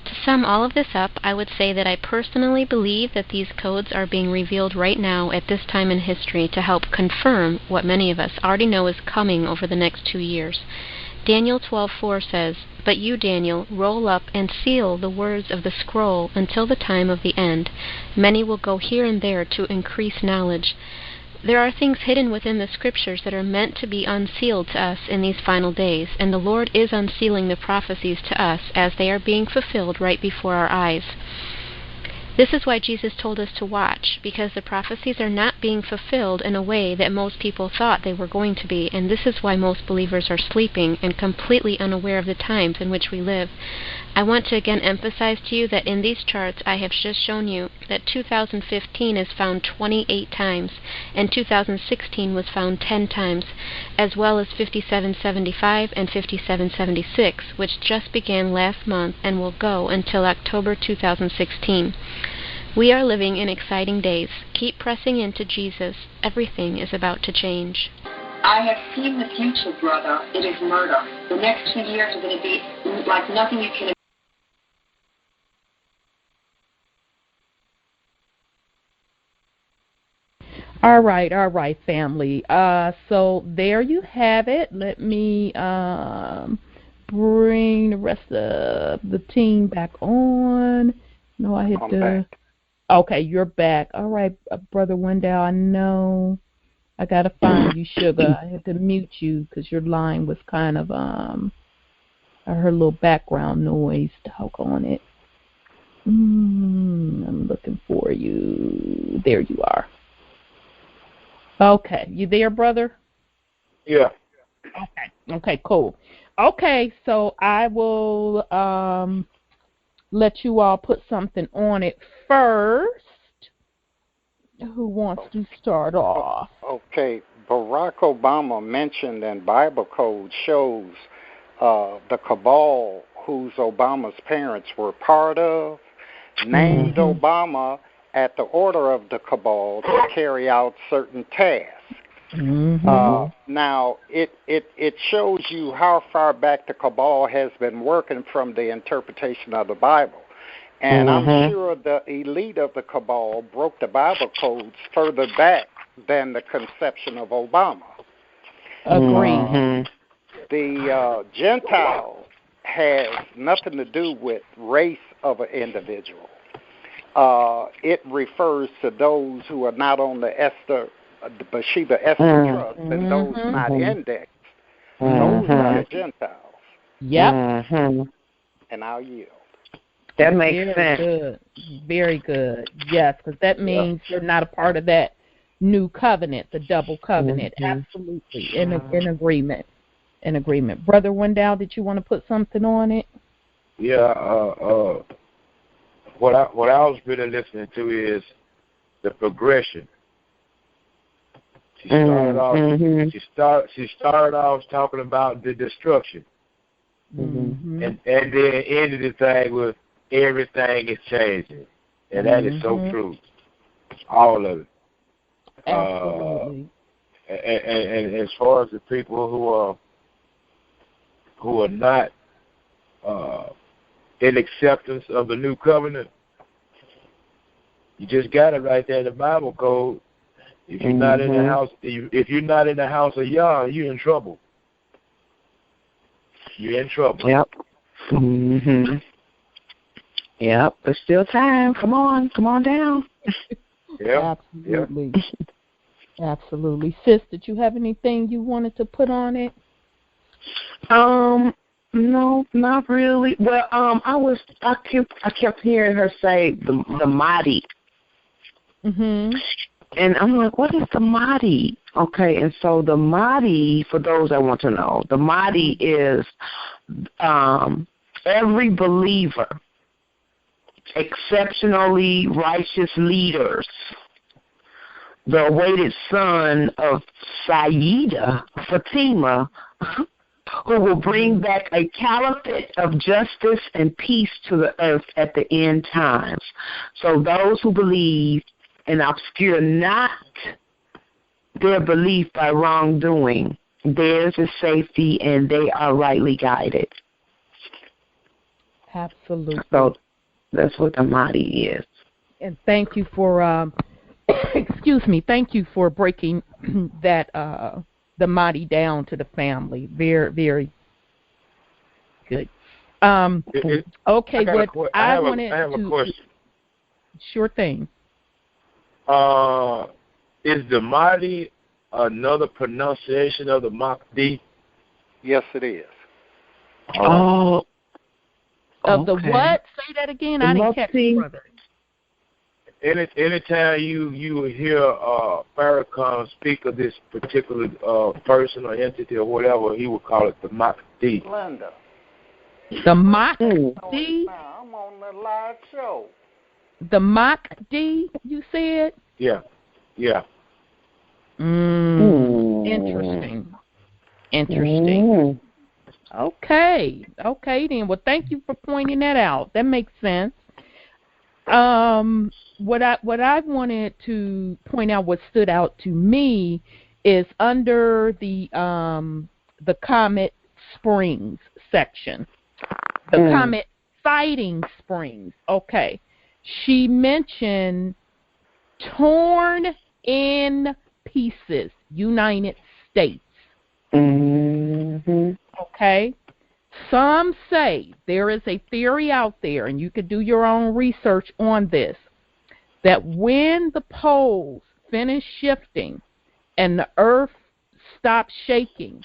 To sum all of this up, I would say that I personally believe that these codes are being revealed right now at this time in history to help confirm what many of us already know is coming over the next 2 years. Daniel 12:4 says, But you, Daniel, roll up and seal the words of the scroll until the time of the end. Many will go here and there to increase knowledge. There are things hidden within the Scriptures that are meant to be unsealed to us in these final days, and the Lord is unsealing the prophecies to us as they are being fulfilled right before our eyes. This is why Jesus told us to watch, because the prophecies are not being fulfilled in a way that most people thought they were going to be, and this is why most believers are sleeping and completely unaware of the times in which we live. I want to again emphasize to you that in these charts I have just shown you that 2015 is found 28 times, and 2016 was found 10 times, as well as 5775 and 5776, which just began last month and will go until October 2016. We are living in exciting days. Keep pressing into Jesus. Everything is about to change. I have seen the future, brother. It is murder. The next 2 years are going to be like nothing you can. All right, family. So there you have it. Let me bring the rest of the team back on. No, I hit I'm the. back. Okay, you're back. All right, Brother Wendell. I know I gotta find you, sugar. I had to mute you because your line was kind of I heard a little background noise. Doggone it. I'm looking for you. There you are. Okay, you there, brother? Yeah. Okay, cool. Okay, so I will let you all put something on it first. Who wants to start off? Okay, Barack Obama mentioned in Bible code shows the cabal whose Obama's parents were part of, named Obama at the order of the cabal to carry out certain tasks. Now, it shows you how far back the cabal has been working from the interpretation of the Bible. And I'm sure the elite of the cabal broke the Bible codes further back than the conception of Obama. Agreed. The Gentile has nothing to do with race of an individual. It refers to those who are not on the Bathsheba Esther Trust and those not indexed. Those are the Gentiles. Yep. And I'll yield. That makes sense. Good. Very good. Yes, because that means you're not a part of that new covenant, the double covenant. Absolutely. In agreement. In agreement. Brother Wendell, did you want to put something on it? Yeah. What I was really listening to is the progression. She started off. She started off talking about the destruction, and then ended the thing with everything is changing, and that is so true. All of it. Absolutely. And as far as the people who are not in acceptance of the new covenant, you just got it right there in the Bible code. If you're not in the house, if you're not in the house of Yah, you're in trouble. You're in trouble. Yep. Yep. There's still time. Come on down. Yep. Absolutely. Absolutely. Sis, did you have anything you wanted to put on it? No, not really. Well, I kept hearing her say the Mahdi. And I'm like, what is the Mahdi? Okay, and so the Mahdi, for those that want to know, the Mahdi is every believer, exceptionally righteous leaders, the awaited son of Sayyida Fatima, who will bring back a caliphate of justice and peace to the earth at the end times. So those who believe and obscure not their belief by wrongdoing, theirs is safety, and they are rightly guided. Absolutely. So that's what the Mahdi is. And thank you for, excuse me, thank you for breaking that, the Mahdi down to the family. Very, very good. Okay, I have a question. Sure thing. Is the Mahdi another pronunciation of the Mahdi? Yes, it is. Oh. Of the what? Say that again. I didn't catch it, brother. anytime you hear Farrakhan speak of this particular person or entity or whatever, he would call it the Mahdi. Linda. The Mahdi? I'm on the live show. The Mahdi, you said? Yeah. Interesting. Okay then. Well, thank you for pointing that out. That makes sense. What I wanted to point out, what stood out to me, is under the Comet Springs section, the Comet Sighting Springs. Okay, she mentioned torn in pieces, United States. Okay. Some say, there is a theory out there, and you could do your own research on this, that when the poles finish shifting and the earth stops shaking,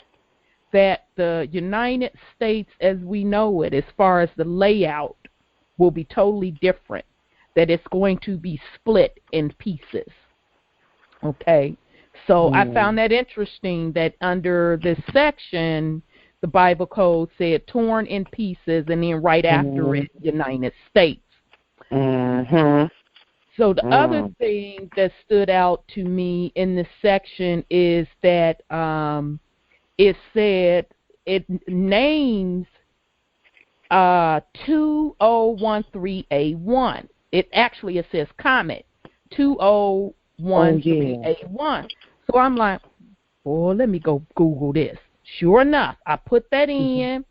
that the United States as we know it, as far as the layout, will be totally different, that it's going to be split in pieces. Okay. So I found that interesting that under this section, the Bible code said torn in pieces, and then right after it, United States. So the other thing that stood out to me in this section is that it said, it names 2013A1. It says Comet 2013A1. So I'm like, boy, let me go Google this. Sure enough, I put that in.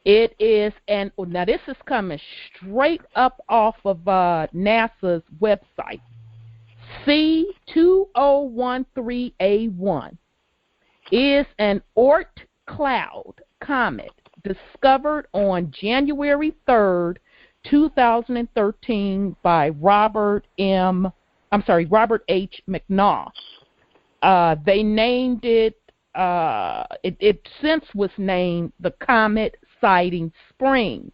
It is, now this is coming straight up off of NASA's website. C2013A1 is an Oort cloud comet discovered on January 3rd, 2013 by Robert H. McNaugh. They named it, it since was named the Comet Sighting Spring.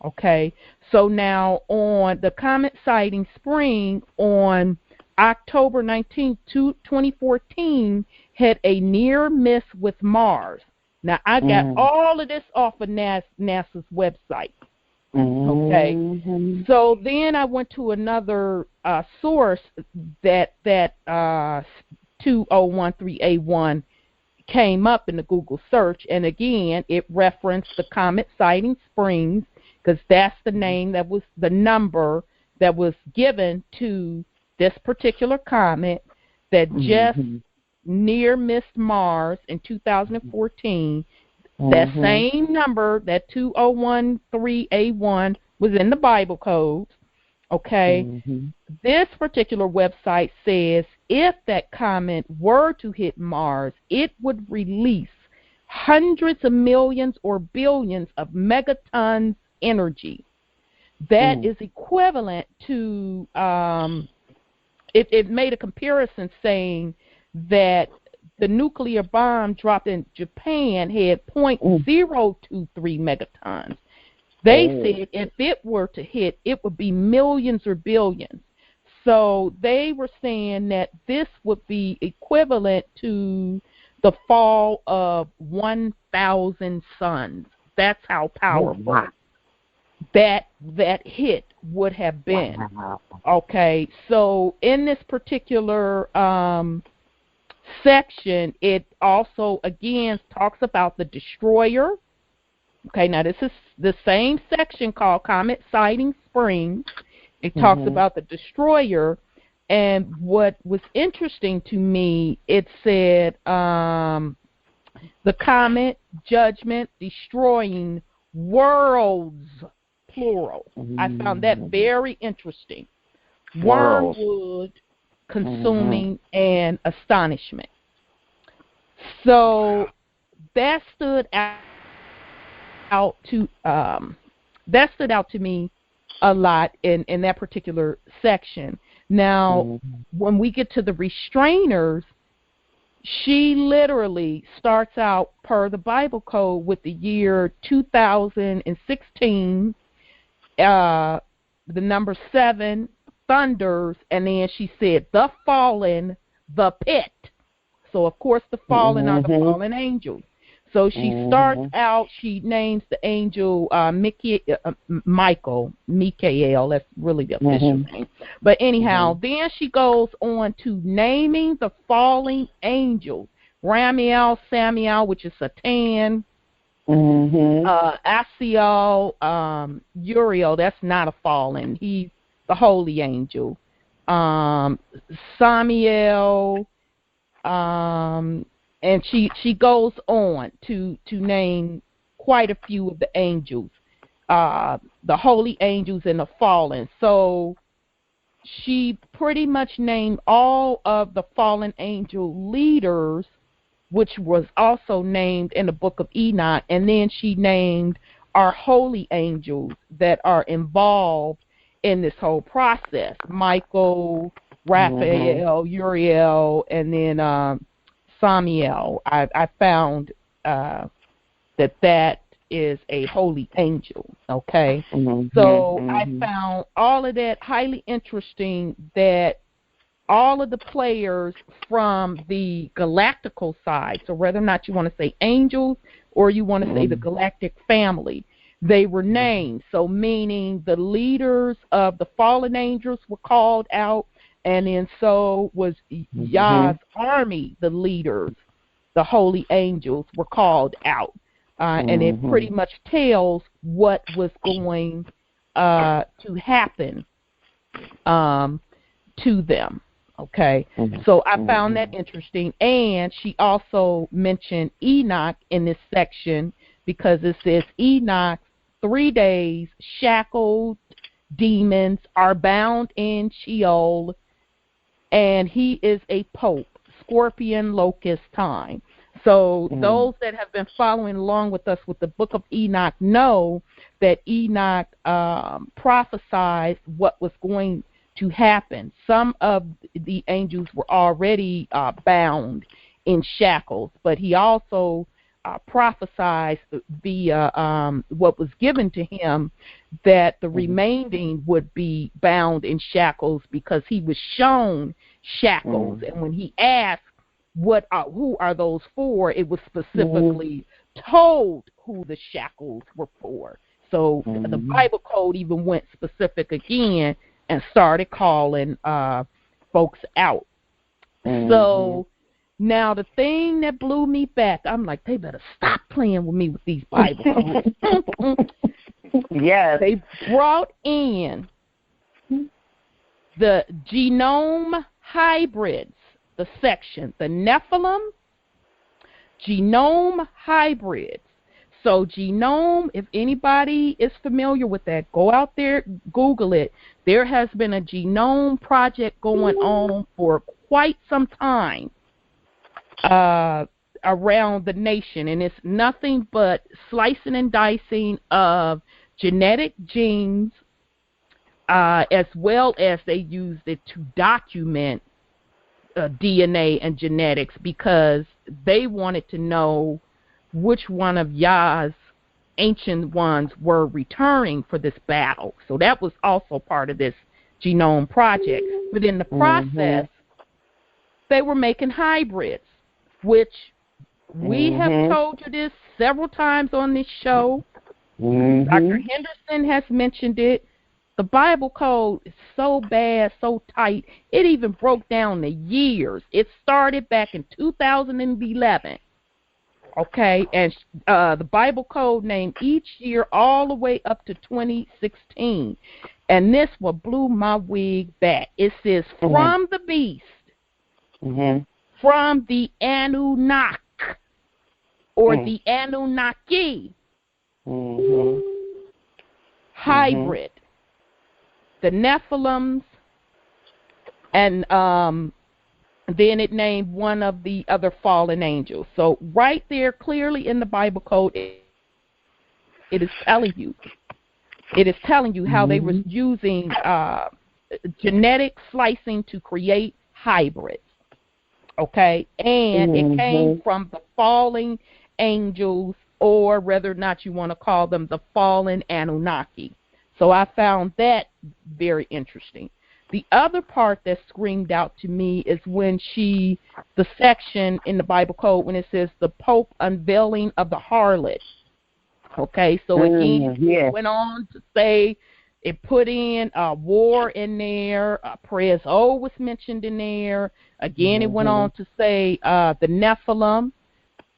Okay, so now on the Comet Sighting Spring on October 19, 2014, had a near miss with Mars. Now, I got all of this off of NASA's website. Okay, so then I went to another source that 2013A1 came up in the Google search, and again, it referenced the Comet Sighting Springs, because that's the name, that was the number that was given to this particular comet that just near missed Mars in 2014. That same number, that 2013A1, was in the Bible codes. Okay, this particular website says if that comet were to hit Mars, it would release hundreds of millions or billions of megatons energy. That is equivalent to, it made a comparison saying that the nuclear bomb dropped in Japan had 0.023 megatons. They said if it were to hit, it would be millions or billions. So they were saying that this would be equivalent to the fall of 1,000 suns. That's how powerful that hit would have been. Okay, so in this particular section, it also again talks about the destroyer. Okay, now this is the same section called Comet Sighting Springs. It talks about the destroyer, and what was interesting to me, it said the comet judgment destroying worlds, plural. I found that very interesting. Wormwood, consuming, and astonishment. So that stood out to me a lot in that particular section. Now, when we get to the restrainers, she literally starts out per the Bible code with the year 2016, the number 7, thunders, and then she said, the fallen, the pit. So, of course, the fallen are the fallen angels. So she starts out, she names the angel Michael, that's really the official name. But anyhow, then she goes on to naming the fallen angels. Ramiel, Samiel, which is Satan, Asiel, Uriel, that's not a fallen. He's the holy angel. Samiel, and she goes on to name quite a few of the angels, the holy angels and the fallen. So she pretty much named all of the fallen angel leaders, which was also named in the book of Enoch, and then she named our holy angels that are involved in this whole process: Michael, Raphael, Uriel, and then Samiel. I found that is a holy angel, okay? So I found all of that highly interesting, that all of the players from the galactical side, so whether or not you want to say angels or you want to say the galactic family, they were named. So meaning the leaders of the fallen angels were called out, and then so was Yah's army, the leaders, the holy angels, were called out. And it pretty much tells what was going to happen to them. Okay, so I found that interesting. And she also mentioned Enoch in this section, because it says Enoch, 3 days, shackled demons, are bound in Sheol, and he is a pope, scorpion locust time. So those that have been following along with us with the book of Enoch know that Enoch prophesied what was going to happen. Some of the angels were already bound in shackles, but he also prophesied via what was given to him, that the remaining would be bound in shackles, because he was shown shackles. And when he asked who are those for, it was specifically told who the shackles were for. So the Bible code even went specific again and started calling folks out. So now the thing that blew me back, I'm like, they better stop playing with me with these Bible codes. Yes. They brought in the genome hybrids, the section, the Nephilim genome hybrids. So genome, if anybody is familiar with that, go out there, Google it. There has been a genome project going on for quite some time around the nation, and it's nothing but slicing and dicing of genetic genes, as well as they used it to document DNA and genetics, because they wanted to know which one of Yah's ancient ones were returning for this battle. So that was also part of this genome project. But in the process, they were making hybrids, which we have told you this several times on this show. Dr. Henderson has mentioned it. The Bible code is so bad, so tight, it even broke down the years. It started back in 2011. Okay, and the Bible code named each year all the way up to 2016. And this one blew my wig back. It says, from the beast, from the Anunnaki, or the Anunnaki, hybrid, the Nephilims, and then it named one of the other fallen angels. So right there, clearly in the Bible code, it is telling you. It is telling you how they were using genetic slicing to create hybrids. Okay? And it came from the fallen angels, or whether or not you want to call them the fallen Anunnaki. So I found that very interesting. The other part that screamed out to me is when the section in the Bible code when it says the Pope unveiling of the harlot. Okay, so again, it went on to say it put in war in there. Prayers was mentioned in there. Again, it went on to say the Nephilim.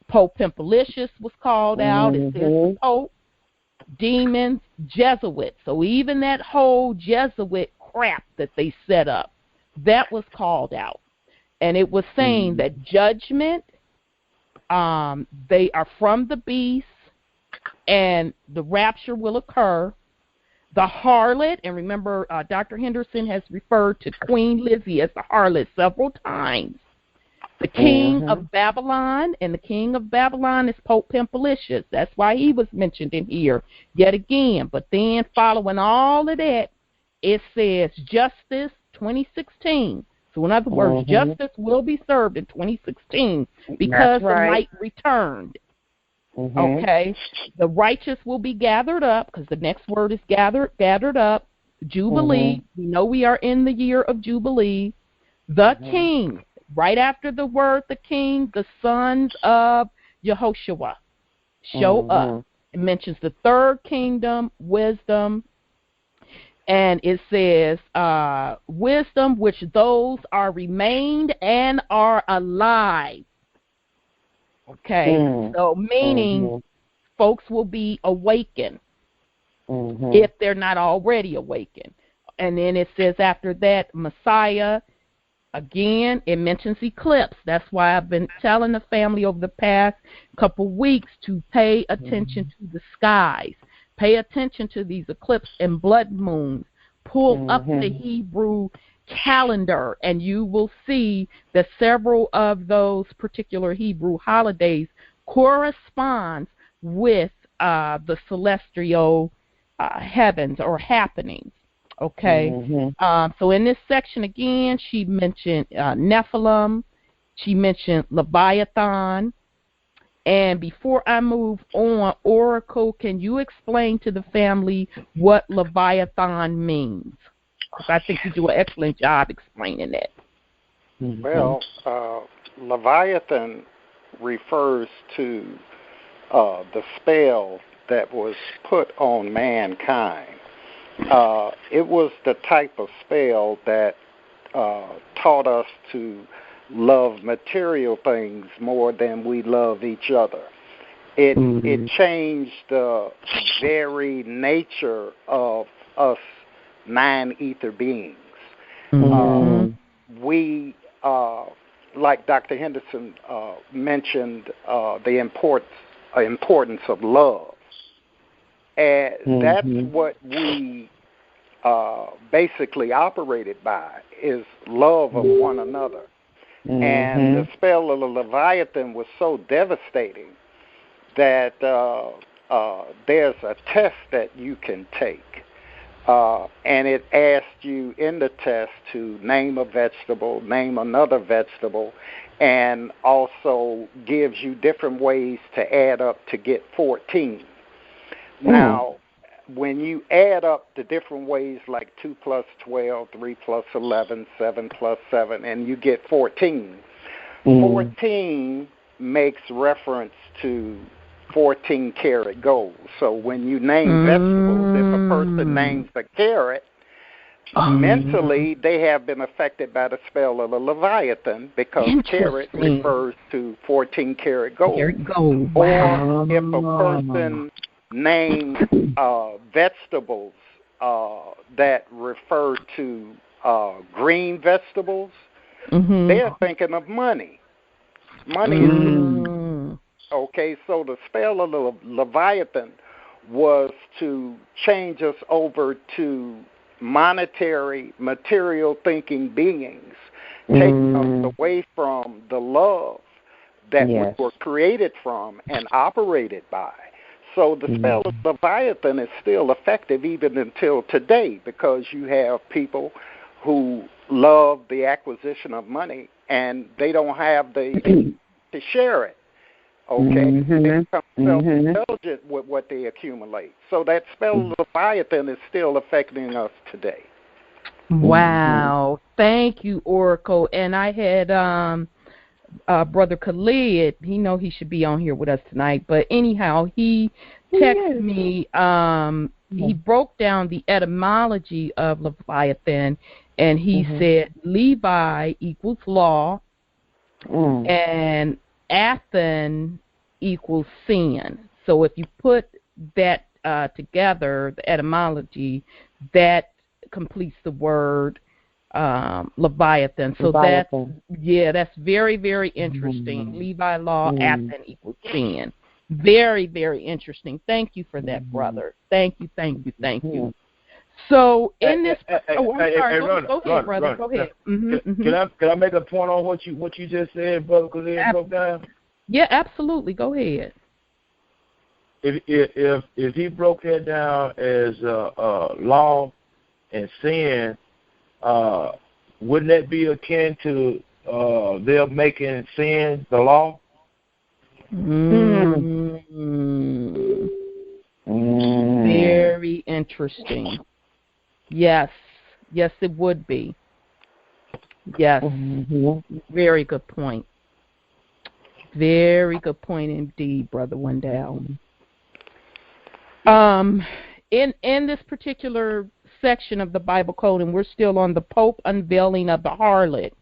Pope Pimpalicious was called out. It says the Pope, demons, Jesuits. So even that whole Jesuit crap that they set up, that was called out. And it was saying that judgment, they are from the beast, and the rapture will occur. The harlot, and remember, Dr. Henderson has referred to Queen Lizzie as the harlot several times. The king of Babylon, and the king of Babylon is Pope Pimpalicious. That's why he was mentioned in here yet again. But then following all of that, it says justice 2016. So in other words, justice will be served in 2016 because the light returned. Okay, the righteous will be gathered up, because the next word is gathered up. Jubilee, we know we are in the year of Jubilee. The king, right after the word the king, the sons of Yehoshua show up. It mentions the third kingdom, wisdom, and it says wisdom which those are remained and are alive. Okay, so meaning folks will be awakened if they're not already awakened. And then it says after that, Messiah. Again, it mentions eclipse. That's why I've been telling the family over the past couple weeks to pay attention to the skies. Pay attention to these eclipse and blood moons. Pull up the Hebrew calendar, and you will see that several of those particular Hebrew holidays correspond with the celestial heavens or happenings. Okay, so in this section again, she mentioned Nephilim, she mentioned Leviathan, and before I move on, Oracle, can you explain to the family what Leviathan means? I think you do an excellent job explaining that. Well, Leviathan refers to the spell that was put on mankind. It was the type of spell that taught us to love material things more than we love each other. It changed the very nature of us nine-ether beings. We, like Dr. Henderson mentioned, the importance of love. And that's what we basically operated by, is love of one another. And the spell of the Leviathan was so devastating that there's a test that you can take. And it asked you in the test to name a vegetable, name another vegetable, and also gives you different ways to add up to get 14. Now, when you add up the different ways, like 2 plus 12, 3 plus 11, 7 plus 7, and you get 14, 14 makes reference to 14-karat gold. So when you name vegetables, if a person names a carrot, mentally they have been affected by the spell of the Leviathan, because carat refers to 14-karat gold. Or if a person names vegetables that refer to green vegetables, they're thinking of money. Money is okay. So the spell of the Leviathan was to change us over to monetary, material thinking beings, taking us away from the love that we were created from and operated by. So the spell of Leviathan is still effective even until today, because you have people who love the acquisition of money and they don't have to share it. Okay, they become self-indulgent with what they accumulate. So that spell of Leviathan is still affecting us today. Wow. Thank you, Oracle. And I had Brother Khalid, he should be on here with us tonight. But anyhow, he texted me, he broke down the etymology of Leviathan, and he said Levi equals law, and Athen equals sin. So if you put that together, the etymology, that completes the word Leviathan. So that's very, very interesting. Levi law, Athen equals sin. Very, very interesting. Thank you for that, brother. Thank you. So in this, go ahead, brother. Go ahead. Can I make a point on what you just said, brother? Because it broke down. Yeah, absolutely. Go ahead. If he broke that down as law and sin, wouldn't that be akin to them making sin the law? Very interesting. Yes, it would be. Yes, very good point. Very good point indeed, Brother Wendell. In this particular section of the Bible Code, and we're still on the Pope unveiling of the harlot,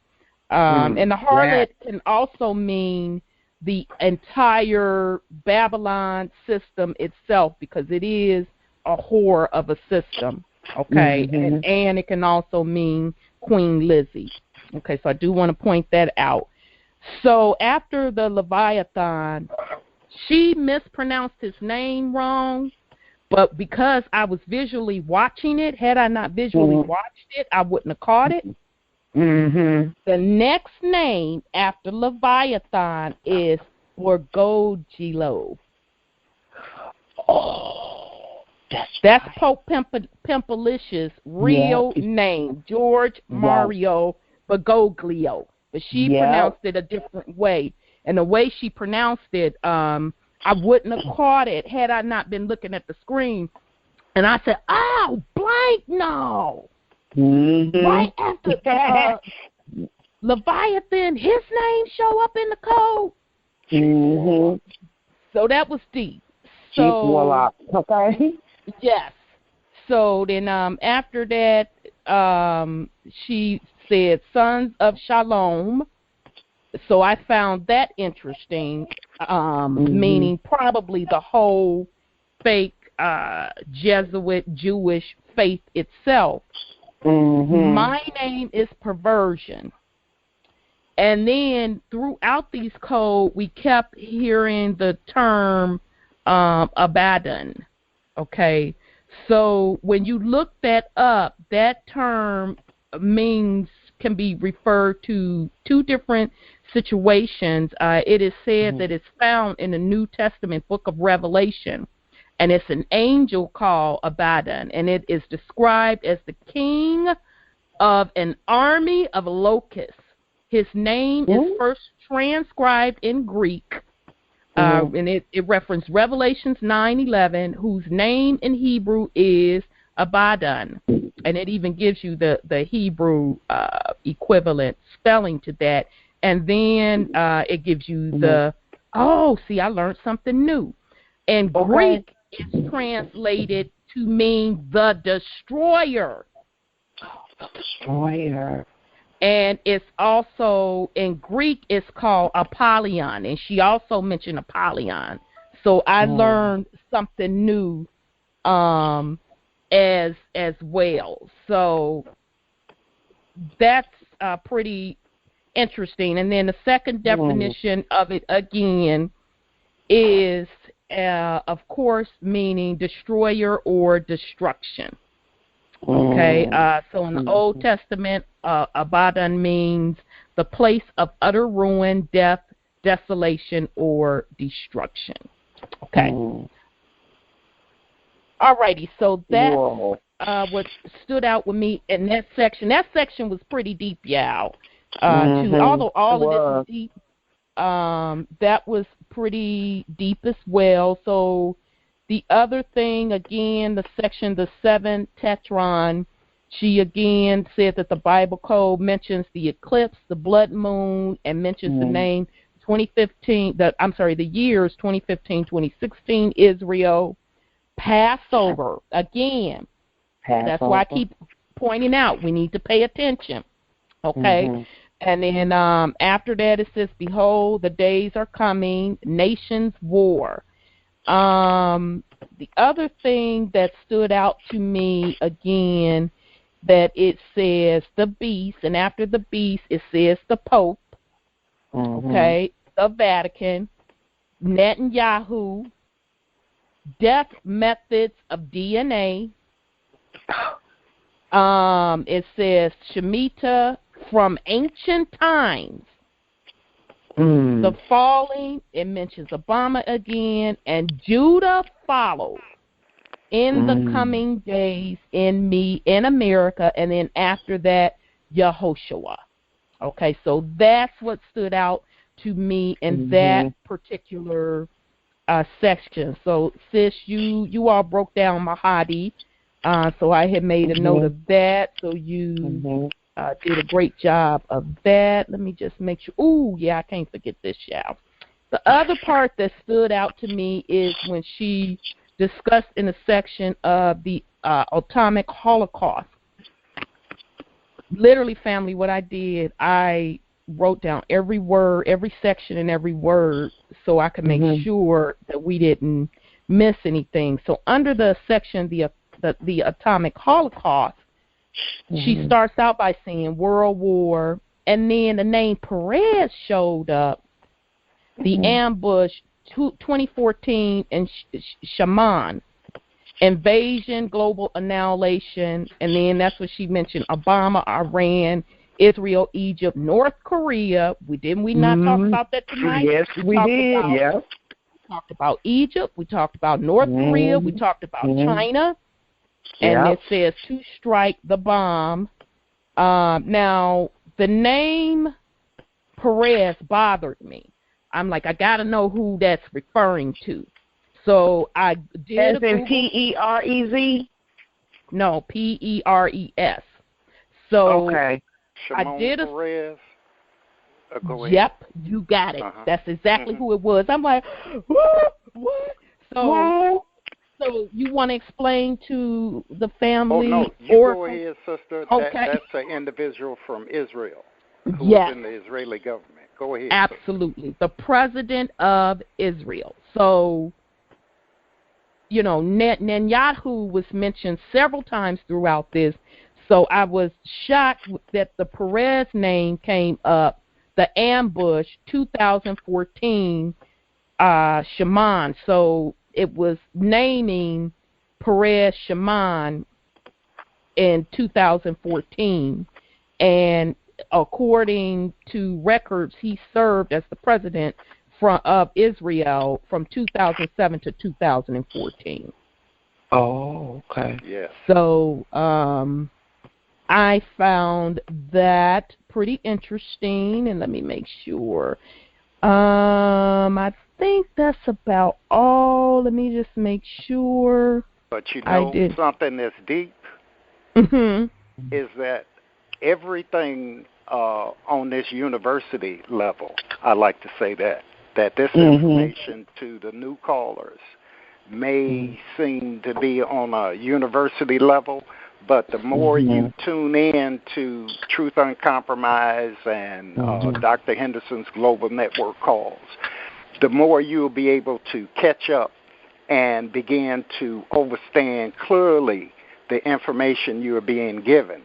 and the harlot can also mean the entire Babylon system itself, because it is a whore of a system. Okay, and it can also mean Queen Lizzie. Okay, so I do want to point that out. So after the Leviathan, she mispronounced his name wrong, but because I was visually watching it, had I not visually watched it, I wouldn't have caught it. The next name after Leviathan is Borgogilo. That's Pope Pimpalicious' real name, George Mario Bergoglio. But she pronounced it a different way. And the way she pronounced it, I wouldn't have caught it had I not been looking at the screen. And I said, oh, blank, no. Right after Leviathan, his name show up in the code. So that was deep. So, okay. Yes. So then after that, she said sons of Shalom. So I found that interesting, meaning probably the whole fake Jesuit Jewish faith itself. My name is perversion. And then throughout these codes, we kept hearing the term Abaddon. Okay, so when you look that up, that term can be referred to two different situations. It is said that it's found in the New Testament book of Revelation, and it's an angel called Abaddon, and it is described as the king of an army of locusts. His name is first transcribed in Greek. And it referenced Revelations 9:11, whose name in Hebrew is Abaddon. And it even gives you the Hebrew equivalent spelling to that. And then it gives you I learned something new. And Greek is translated to mean the destroyer. The destroyer. And it's also, in Greek, it's called Apollyon. And she also mentioned Apollyon. So I learned something new as well. So that's pretty interesting. And then the second definition of it, again, is, of course, meaning destroyer or destruction. Okay, so in the Old Testament, Abaddon means the place of utter ruin, death, desolation, or destruction. Okay. Alrighty, so that's what stood out with me in that section. That section was pretty deep, y'all. Although all of this is deep, that was pretty deep as well. So the other thing, again, the section, the 7 Tetron, She again said that the Bible code mentions the eclipse, the blood moon, and mentions the name 2015. The years 2015, 2016, Israel, Passover. Again, that's why I keep pointing out we need to pay attention. Okay. And then after that it says, behold, the days are coming, nations war. The other thing that stood out to me again, that it says the beast, and after the beast it says the Pope, okay, the Vatican, Netanyahu, death methods of DNA. It says Shemitah from ancient times. The falling, it mentions Obama again, and Judah followed in the coming days in America, and then after that, Yehoshua. Okay, so that's what stood out to me in that particular section. So, sis, you all broke down Mahdi, so I had made a note of that, so you did a great job of that. Let me just make sure. Ooh, yeah, I can't forget this, y'all. The other part that stood out to me is when she discussed in the section of the atomic holocaust. Literally, family, what I did, I wrote down every word, every section and every word, so I could make sure that we didn't miss anything. So under the section, the atomic holocaust, she starts out by saying World War, and then the name Perez showed up, the ambush, 2014, and Shaman, invasion, global annihilation, and then that's what she mentioned, Obama, Iran, Israel, Egypt, North Korea. We not talk about that tonight? Yes, we did, yeah. We talked about Egypt, we talked about North Korea, we talked about China, and it says to strike the bomb. Now, the name Perez bothered me. I'm like, I got to know who that's referring to. So I did. As in P-E-R-E-Z? No, P-E-R-E-S. So okay. I did a. Perez. Yep, you got it. That's exactly who it was. I'm like, what? So you want to explain to the family? Oh, no, you go ahead, sister. Okay. That's an individual from Israel who's in the Israeli government. Go ahead. Absolutely. Sister. The president of Israel. So, you know, Netanyahu was mentioned several times throughout this. So I was shocked that the Perez name came up, the ambush, 2014, Shaman. So it was naming Perez Shaman in 2014. And according to records, he served as the president of Israel from 2007 to 2014. Oh, okay. Yeah. So I found that pretty interesting, and let me make sure. I think that's about all. Let me just make sure. But you know something that's deep is that everything on this university level, I like to say that this information to the new callers may seem to be on a university level, but the more you tune in to Truth Uncompromised and Dr. Henderson's Global Network calls, the more you'll be able to catch up and begin to understand clearly the information you are being given.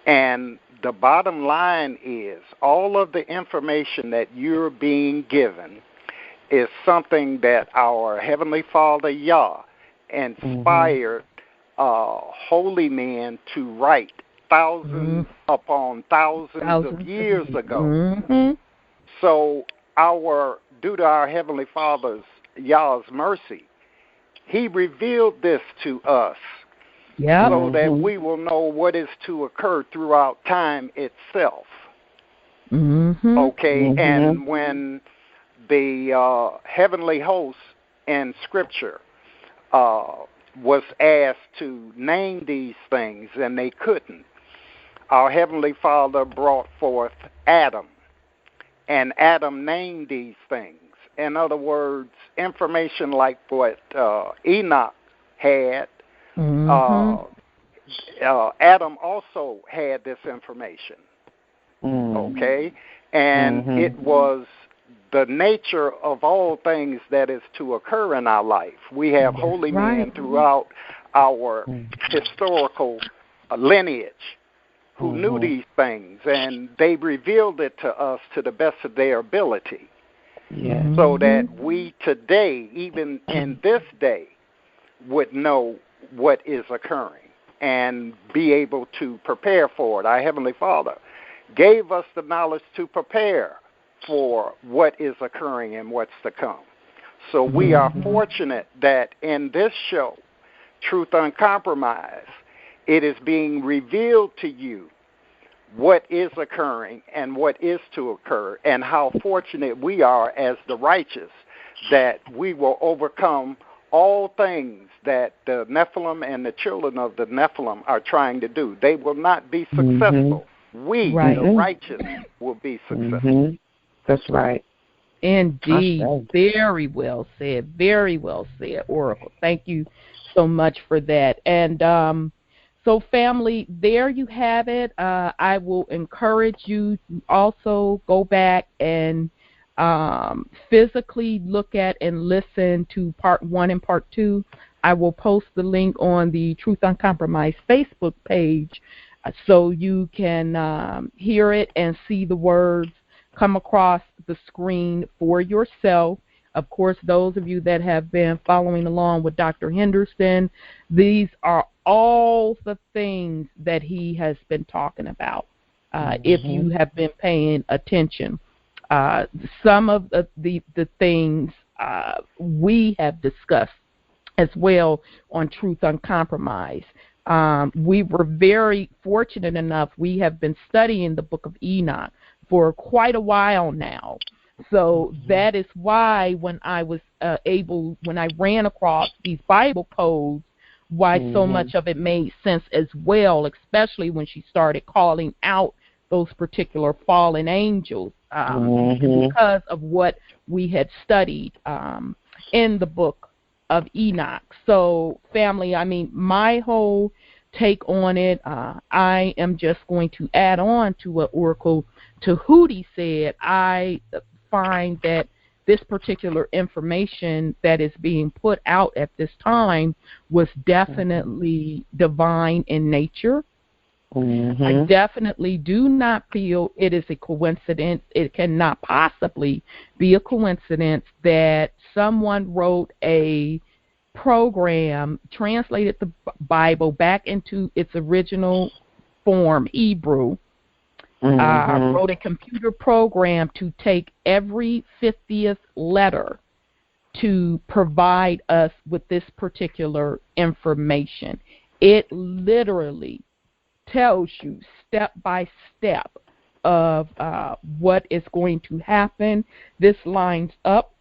And the bottom line is all of the information that you're being given is something that our Heavenly Father, Yah, inspired holy men to write thousands upon thousands of years ago. So due to our Heavenly Father's, Yah's mercy, He revealed this to us so that we will know what is to occur throughout time itself. Okay, and when the heavenly hosts in Scripture was asked to name these things, and they couldn't. Our Heavenly Father brought forth Adam, and Adam named these things. In other words, information like what Enoch had, Adam also had this information, okay? And it was the nature of all things that is to occur in our life. We have holy men throughout our historical lineage who knew these things, and they revealed it to us to the best of their ability, so that we today, even in this day, would know what is occurring and be able to prepare for it. Our Heavenly Father gave us the knowledge to prepare for what is occurring and what's to come. So we are fortunate that in this show, Truth Uncompromised, it is being revealed to you what is occurring and what is to occur, and how fortunate we are as the righteous that we will overcome all things that the Nephilim and the children of the Nephilim are trying to do. They will not be successful. We, the righteous, will be successful. That's right. Indeed. Very well said. Very well said, Oracle. Thank you so much for that. And so, family, there you have it. I will encourage you to also go back and physically look at and listen to Part 1 and Part 2. I will post the link on the Truth Uncompromised Facebook page so you can hear it and see the words come across the screen for yourself. Of course, those of you that have been following along with Dr. Henderson, these are all the things that he has been talking about. If you have been paying attention, some of the things we have discussed as well on Truth Uncompromised. We were very fortunate enough. We have been studying the book of Enoch for quite a while now. So that is why when I was when I ran across these Bible codes, why so much of it made sense as well, especially when she started calling out those particular fallen angels because of what we had studied in the book of Enoch. So, family, I mean, my whole take on it, I am just going to add on to what Oracle Tahuti said. I find that this particular information that is being put out at this time was definitely divine in nature. I definitely do not feel it is a coincidence. It cannot possibly be a coincidence that someone wrote a program, translated the Bible back into its original form, Hebrew, wrote a computer program to take every 50th letter to provide us with this particular information. It literally tells you step by step of what is going to happen. This lines up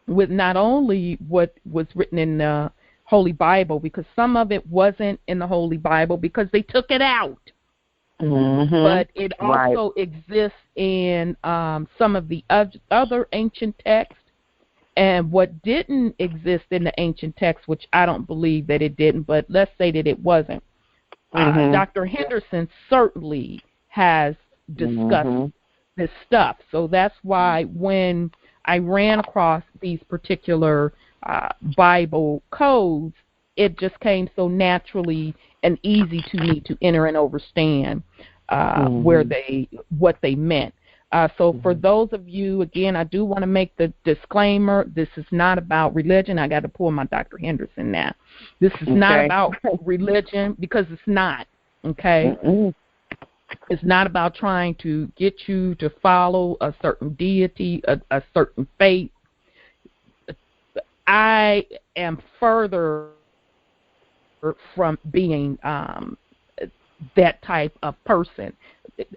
with not only what was written in the Holy Bible, because some of it wasn't in the Holy Bible because they took it out. But it also exists in some of the other ancient texts. And what didn't exist in the ancient text, which I don't believe that it didn't, but let's say that it wasn't, Dr. Henderson certainly has discussed this stuff. So that's why when I ran across these particular Bible codes, it just came so naturally and easy to me to enter and understand what they meant. So for those of you, again, I do want to make the disclaimer, this is not about religion. I got to pull my Dr. Henderson now. This is not about religion, because it's not, okay? It's not about trying to get you to follow a certain deity, a certain faith. I am further from being that type of person.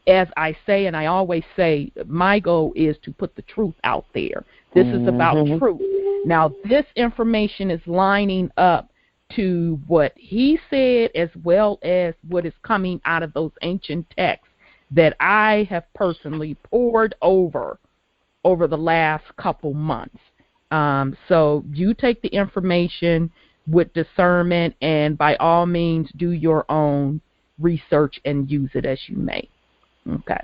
As I say, and I always say, my goal is to put the truth out there. This is about truth. Now, this information is lining up to what he said as well as what is coming out of those ancient texts that I have personally pored over the last couple months. So you take the information with discernment, and by all means do your own research and use it as you may. Okay.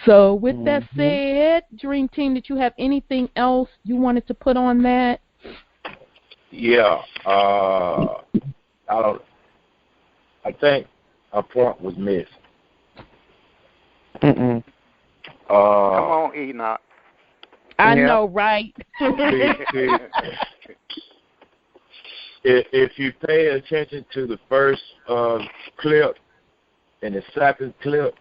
So with that said, Dream Team, did you have anything else you wanted to put on that? Yeah. I think a point was missed. Come on, Enoch. I know, right? If you pay attention to the first clip and the second clip,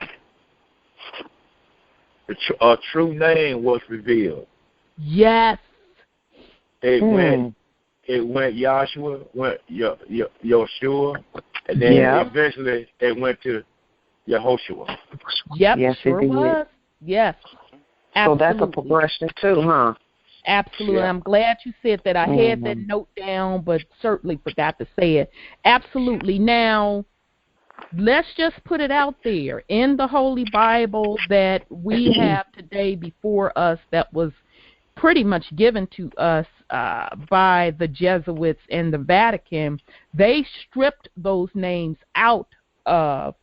a true name was revealed. Yes. It went Joshua, went Yoshua, and then eventually it went to Yehoshua. Yep, yes, sure it was. Yes. So Absolutely. that's a progression too, huh? Absolutely. Yeah. I'm glad you said that. I had that note down, but certainly forgot to say it. Absolutely. Now, let's just put it out there. In the Holy Bible that we have today before us, that was pretty much given to us by the Jesuits and the Vatican, they stripped those names out of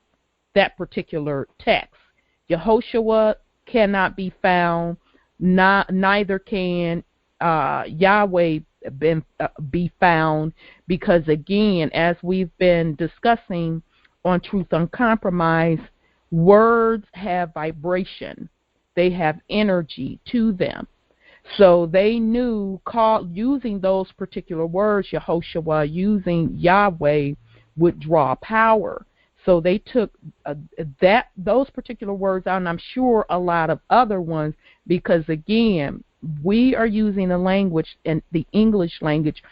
that particular text. Yehoshua cannot be found, neither can Yahweh be found, because again, as we've been discussing on Truth Uncompromised, words have vibration. They have energy to them. So they knew using those particular words, Yehoshua, using Yahweh, would draw power. So they took those particular words out, and I'm sure a lot of other ones, because again, we are using a language, and the English language,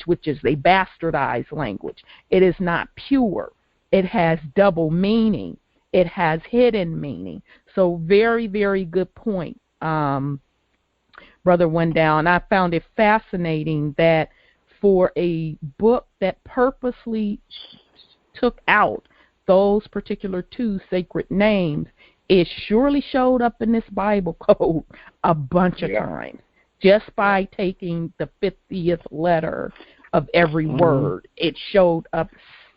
which is a bastardized language. It is not pure. It has double meaning. It has hidden meaning. So very, very good point, Brother Wendell. And I found it fascinating that for a book that purposely took out those particular two sacred names, it surely showed up in this Bible code a bunch of times, just by taking the 50th letter of every word. It showed up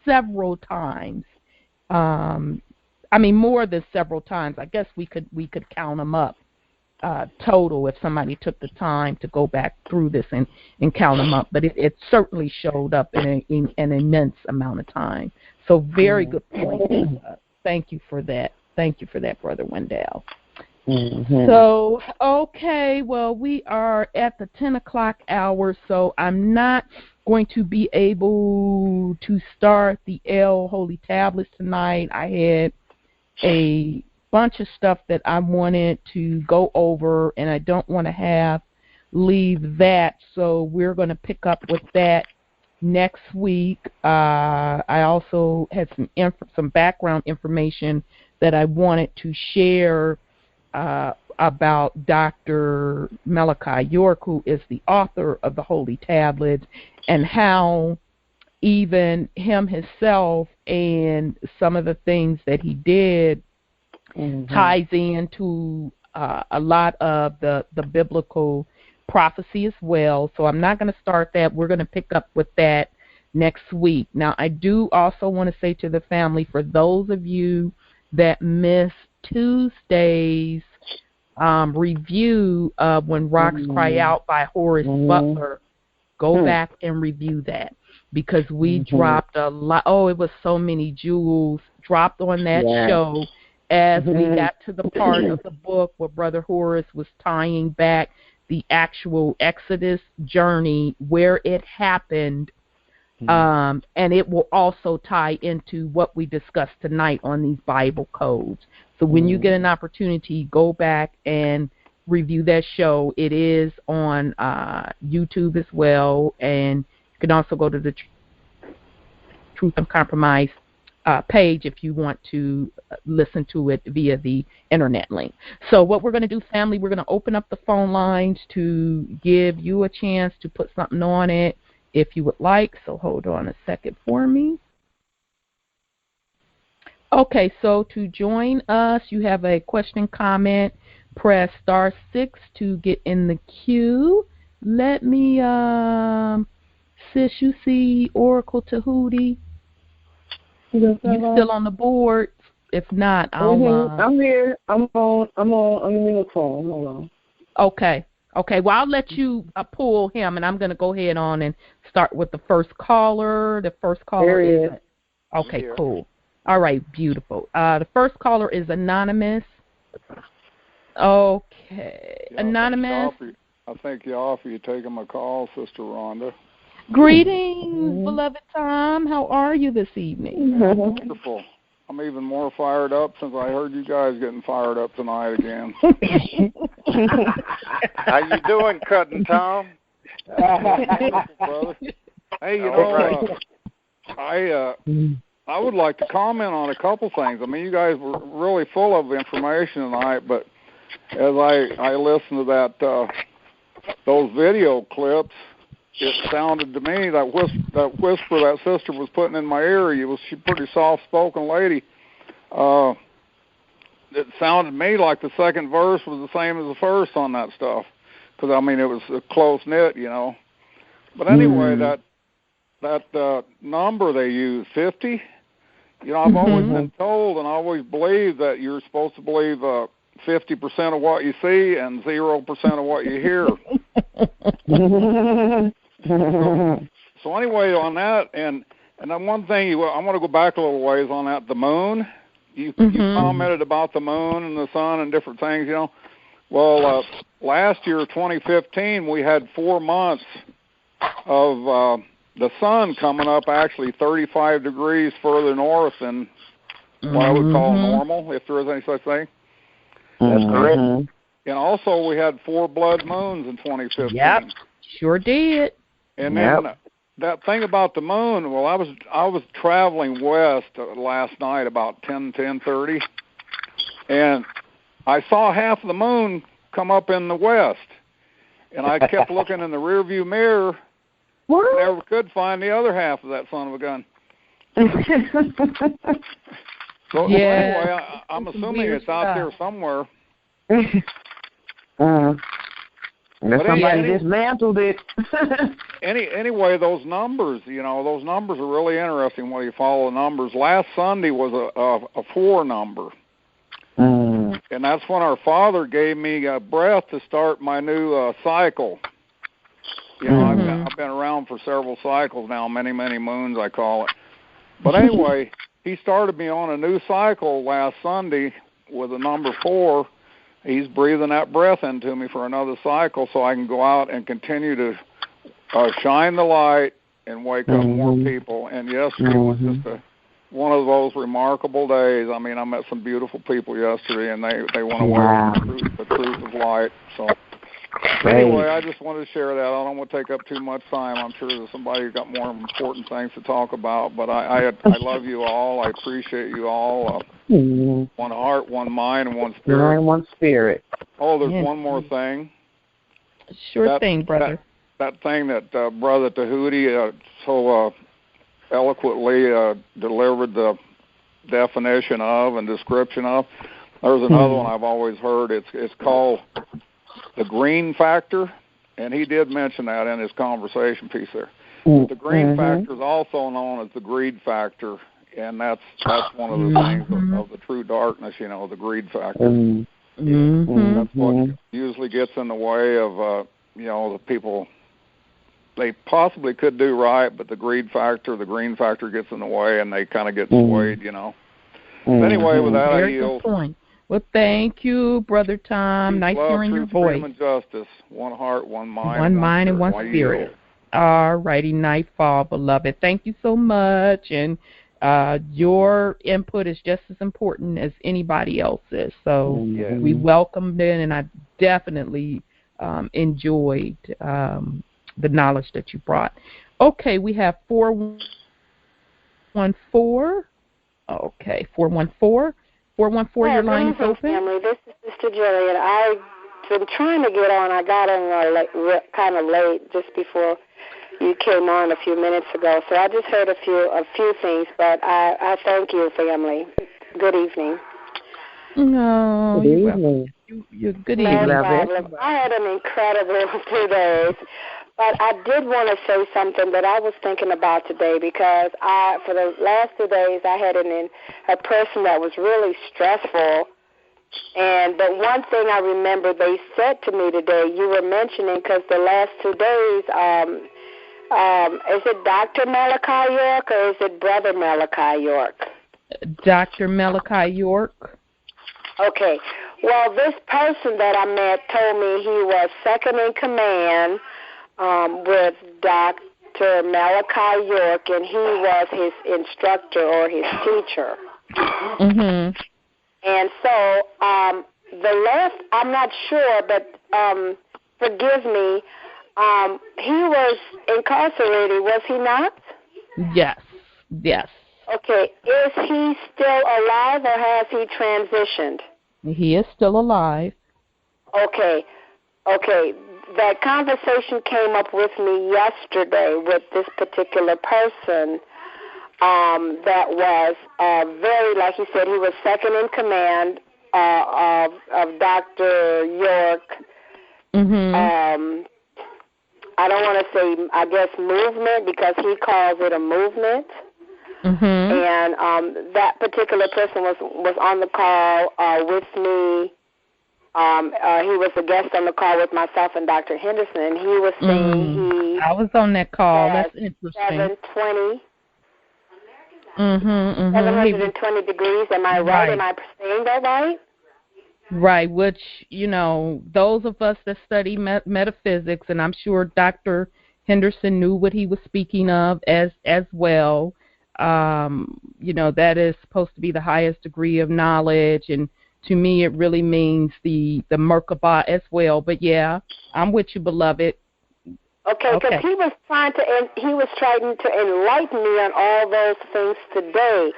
several times. I mean, more than several times. I guess we could count them up total if somebody took the time to go back through this and count them up. But it certainly showed up in an immense amount of time. So very good point. Thank you for that. Thank you for that, Brother Wendell. So, okay, well, we are at the 10 o'clock hour, so I'm not going to be able to start the El Holy Tablets tonight. I had a bunch of stuff that I wanted to go over, and I don't want to leave that, so we're going to pick up with that next week. I also had some background information that I wanted to share about Dr. Malachi York, who is the author of the Holy Tablets, and how even him himself and some of the things that he did ties into a lot of the biblical prophecy as well. So I'm not going to start that. We're going to pick up with that next week. Now, I do also want to say to the family, for those of you that missed Tuesday's review of When Rocks Cry Out by Horace Butler, go back and review that, because we dropped a lot. Oh, it was so many jewels dropped on that show as we got to the part of the book where Brother Horace was tying back the actual Exodus journey, where it happened, and it will also tie into what we discussed tonight on these Bible codes. So when you get an opportunity, go back and review that show. It is on YouTube as well, and you can also go to the Truth Uncompromised page if you want to listen to it via the internet link. So what we're going to do, family, we're going to open up the phone lines to give you a chance to put something on it. if you would like. So hold on a second for me. Okay, so to join us, you have a question, comment, press *6 to get in the queue. Let me, sis, you see Oracle Tahuti? You still on the board? If not, I'll. I'm here. I'm in the phone. Hold on. Okay. Well, I'll let you pull him, and I'm going to go ahead on and start with the first caller. The first caller is. Okay, cool. All right, beautiful. The first caller is Anonymous. Okay, yeah, Anonymous. I thank you all for you taking my call, Sister Rhonda. Greetings, beloved Tom. How are you this evening? Wonderful. I'm even more fired up since I heard you guys getting fired up tonight again. How you doing, Cutting Tom? Brother. Hey, you know, I would like to comment on a couple things. I mean, you guys were really full of information tonight, but as I listened to those video clips, it sounded to me that whisper that sister was putting in my ear. She's a pretty soft-spoken lady. It sounded to me like the second verse was the same as the first on that stuff, because I mean it was close knit, you know. But anyway, that number they use, 50. You know, I've always been told, and I always believed that you're supposed to believe 50% of what you see and 0% of what you hear. So anyway, on that, and then one thing, I want to go back a little ways on that, the moon. You commented about the moon and the sun and different things, you know. Well, last year, 2015, we had 4 months of the sun coming up actually 35 degrees further north than what I would call normal, if there is any such thing. That's correct. And also we had 4 blood moons in 2015. Yep, sure did. And then that thing about the moon, well, I was traveling west last night about 10:30, and I saw half of the moon come up in the west. And I kept looking in the rearview mirror. What? Never could find the other half of that son of a gun. So anyway, I'm assuming it's out there somewhere. Somebody dismantled it. Anyway, those numbers, you know, those numbers are really interesting when you follow the numbers. Last Sunday was a 4 number. And that's when our Father gave me a breath to start my new cycle. You know, I've been around for several cycles now, many moons I call it. But anyway, he started me on a new cycle last Sunday with a number 4. He's breathing that breath into me for another cycle so I can go out and continue to shine the light and wake up more people. And yesterday was just one of those remarkable days. I mean, I met some beautiful people yesterday, and they went away with the truth of light. So anyway, I just wanted to share that. I don't want to take up too much time. I'm sure there's somebody who's got more important things to talk about. But I love you all. I appreciate you all. One heart, one mind, and one spirit. And one spirit. Oh, there's one more thing. Sure thing, brother. That thing that Brother Tahuti so eloquently delivered the definition of and description of. There's another one I've always heard. It's called the green factor, and he did mention that in his conversation piece there. The green factor is also known as the greed factor, and that's one of the things of the true darkness, you know, the greed factor. That's what usually gets in the way of, you know, the people. They possibly could do right, but the greed factor, the green factor gets in the way, and they kind of get swayed, you know. Anyway, with that, I yield. Good point. Well, thank you, Brother Tom. Nice hearing your voice. Freedom, and justice. One heart, one mind. One mind and one spirit. All righty, Nightfall, beloved. Thank you so much, and your input is just as important as anybody else's. So we welcomed it, and I definitely enjoyed the knowledge that you brought. Okay, we have 414. Okay, 414. 414, your line is open. Family. This is Sister Juliet. I've been trying to get on. I got on kind of late, just before you came on a few minutes ago. So I just heard a few things, but I thank you, family. Good evening. No, Good evening. you're good No evening. problem. I had an incredible 2 days. But I did want to say something that I was thinking about today, because for the last 2 days, I had a person that was really stressful. But one thing I remember they said to me today, you were mentioning, because the last 2 days, is it Dr. Malachi York or is it Brother Malachi York? Dr. Malachi York. Okay. Well, this person that I met told me he was second in command with Dr. Malachi York, and he was his instructor or his teacher. Mhm. And so the last, I'm not sure, but forgive me, he was incarcerated, was he not? Yes. Yes. Okay. Is he still alive or has he transitioned? He is still alive. Okay. Okay. That conversation came up with me yesterday with this particular person that was very, like he said, he was second in command of Dr. York. Mhm. I don't want to say, I guess, movement, because he calls it a movement. Mhm. And that particular person was on the call with me. He was a guest on the call with myself and Dr. Henderson, and he was saying I was on that call. has That's interesting. 720. Mhm. 720 degrees. Am I right? Am I saying that right? Right, which, those of us that study metaphysics, and I'm sure Dr. Henderson knew what he was speaking of as well. That is supposed to be the highest degree of knowledge, and to me it really means the Merkaba as well. But yeah, I'm with you, beloved. Okay, because he was trying to enlighten me on all those things today.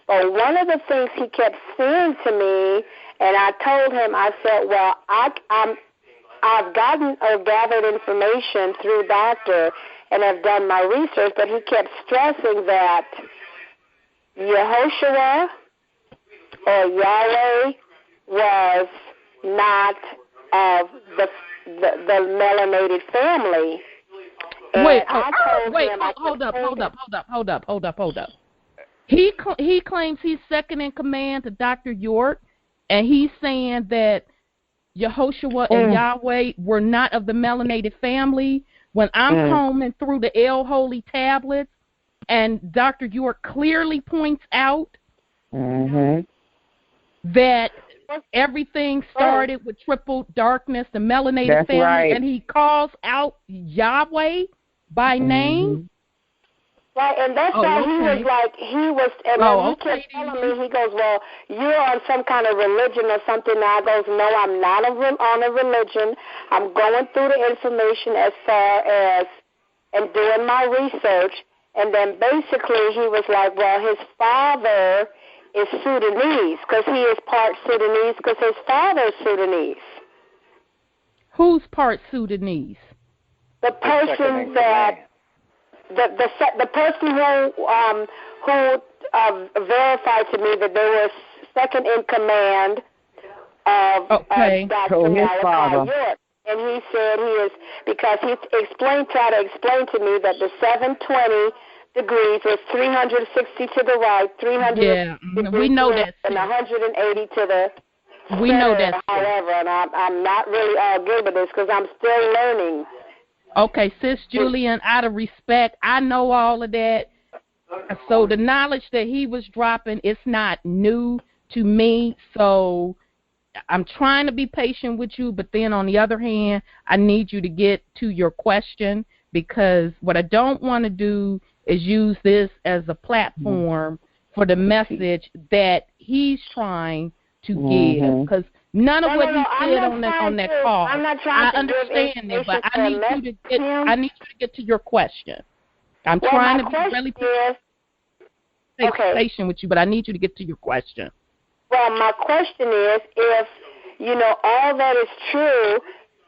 But one of the things he kept saying to me, and I told him, I said, well, I've gotten or gathered information through Doctor and have done my research, but he kept stressing that Yehoshua or Yahweh was not of the melanated family. Wait, hold up. He claims he's second in command to Dr. York, and he's saying that Yehoshua and Yahweh were not of the melanated family. When I'm combing through the El Holy tablets, and Dr. York clearly points out that everything started with triple darkness, the melanated family, and he calls out Yahweh by name. Right, and that's why he kept telling me, he goes, well, you're on some kind of religion or something. And I goes, no, I'm not on a religion. I'm going through the information as far as and doing my research. And then basically he was like, well, his father is Sudanese, because he is part Sudanese, because his father is Sudanese. Who's part Sudanese? The person that... The person who verified to me that they were second in command of Dr. Malachi York. And he said he is, because he tried to explain to me that the 720 degrees was 360 to the right, 300 we know that, and 180 to the we center, know that. However, and I'm not really all good with this because I'm still learning. Okay, Sis Julian, out of respect, I know all of that. So the knowledge that he was dropping, it's not new to me. So I'm trying to be patient with you, but then on the other hand, I need you to get to your question, because what I don't want to do is use this as a platform for the message that he's trying to give, because none of what he said on that call, I understand it, but I need you to get to your question. I'm trying to be really patient with you, but I need you to get to your question. Well, my question is, if all that is true,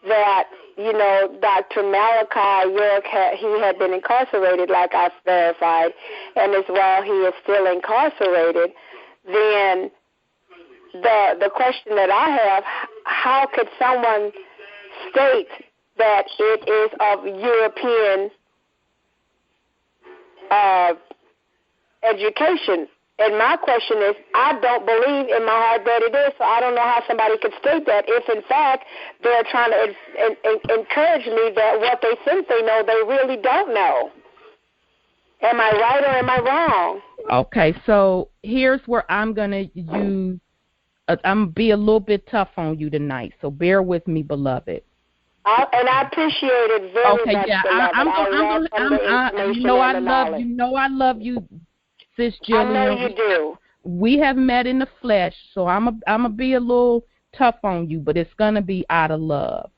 that, you know, Dr. Malachi York, he had been incarcerated, like I verified, and as well he is still incarcerated, then the question that I have, how could someone state that it is of European education? And my question is, I don't believe in my heart that it is, so I don't know how somebody could state that if, in fact, they're trying to encourage me that what they think they know, they really don't know. Am I right or am I wrong? Okay, so here's where I'm going to use, I'm going to be a little bit tough on you tonight, so bear with me, beloved. And I appreciate it very much, yeah, beloved. You know I love you, Sis Jillian. I know you do. We have met in the flesh, so I'm a be a little tough on you, but it's gonna be out of love.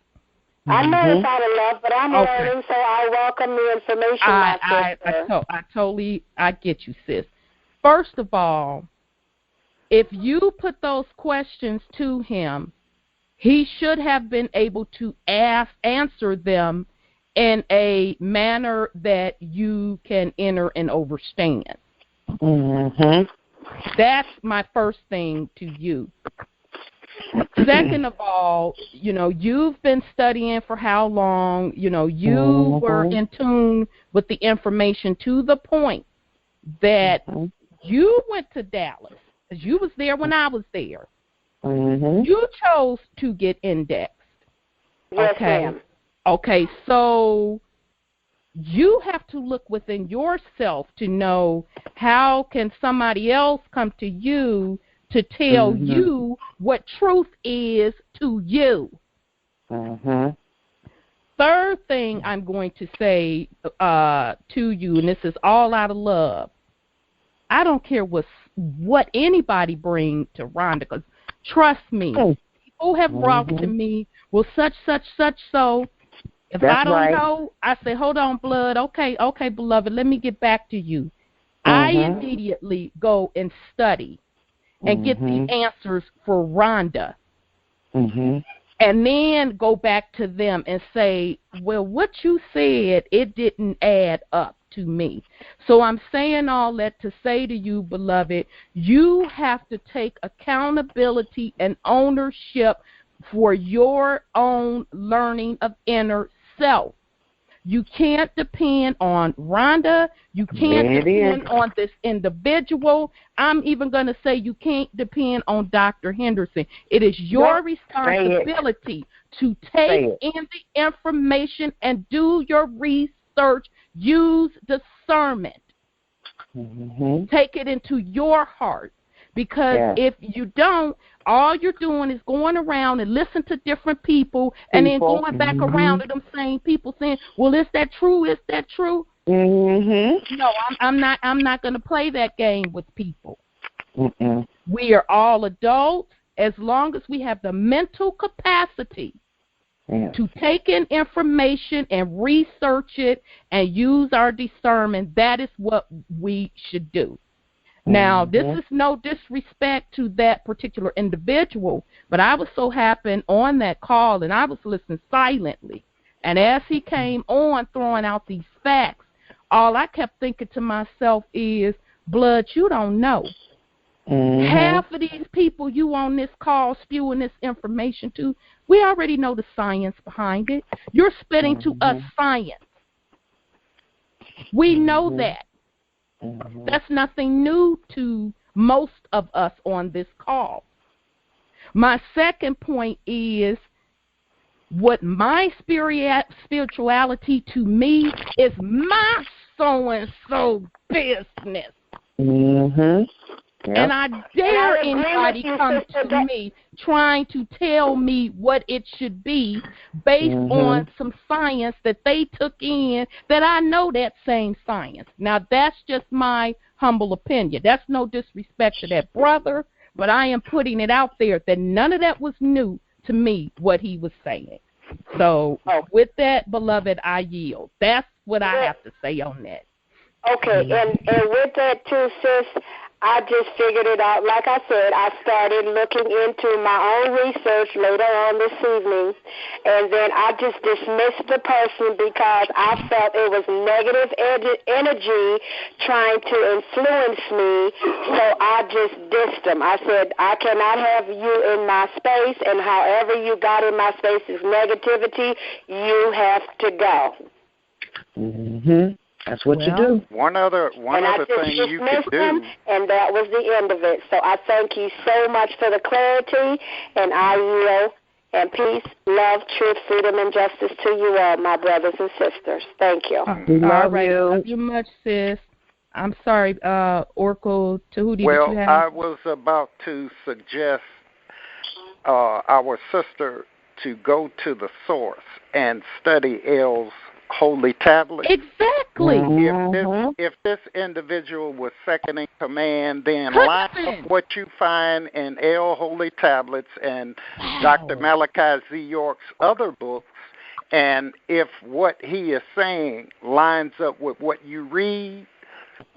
I know it's out of love, but I'm learning, so I welcome the information. I get you, sis. First of all, if you put those questions to him, he should have been able to answer them in a manner that you can enter and understand. That's my first thing to you. Second of all, you know, you've been studying for how long? You know, you were in tune with the information to the point that you went to Dallas, because you was there when I was there. You chose to get indexed. Yes, ma'am. Okay, so you have to look within yourself to know how can somebody else come to you to tell you what truth is to you. Third thing I'm going to say to you, and this is all out of love, I don't care what anybody bring to Rhonda, because trust me, people have brought to me, well, such, so. If I don't know, I say, hold on, blood. Okay, beloved, let me get back to you. I immediately go and study and get the answers for Rhonda. And then go back to them and say, well, what you said, it didn't add up to me. So I'm saying all that to say to you, beloved, you have to take accountability and ownership for your own learning of inner self. You can't depend on Rhonda. You can't depend on this individual. I'm even going to say you can't depend on Dr. Henderson. It is your responsibility to take in the information and do your research. Use discernment. Take it into your heart. Because if you don't, all you're doing is going around and listen to different people and then going back around to them same people saying, well, is that true? Is that true? No, I'm not going to play that game with people. We are all adults. As long as we have the mental capacity to take in information and research it and use our discernment, that is what we should do. Now, this is no disrespect to that particular individual, but I was so happy on that call, and I was listening silently. And as he came on throwing out these facts, all I kept thinking to myself is, blood, you don't know. Half of these people you on this call spewing this information to, we already know the science behind it. You're spitting to us science. We know that. That's nothing new to most of us on this call. My second point is what my spirituality to me is my so-and-so business. And I dare anybody come to me trying to tell me what it should be based on some science that they took in that I know that same science. Now, that's just my humble opinion. That's no disrespect to that brother, but I am putting it out there that none of that was new to me, what he was saying. So with that, beloved, I yield. That's what I have to say on that. Okay, and with that too, sis, I just figured it out. Like I said, I started looking into my own research later on this evening, and then I just dismissed the person because I felt it was negative energy trying to influence me, so I just dissed them. I said, I cannot have you in my space, and however you got in my space is negativity, you have to go. Mm-hmm. That's what you do. One other thing you could do. And that was the end of it. So I thank you so much for the clarity, and I yield. And peace, love, truth, freedom, and justice to you all, my brothers and sisters. Thank you. We love all right. you. Love you much, sis. I'm sorry, Oracle Tahuti. Well, did you have... I was about to suggest our sister to go to the source and study L's holy tablet. Exactly. If this individual was second in command, then line up what you find in L holy tablets and Dr. Malachi Z. York's other books, and if what he is saying lines up with what you read,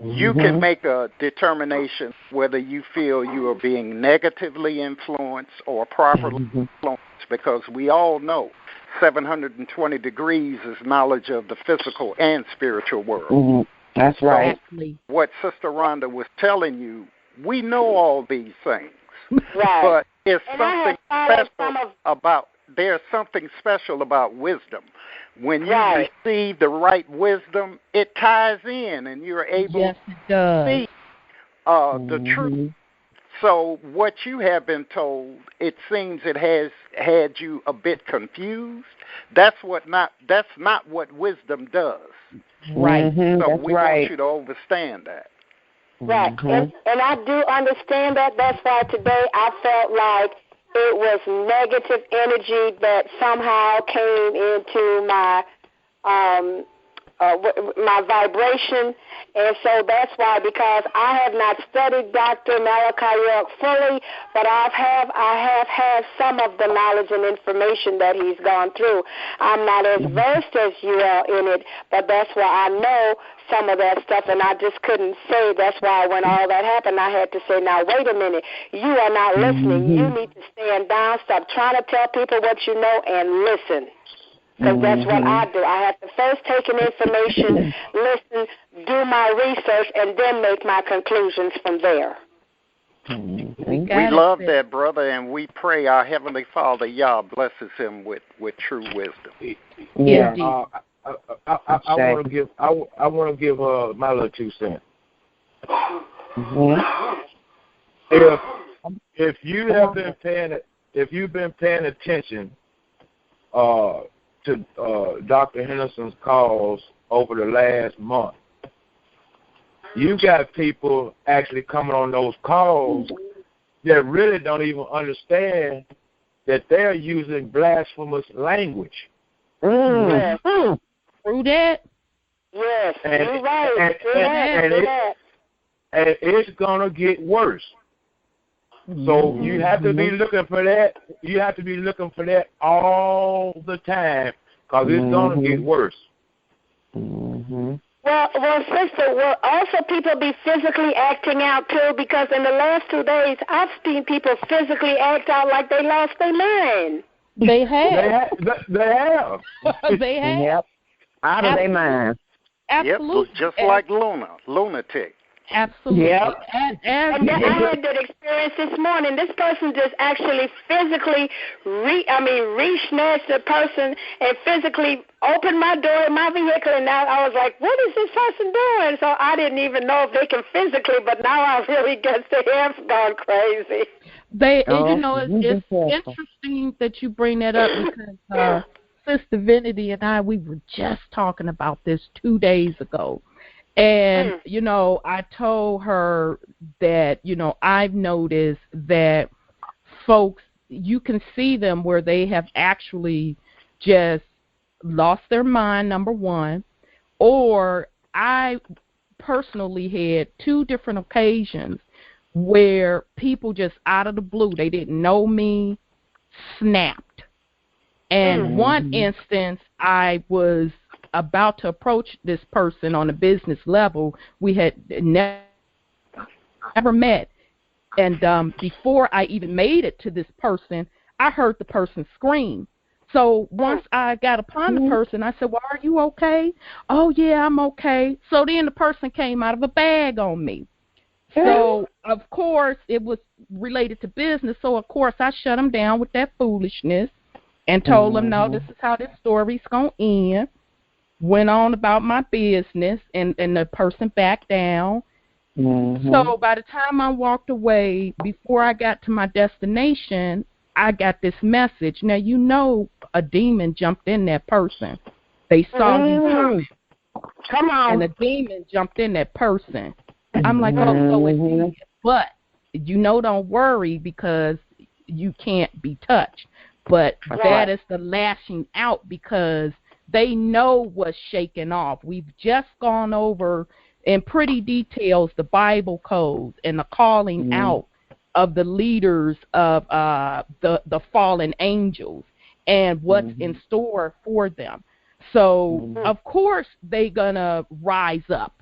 you can make a determination whether you feel you are being negatively influenced or properly influenced, because we all know 720 degrees is knowledge of the physical and spiritual world. That's right. Exactly. What Sister Rhonda was telling you, we know all these things. Right. But it's something special about, there's something special about wisdom. When you receive the right wisdom, it ties in and you're able to see the truth. So what you have been told, it seems it has had you a bit confused. That's not what wisdom does. Right. So we want you to understand that. Right. And I do understand that. That's why today I felt like it was negative energy that somehow came into my my vibration, and so that's why, because I have not studied Dr. Malachi York fully, but I have had some of the knowledge and information that he's gone through. I'm not as versed as you are in it, but that's why I know some of that stuff, and I just couldn't say. That's why when all that happened, I had to say, now, wait a minute. You are not listening. You need to stand down, stop trying to tell people what you know, and listen. Because that's what I do. I have to first take in information, listen, do my research, and then make my conclusions from there. We love that, brother, and we pray our Heavenly Father, Yah, blesses him with true wisdom. Yeah. I want to give my little 2 cents. If you've been paying attention to Dr. Henderson's calls over the last month, you got people actually coming on those calls that really don't even understand that they're using blasphemous language. Through that? Yes, you're right. And it's going to get worse. So you have to be looking for that. You have to be looking for that all the time, because it's going to get worse. Well, sister, will also people be physically acting out, too? Because in the last 2 days, I've seen people physically act out like they lost their mind. They have. They have. They have. Yep. Out of their mind. Absolutely. Yep, just like lunatic. Absolutely. Yep. And I had that experience this morning. This person just actually physically re-snatched the person and physically opened my door in my vehicle, and now I was like, what is this person doing? So I didn't even know if they can physically, but now I really guess they have gone crazy. It's interesting that you bring that up, because Sister Divinity and I, we were just talking about this 2 days ago. And, I told her that, I've noticed that folks, you can see them where they have actually just lost their mind, number one, or I personally had 2 different occasions where people just out of the blue, they didn't know me, snapped. And one instance, I was about to approach this person on a business level. We had never ever met. And before I even made it to this person, I heard the person scream. So once I got upon the person, I said, well, are you okay? Oh, yeah, I'm okay. So then the person came out of a bag on me. So, of course, it was related to business. So, of course, I shut him down with that foolishness and told him, no, this is how this story's going to end. Went on about my business, and the person backed down. So by the time I walked away, before I got to my destination, I got this message. Now, you know a demon jumped in that person. They saw you coming. Come on. And a demon jumped in that person. I'm like, oh, so it did. But, you know, don't worry because you can't be touched. But that is the lashing out because they know what's shaking off. We've just gone over in pretty details the Bible codes and the calling out of the leaders of the fallen angels and what's in store for them. So, of course, they're going to rise up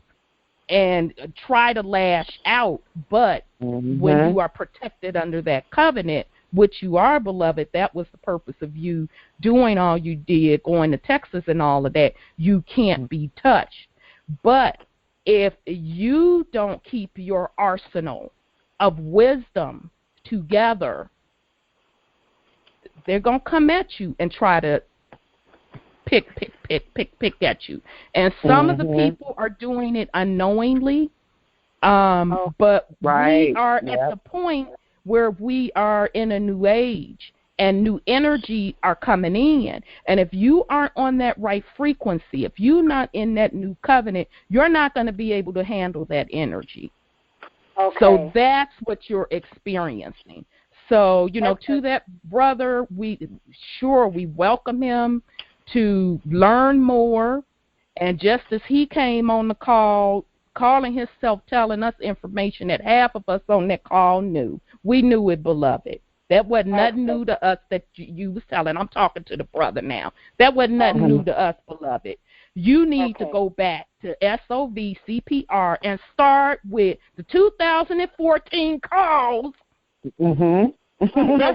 and try to lash out, but when you are protected under that covenant, which you are, beloved, that was the purpose of you doing all you did, going to Texas and all of that, you can't be touched. But if you don't keep your arsenal of wisdom together, they're going to come at you and try to pick at you. And some of the people are doing it unknowingly, but we are at the point where we are in a new age and new energy are coming in. And if you aren't on that right frequency, if you're not in that new covenant, you're not going to be able to handle that energy. So that's what you're experiencing. So, you know, to that brother, we welcome him to learn more. And just as he came on the call, calling himself, telling us information that half of us on that call knew. We knew it, beloved. That wasn't nothing new to us that you was telling. I'm talking to the brother now. That wasn't nothing new to us, beloved. You need to go back to SOV CPR and start with the 2014 calls and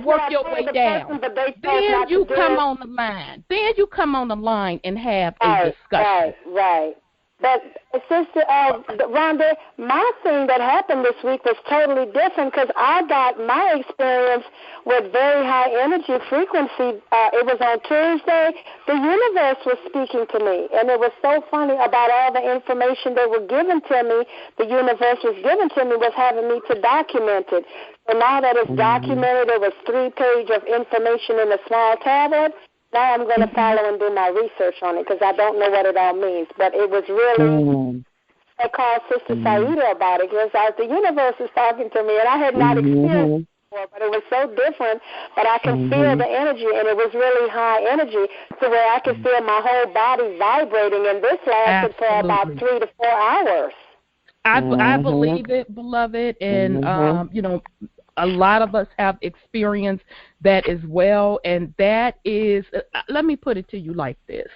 work your way down. Then you come on the line. Then you come on the line and have a discussion. Right. But, Sister Rhonda, my thing that happened this week was totally different because I got my experience with very high energy frequency. It was on Tuesday. The universe was speaking to me, and it was so funny about all the information they were giving to me. The universe was giving to me was having me to document it. So now that it's documented, it was 3 pages of information in a small tablet. Now I'm going to follow and do my research on it because I don't know what it all means. But it was really, I called Sister Saida about it because the universe is talking to me, and I had not experienced it before, but it was so different. But I can feel the energy, and it was really high energy to where I could feel my whole body vibrating, and this lasted for about 3 to 4 hours. I believe it, beloved, and, you know, a lot of us have experienced that as well, and that is, let me put it to you like this.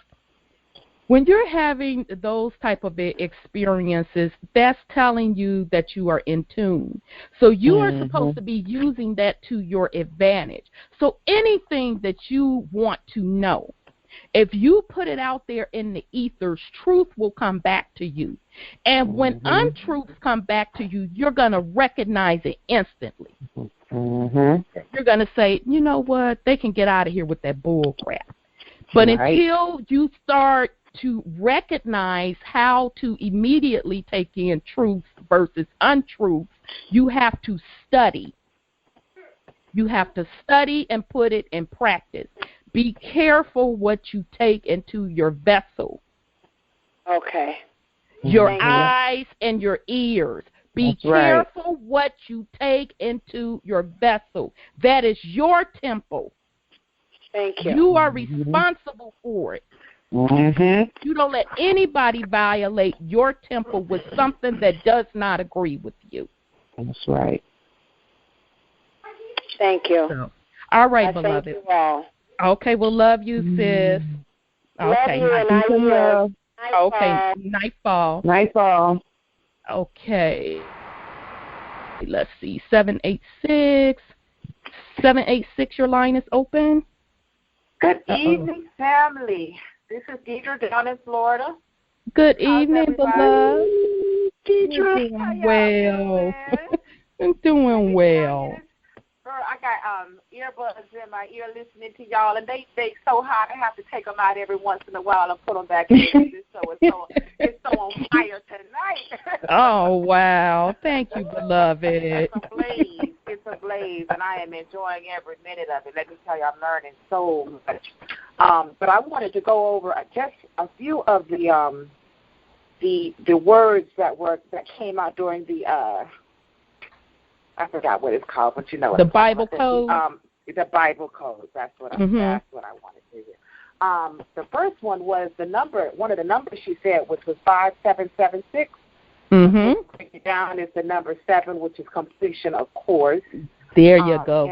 When you're having those type of experiences, that's telling you that you are in tune. So you are supposed to be using that to your advantage. So anything that you want to know, if you put it out there in the ethers, truth will come back to you. And when untruths come back to you, you're going to recognize it instantly. You're going to say, you know what, they can get out of here with that bull crap. But until you start to recognize how to immediately take in truth versus untruth, you have to study. You have to study and put it in practice. Be careful what you take into your vessel. Your eyes and your ears. Be careful what you take into your vessel. That is your temple. Thank you. You are responsible for it. You don't let anybody violate your temple with something that does not agree with you. That's right. Thank you. So, all right, beloved. Thank you all. Okay, well, love you, sis. Okay. Love you, and I will. Okay, nightfall. Nightfall. Okay. Let's see, 786, your line is open. Good evening, family. This is Deidre down in Florida. Good evening, beloved. Deidre, I'm doing well. I'm doing well. Girl, I got earbuds in my ear listening to y'all, and they so hot I have to take them out every once in a while and put them back in. It's so on fire tonight. Oh, wow. Thank you, beloved. It's a blaze, and I am enjoying every minute of it. Let me tell you, I'm learning so much. But I wanted to go over just a few of the words that came out during the I forgot what it's called, but you know what the Bible code. The Bible code. That's what I wanted to hear. The first one was the number. One of the numbers she said, which was 5776. Break it down is the number 7, which is completion, of course. There you go.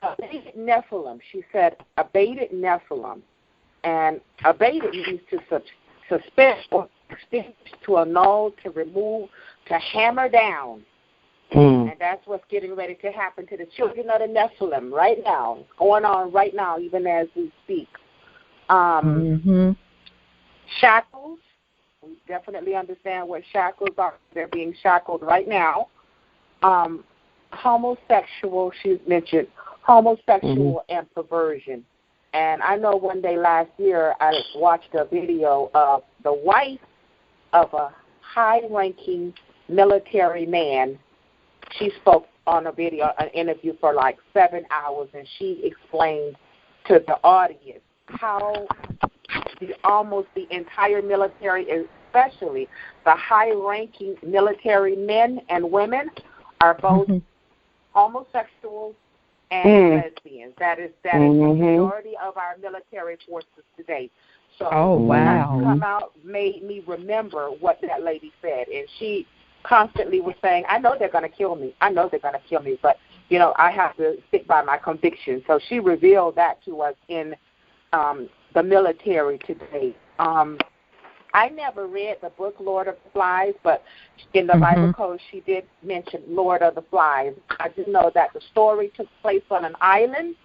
Abated Nephilim. She said abated Nephilim, and abated means to suspend or extinguish, to annul, to remove, to hammer down. And that's what's getting ready to happen to the children of the Nephilim right now. It's going on right now, even as we speak. Shackles. We definitely understand what shackles are. They're being shackled right now. Homosexual, she's mentioned homosexual and perversion. And I know one day last year I watched a video of the wife of a high-ranking military man. She spoke on an interview for like 7 hours, and she explained to the audience how almost the entire military, especially the high-ranking military men and women, are both homosexuals and lesbians. That is the majority of our military forces today. So that come out made me remember what that lady said, and she constantly was saying, I know they're going to kill me, but, you know, I have to stick by my conviction. So she revealed that to us in the military today. I never read the book Lord of the Flies, but in the Bible code she did mention Lord of the Flies. I do know that the story took place on an island,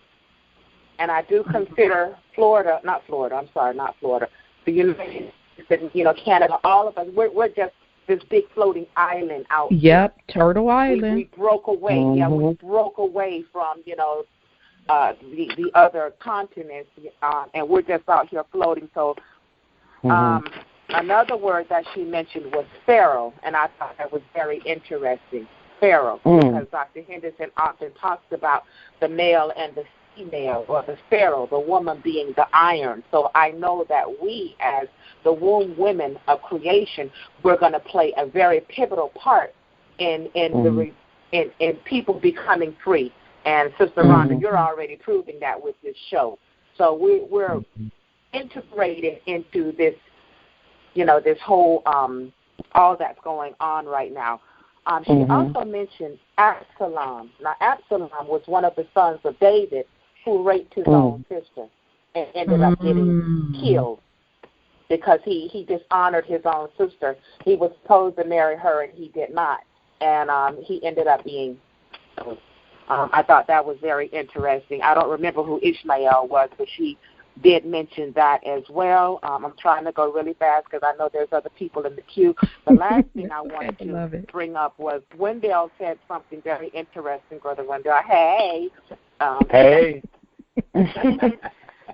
and I do consider the United States, Canada, all of us, we're just this big floating island out here. Yep, Turtle Island. We broke away. We broke away from, the other continents, and we're just out here floating. So another word that she mentioned was pharaoh, and I thought that was very interesting, pharaoh, because Dr. Henderson often talks about the male and the female, or the pharaoh, the woman being the iron. So I know that we, as the womb women of creation, we're going to play a very pivotal part in people becoming free. And Sister Rhonda, you're already proving that with this show. So we're integrated into this, this whole all that's going on right now. She also mentioned Absalom. Now, Absalom was one of the sons of David who raped his own sister and ended up getting killed because he dishonored his own sister. He was supposed to marry her, and he did not. And he ended up being killed. I thought that was very interesting. I don't remember who Ishmael was, but she did mention that as well. I'm trying to go really fast because I know there's other people in the queue. The last thing I wanted to bring up was Wendell said something very interesting, Brother Wendell. Hey. Hey.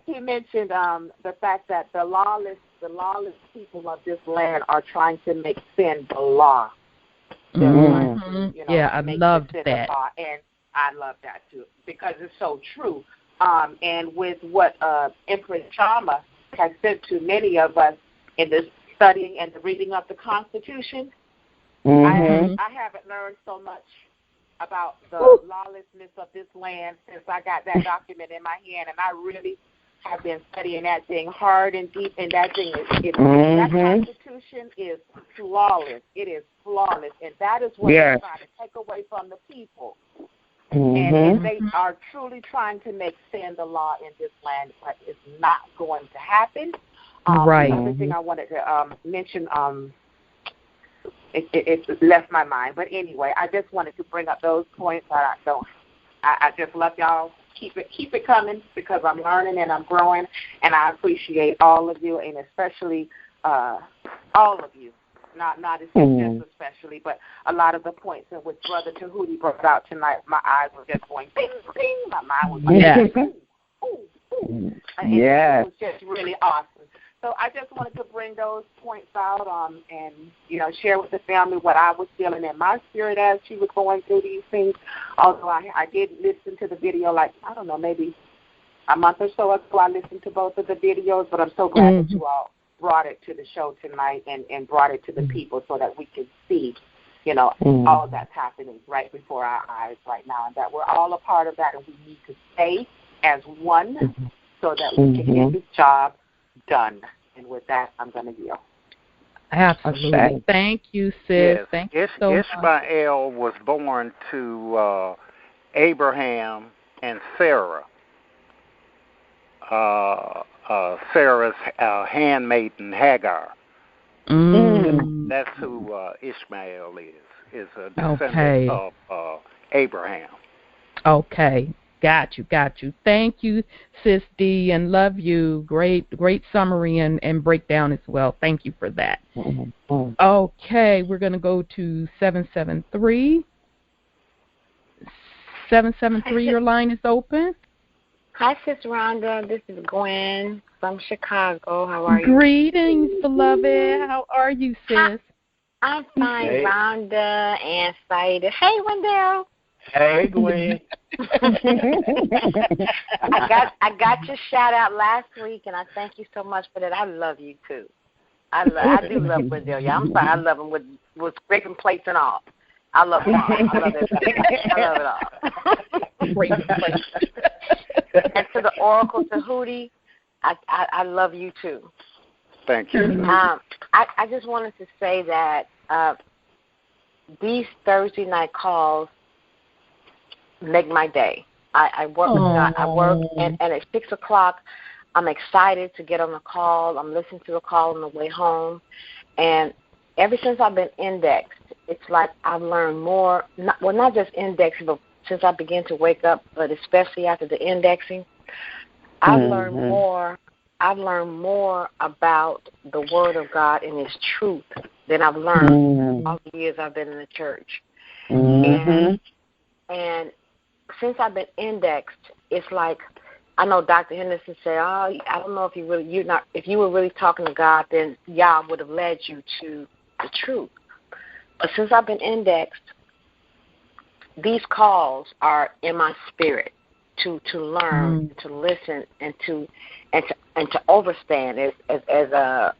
He mentioned the fact that the lawless people of this land are trying to make sin the law. I loved that. And I love that too because it's so true. And with what Empress Chama has said to many of us in the studying and the reading of the Constitution, I haven't learned so much about the lawlessness of this land since I got that document in my hand, and I really have been studying that thing hard and deep, and that thing that Constitution is flawless. It is flawless, and that is what they're trying to take away from the people. And they are truly trying to make sin the law in this land, but it's not going to happen. Right. Another thing I wanted to mention it left my mind. But anyway, I just wanted to bring up those points. I just love y'all. Keep it coming, because I'm learning and I'm growing, and I appreciate all of you, and especially all of you. Not as just especially, but a lot of the points in which Brother Tahuti brought out tonight, my eyes were just going bing, bing. My mind was like, ooh. And it was just really awesome. So I just wanted to bring those points out and, share with the family what I was feeling in my spirit as she was going through these things. Although I did listen to the video, maybe a month or so ago, I listened to both of the videos, but I'm so glad that you all brought it to the show tonight and brought it to the people so that we can see, all that's happening right before our eyes right now, and that we're all a part of that, and we need to stay as one so that we can get this job done. And with that, I'm going to yield. Absolutely. Okay. Thank you, sis. Yes. Thank you so much. Ishmael was born to Abraham and Sarah. Sarah's handmaiden Hagar. That's who Ishmael is a descendant of Abraham. Okay, got you. Thank you, Sis D, and love you. Great summary and breakdown as well. Thank you for that. Okay, we're going to go to 773. 773, your line is open. Hi, Sis Rhonda. This is Gwen from Chicago. How are you? Greetings, beloved. How are you, sis? I'm fine, hey. Rhonda and Saida. Hey, Wendell. Hey, Gwen. I got your shout out last week, and I thank you so much for that. I love you too. I do love Wendell. Yeah, I'm sorry. I love him with scraping plates and all. I love it all. I love it. I love it all. Scraping plates. And to the Oracle Tahuti, I love you too. Thank you. I just wanted to say that these Thursday night calls make my day. I work, and at 6 o'clock, I'm excited to get on the call. I'm listening to the call on the way home, and ever since I've been indexed, it's like I've learned more. Not just indexing, but since I began to wake up, but especially after the indexing, I've learned more. I've learned more about the Word of God and His truth than I've learned all the years I've been in the church. And since I've been indexed, it's like I know Dr. Henderson said, "Oh, I don't know if if you were really talking to God, then Yah would have led you to the truth." But since I've been indexed, these calls are in my spirit to learn, to listen, and to overstand, as the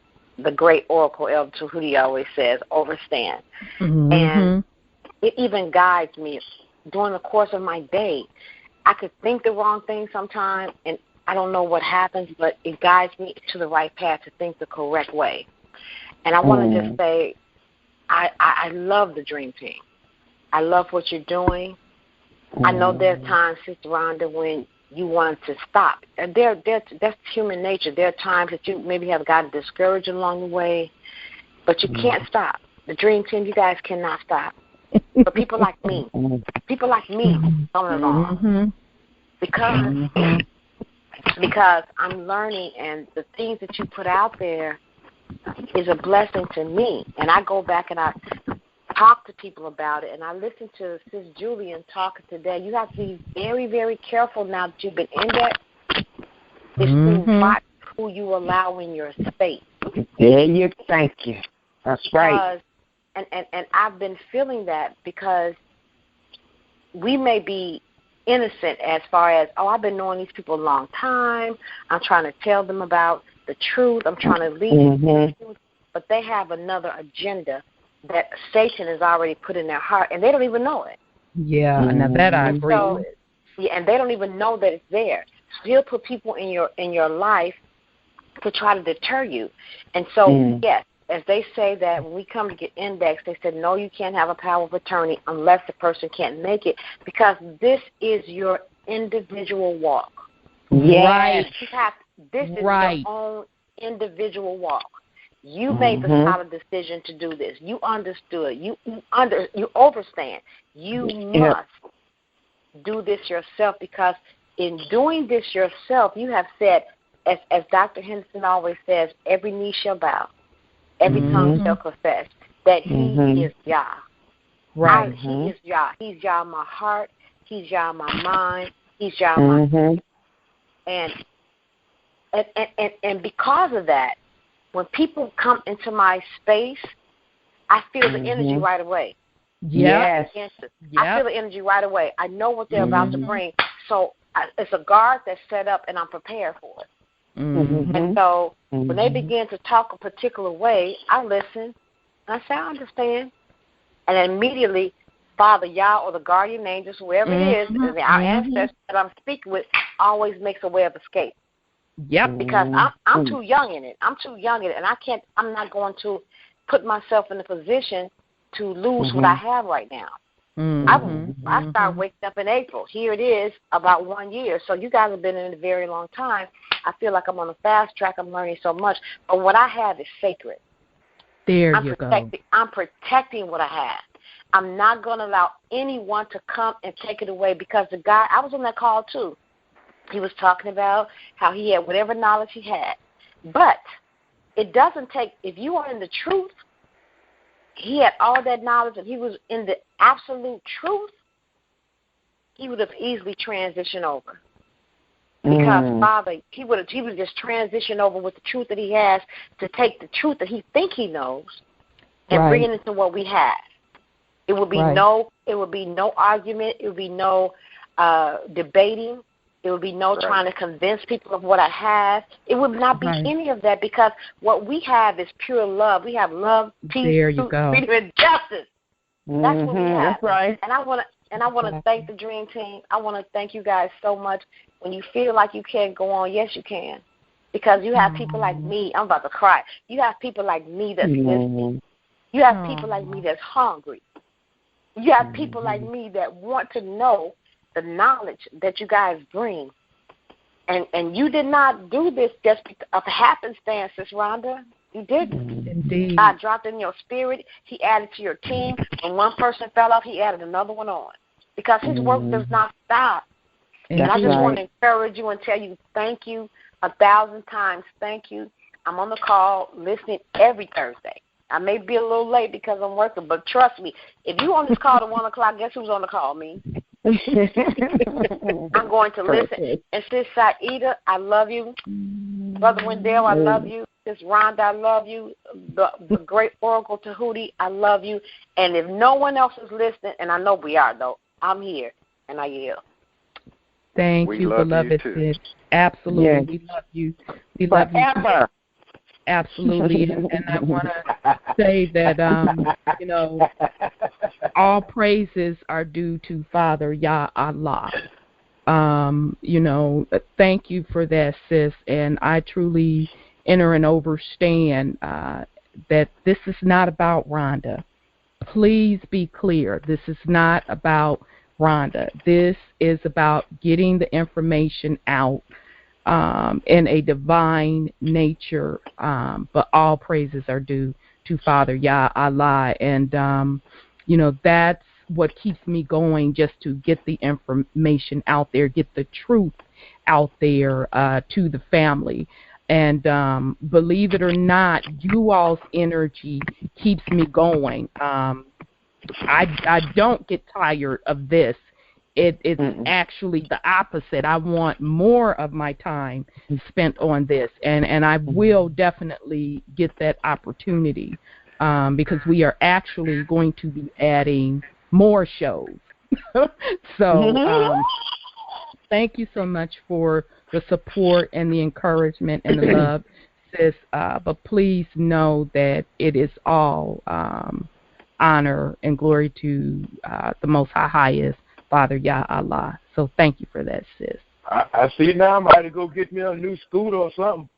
great Oracle Elder Tahuti always says, overstand. And it even guides me during the course of my day. I could think the wrong thing sometimes, and I don't know what happens, but it guides me to the right path to think the correct way. And I want to just say, I love the Dream Team. I love what you're doing. I know there are times, Sister Rhonda, when you want to stop. And that's human nature. There are times that you maybe have gotten discouraged along the way, but you can't stop. The Dream Team, you guys cannot stop. But people like me coming along, because I'm learning, and the things that you put out there is a blessing to me. And I go back and I talk to people about it, and I listen to Sis Julian talking today. You have to be very, very careful now that you've been indexed. It's to watch who you allow in your space. Thank you. That's right. And I've been feeling that because we may be innocent as far as, I've been knowing these people a long time. I'm trying to tell them about the truth. I'm trying to lead them to the truth. But they have another agenda that Satan has already put in their heart, and they don't even know it. Yeah, now that I agree with. Yeah, and they don't even know that it's there. So he'll put people in your life to try to deter you. And so, yes, as they say that when we come to get indexed, they said, no, you can't have a power of attorney unless the person can't make it, because this is your individual walk. Yes. This is your own individual walk. You made the solid decision to do this. You understood. You overstand. You must do this yourself, because in doing this yourself, you have said, as Dr. Henderson always says, every knee shall bow, every tongue shall confess that He is Yah. Right. He is Yah. He's Yah in my heart. He's Yah in my mind. He's Yah in my and because of that, when people come into my space, I feel the energy right away. Yes. I feel the energy right away. I know what they're about to bring. So it's a guard that's set up, and I'm prepared for it. And so when they begin to talk a particular way, I listen. And I say, I understand. And then immediately, Father Yah or the guardian angels, whoever it is, our ancestors that I'm speaking with, always makes a way of escape. Yep. Because I'm too young in it. And I'm not going to put myself in a position to lose what I have right now. I started waking up in April. Here it is, about 1 year. So you guys have been in it a very long time. I feel like I'm on a fast track. I'm learning so much. But what I have is sacred. There you go. I'm protecting what I have. I'm not going to allow anyone to come and take it away, because the guy, I was on that call too. He was talking about how he had whatever knowledge he had. But it doesn't take, if you are in the truth, he had all that knowledge and he was in the absolute truth, he would have easily transitioned over. Because Father, he would just transition over with the truth that he has, to take the truth that he think he knows and bring it into what we have. It would be no argument. It would be no debating. It would be no trying to convince people of what I have. It would not be any of that, because what we have is pure love. We have love, peace, freedom, and justice. That's what we have. That's right. And I want to thank the Dream Team. I want to thank you guys so much. When you feel like you can't go on, yes, you can. Because you have people like me. I'm about to cry. You have people like me that's listening. You have people like me that's hungry. You have people like me that want to know the knowledge that you guys bring. And you did not do this just of happenstance, Sis Rhonda. You didn't. Indeed. God dropped in your spirit. He added to your team. When one person fell off, he added another one on. Because his work does not stop. And I just want to encourage you and tell you thank you 1,000 times. Thank you. I'm on the call listening every Thursday. I may be a little late because I'm working, but trust me, if you're on this call at 1 o'clock, guess who's on the call? Me. I'm going to listen. And Sis Saida, I love you. Brother Wendell, I love you. Sis Rhonda, I love you. The great Oracle Tahuti, I love you. And if no one else is listening, and I know we are, though, I'm here, and I yield. Thank you, beloved sis. Absolutely. Yes. We love you. We love you. Absolutely. And I want to say that, all praises are due to Father Yah Allah. Thank you for that, sis. And I truly enter and understand that this is not about Rhonda. Please be clear. This is not about Rhonda. This is about getting the information out in a divine nature, but all praises are due to Father Yah Allah, and that's what keeps me going, just to get the information out there, get the truth out there to the family. And believe it or not, you all's energy keeps me going. I don't get tired of this. It's actually the opposite. I want more of my time spent on this, and I will definitely get that opportunity because we are actually going to be adding more shows. So thank you so much for the support and the encouragement and the love, sis. But please know that it is all honor and glory to the Most Highest, Father Yah Allah. So thank you for that, sis. I see now. I might have to go get me a new scooter or something.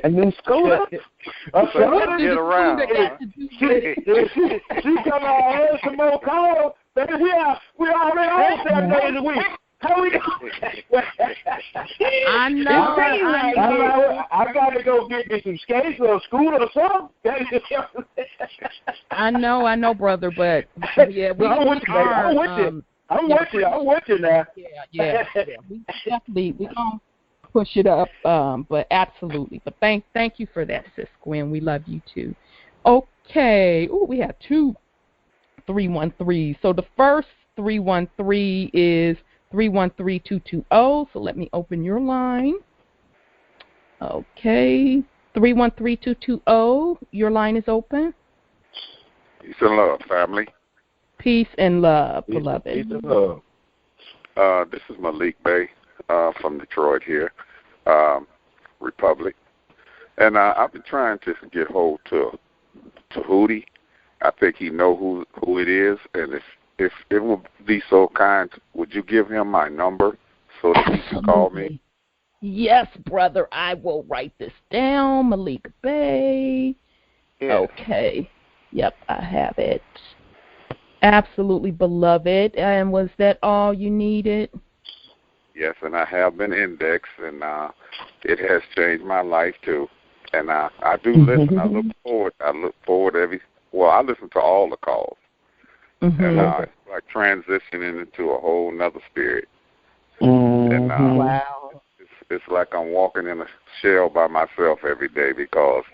A new scooter? I'm trying to get around. She come out here some more calls. Yeah, we already on 7 days a week. How we doing? I know. I gotta go get me some skates or a scooter or something. I know, brother. But yeah, I'm with you now. Yeah. We gonna push it up. But absolutely. But thank you for that, Sis Gwen. We love you too. Okay. Oh, we have 2 313. So the first 313 is 313220. So let me open your line. Okay. 313220. Your line is open. Peace and love, family. Peace and love, beloved. Peace and love. This is Malik Bey from Detroit here, Republic. And I've been trying to get hold to Hootie. I think he know who it is, and if it would be so kind, would you give him my number so that he can call me? Yes, brother. I will write this down. Malik Bey. Yes. Okay. Yep, I have it. Absolutely, beloved. And was that all you needed? Yes, and I have been indexed, and it has changed my life too. And I do listen. I look forward. I listen to all the calls. And it's like transitioning into a whole nother spirit. And wow. It's like I'm walking in a shell by myself every day because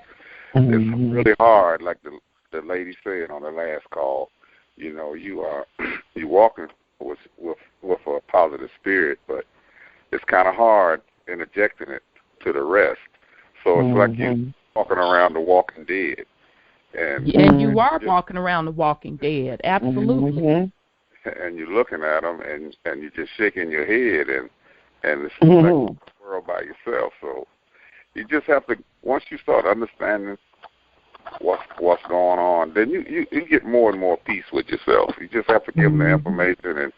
it's really hard, like the lady said on the last call. You know, you walking with a positive spirit, but it's kind of hard interjecting it to the rest. So it's like you walking around the Walking Dead. And you are walking around the Walking Dead, absolutely. And you're looking at them, and you're just shaking your head, and it's like a world by yourself. So you just have to, once you start understanding what's going on, then you get more and more peace with yourself. You just have to give them the information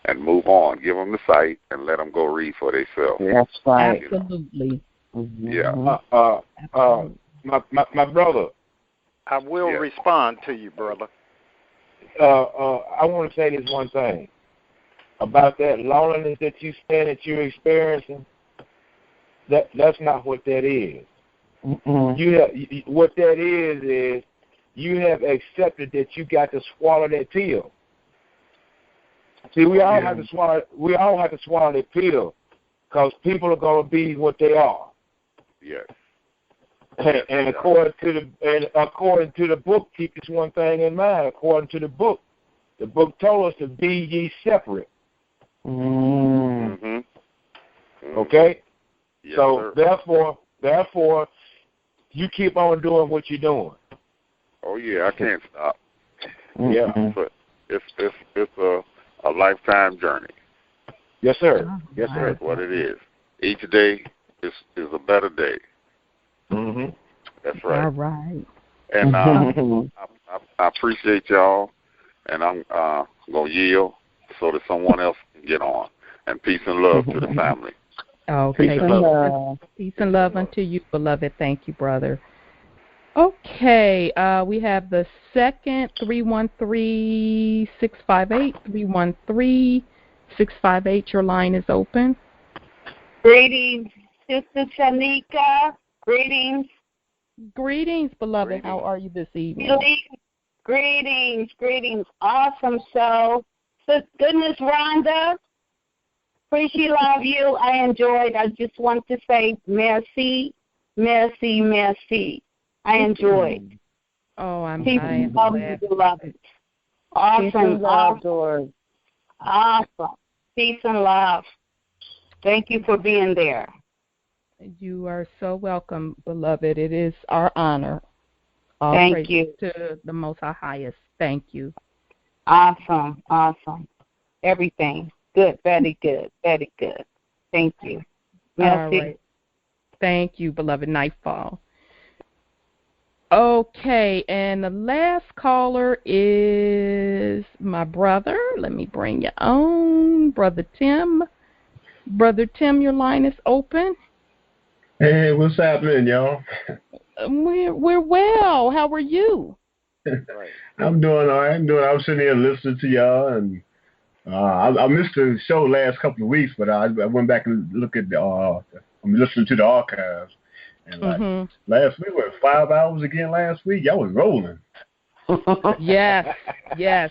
and move on. Give them the site and let them go read for themselves. That's right. Absolutely. Yeah. My brother. I will respond to you, brother. I want to say this one thing about that loneliness that you said that you're experiencing. That's not what that is. What that is you have accepted that you got to swallow that pill. See, we all have to swallow. We all have to swallow that pill because people are going to be what they are. Yes. And according to the book, keep this one thing in mind. According to the book told us to be ye separate. Okay. Yes, so sir. therefore, you keep on doing what you're doing. Oh yeah, I can't stop. Yeah. But it's a lifetime journey. Yes, sir. Yes, sir. That's what it is. Each day is a better day. That's right. All right. And I appreciate y'all, and I'm gonna yield so that someone else can get on. And peace and love to the family. Okay. Peace and love unto you, beloved. Thank you, brother. Okay. We have the second 313-658. 313-658. Your line is open. Greetings, Sister Shanika. Greetings. Greetings, beloved. How are you this evening? Greetings. Awesome show. Goodness, Rhonda. Appreciate love you. I enjoyed. I just want to say merci. I enjoyed. Oh, I'm glad. Beloved. Awesome. Awesome. Peace and love. Thank you for being there. You are so welcome, beloved. It is our honor. All Thank you. To the Most Highest. Thank you. Awesome. Everything. Good. Very good. Thank you. All right. Thank you, beloved. Nightfall. Okay, and the last caller is my brother. Let me bring you on. Brother Tim. Brother Tim, your line is open. Hey, what's happening, y'all? We're well. How are you? I'm doing all right. I was sitting here listening to y'all, and I missed the show last couple of weeks, but I went back and looked at I'm listening to the archives. And last week, 5 hours again last week? Y'all was rolling. Yes. Yeah,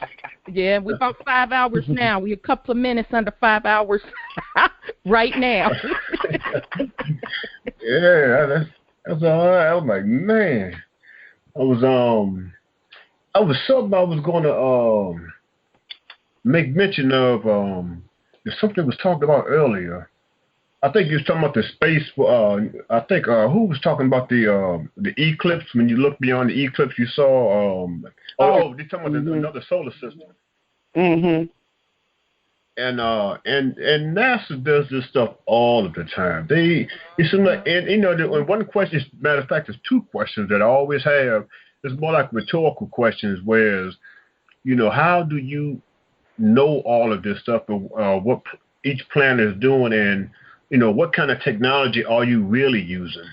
we're about 5 hours now. We're a couple of minutes under 5 hours right now. Yeah, that's all right. I was like, man. I was something I was gonna make mention of there's something was talked about earlier. I think you was talking about the space. I think who was talking about the eclipse? When you look beyond the eclipse, you saw. They're talking about another solar system. Mhm. And NASA does this stuff all of the time. It's like, and and one question, matter of fact, there's two questions that I always have. It's more like rhetorical questions, whereas how do you know all of this stuff and what each planet is doing, and what kind of technology are you really using?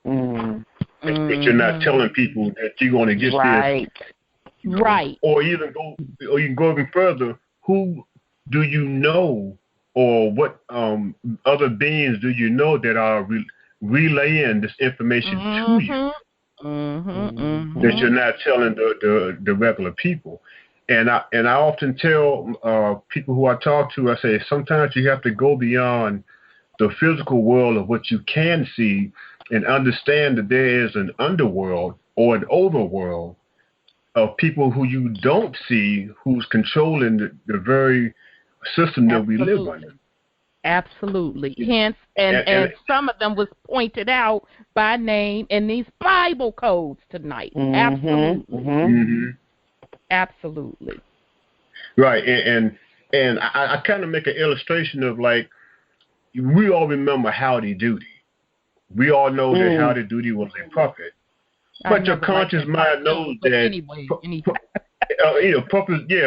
That you're not telling people that you're going to get this, right? Or you can go even further. Who do you know, or what other beings do you know that are relaying this information to you? That you're not telling the regular people. And I often tell people who I talk to, I say sometimes you have to go beyond the physical world of what you can see and understand that there is an underworld or an overworld of people who you don't see, who's controlling the very system that we live under. Absolutely. Hence, and some of them was pointed out by name in these Bible codes tonight. Absolutely. Right. And I kind of make an illustration of, like, we all remember Howdy Doody. We all know that Howdy Doody was a puppet. But your conscious mind knows that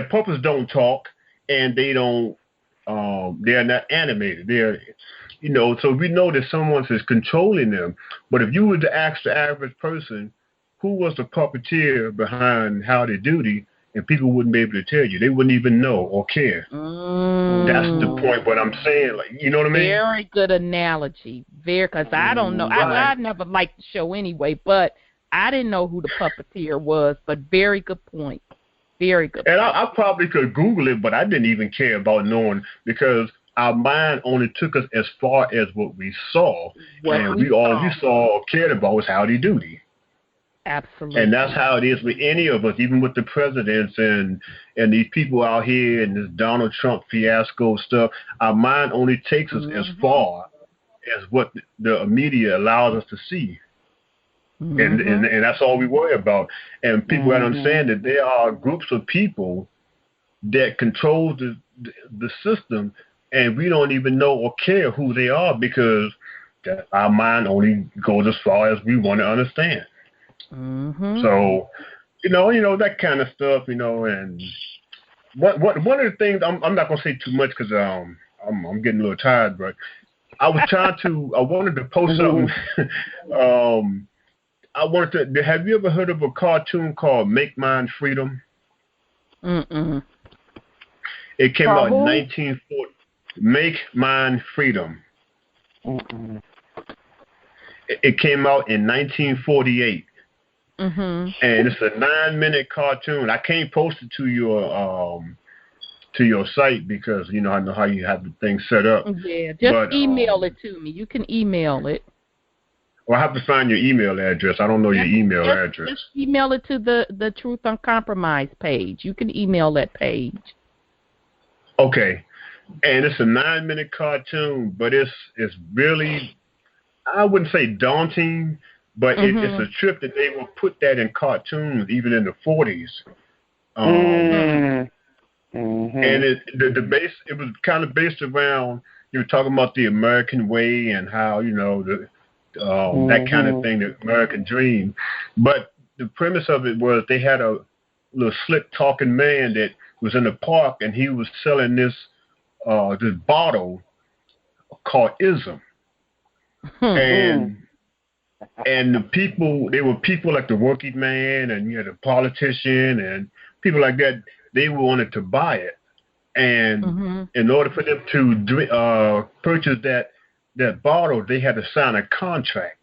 puppets don't talk, and they don't they're not animated. They're so we know that someone is controlling them. But if you were to ask the average person who was the puppeteer behind Howdy Doody, and people wouldn't be able to tell you. They wouldn't even know or care. That's the point. What I'm saying, like, you know what I mean? Very good analogy. Because I don't know. I never liked the show anyway, but I didn't know who the puppeteer was. But very good point. Very good. And I probably could Google it, but I didn't even care about knowing, because our mind only took us as far as what we saw, and all we saw or cared about was Howdy Doody. Absolutely. And that's how it is with any of us, even with the presidents and these people out here and this Donald Trump fiasco stuff. Our mind only takes us as far as what the media allows us to see. And that's all we worry about. And people gotta understand that there are groups of people that control the system, and we don't even know or care who they are, because our mind only goes as far as we want to understand. So, that kind of stuff, and one of the things, I'm not gonna say too much because I'm getting a little tired, but I wanted to post something. Have you ever heard of a cartoon called Make Mine Freedom? It came out in 1940. Make Mine Freedom. It came out in 1948. And it's a 9-minute cartoon. I can't post it to your site because I know how you have the thing set up. Yeah, just email it to me. You can email it. Well, I have to find your email address. I don't know your email address. Just email it to the Truth Uncompromised page. You can email that page. Okay, and it's a 9-minute cartoon, but it's really, I wouldn't say daunting. But it's a trip that they will put that in cartoons, even in the 40s. And it was kind of based around, you were talking about the American way and how, that kind of thing, the American dream. But the premise of it was they had a little slick talking man that was in the park, and he was selling this bottle called Ism. And the people, they were people like the working man and the politician and people like that. They wanted to buy it, And in order for them to purchase that bottle, they had to sign a contract.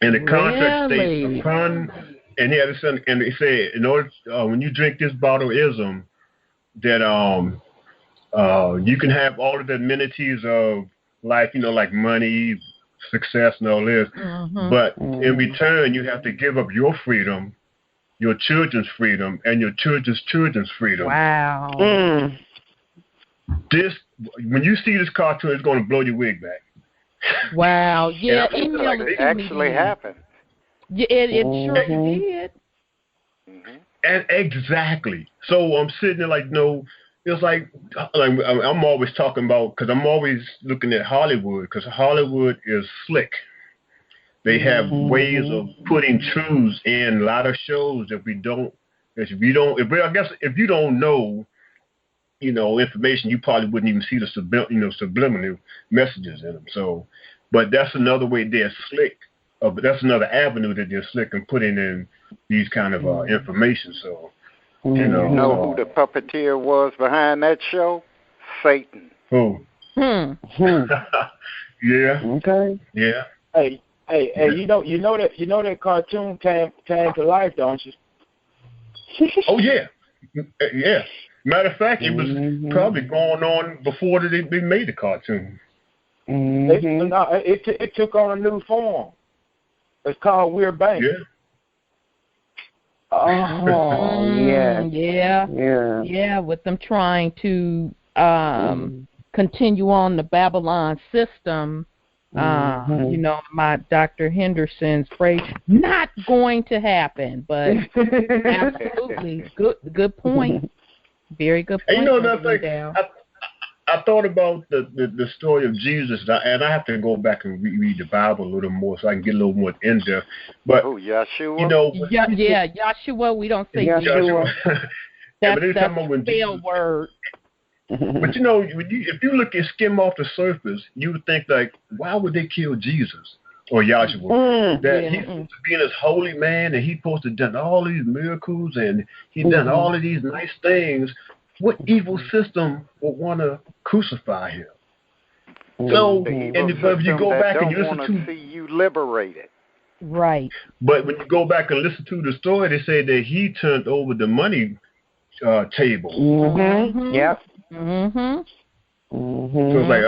And the contract states upon, and they had to sign, and they said in order when you drink this bottle ism, that you can have all of the amenities of life, like money, success, and all this. But in return, you have to give up your freedom, your children's freedom, and your children's children's freedom. Wow. This, when you see this cartoon, it's going to blow your wig back. Wow. Yeah, email it actually happened. Yeah, it sure did. And exactly. So I'm sitting there like, it's like I'm always talking about, because I'm always looking at Hollywood, because Hollywood is slick. They have ways of putting truths in a lot of shows that if you don't know, information, you probably wouldn't even see the subliminal messages in them. So, but that's another way they're slick. But that's another avenue that they're slick in putting in these kind of information. So, you know who the puppeteer was behind that show? Satan. Who? Yeah. Okay. Yeah. Hey, you know that cartoon came to life, don't you? Oh yeah. Yeah. Matter of fact, it was probably going on before they made the cartoon. It took on a new form. It's called We're Bank. Yeah. Oh, yeah. With them trying to continue on the Babylon system, my Dr. Henderson's phrase, not going to happen. But absolutely, good point. Very good point. And I thought about the story of Jesus, and I have to go back and reread the Bible a little more so I can get a little more in there. But Yeshua. Yeshua. We don't say Yeshua. That's a spell word. But if you skim off the surface, you would think like, why would they kill Jesus or Yahshua? He's supposed to be this holy man, and he's supposed to have done all these miracles, and he's done all of these nice things. What evil system would want to crucify him? So, if you go back and you listen to, see you liberated. Right. But when you go back and listen to the story, they say that he turned over the money table. Yep. So it's like,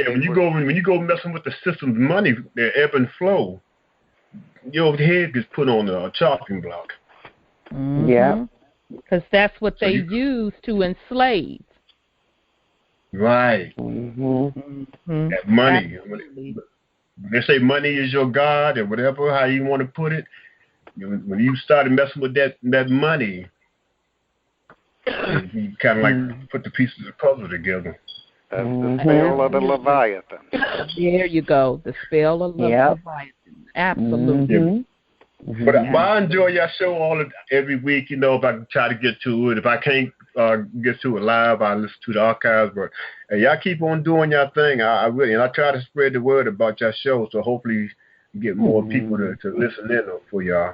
when you go messing with the system's money, the ebb and flow, your head gets put on a chopping block. Yeah. Because that's what they use to enslave. Right. That money. Absolutely. They say money is your God or whatever, how you want to put it. When you started messing with that money, you kind of like put the pieces of the puzzle together. That's the spell of the Leviathan. There you go. The spell of the Leviathan. Absolutely. But I enjoy your show every week. If I can try to get to it. If I can't get to it live, I listen to the archives. But y'all keep on doing your thing. I really, and I try to spread the word about your show, so hopefully you get more people to listen in for y'all.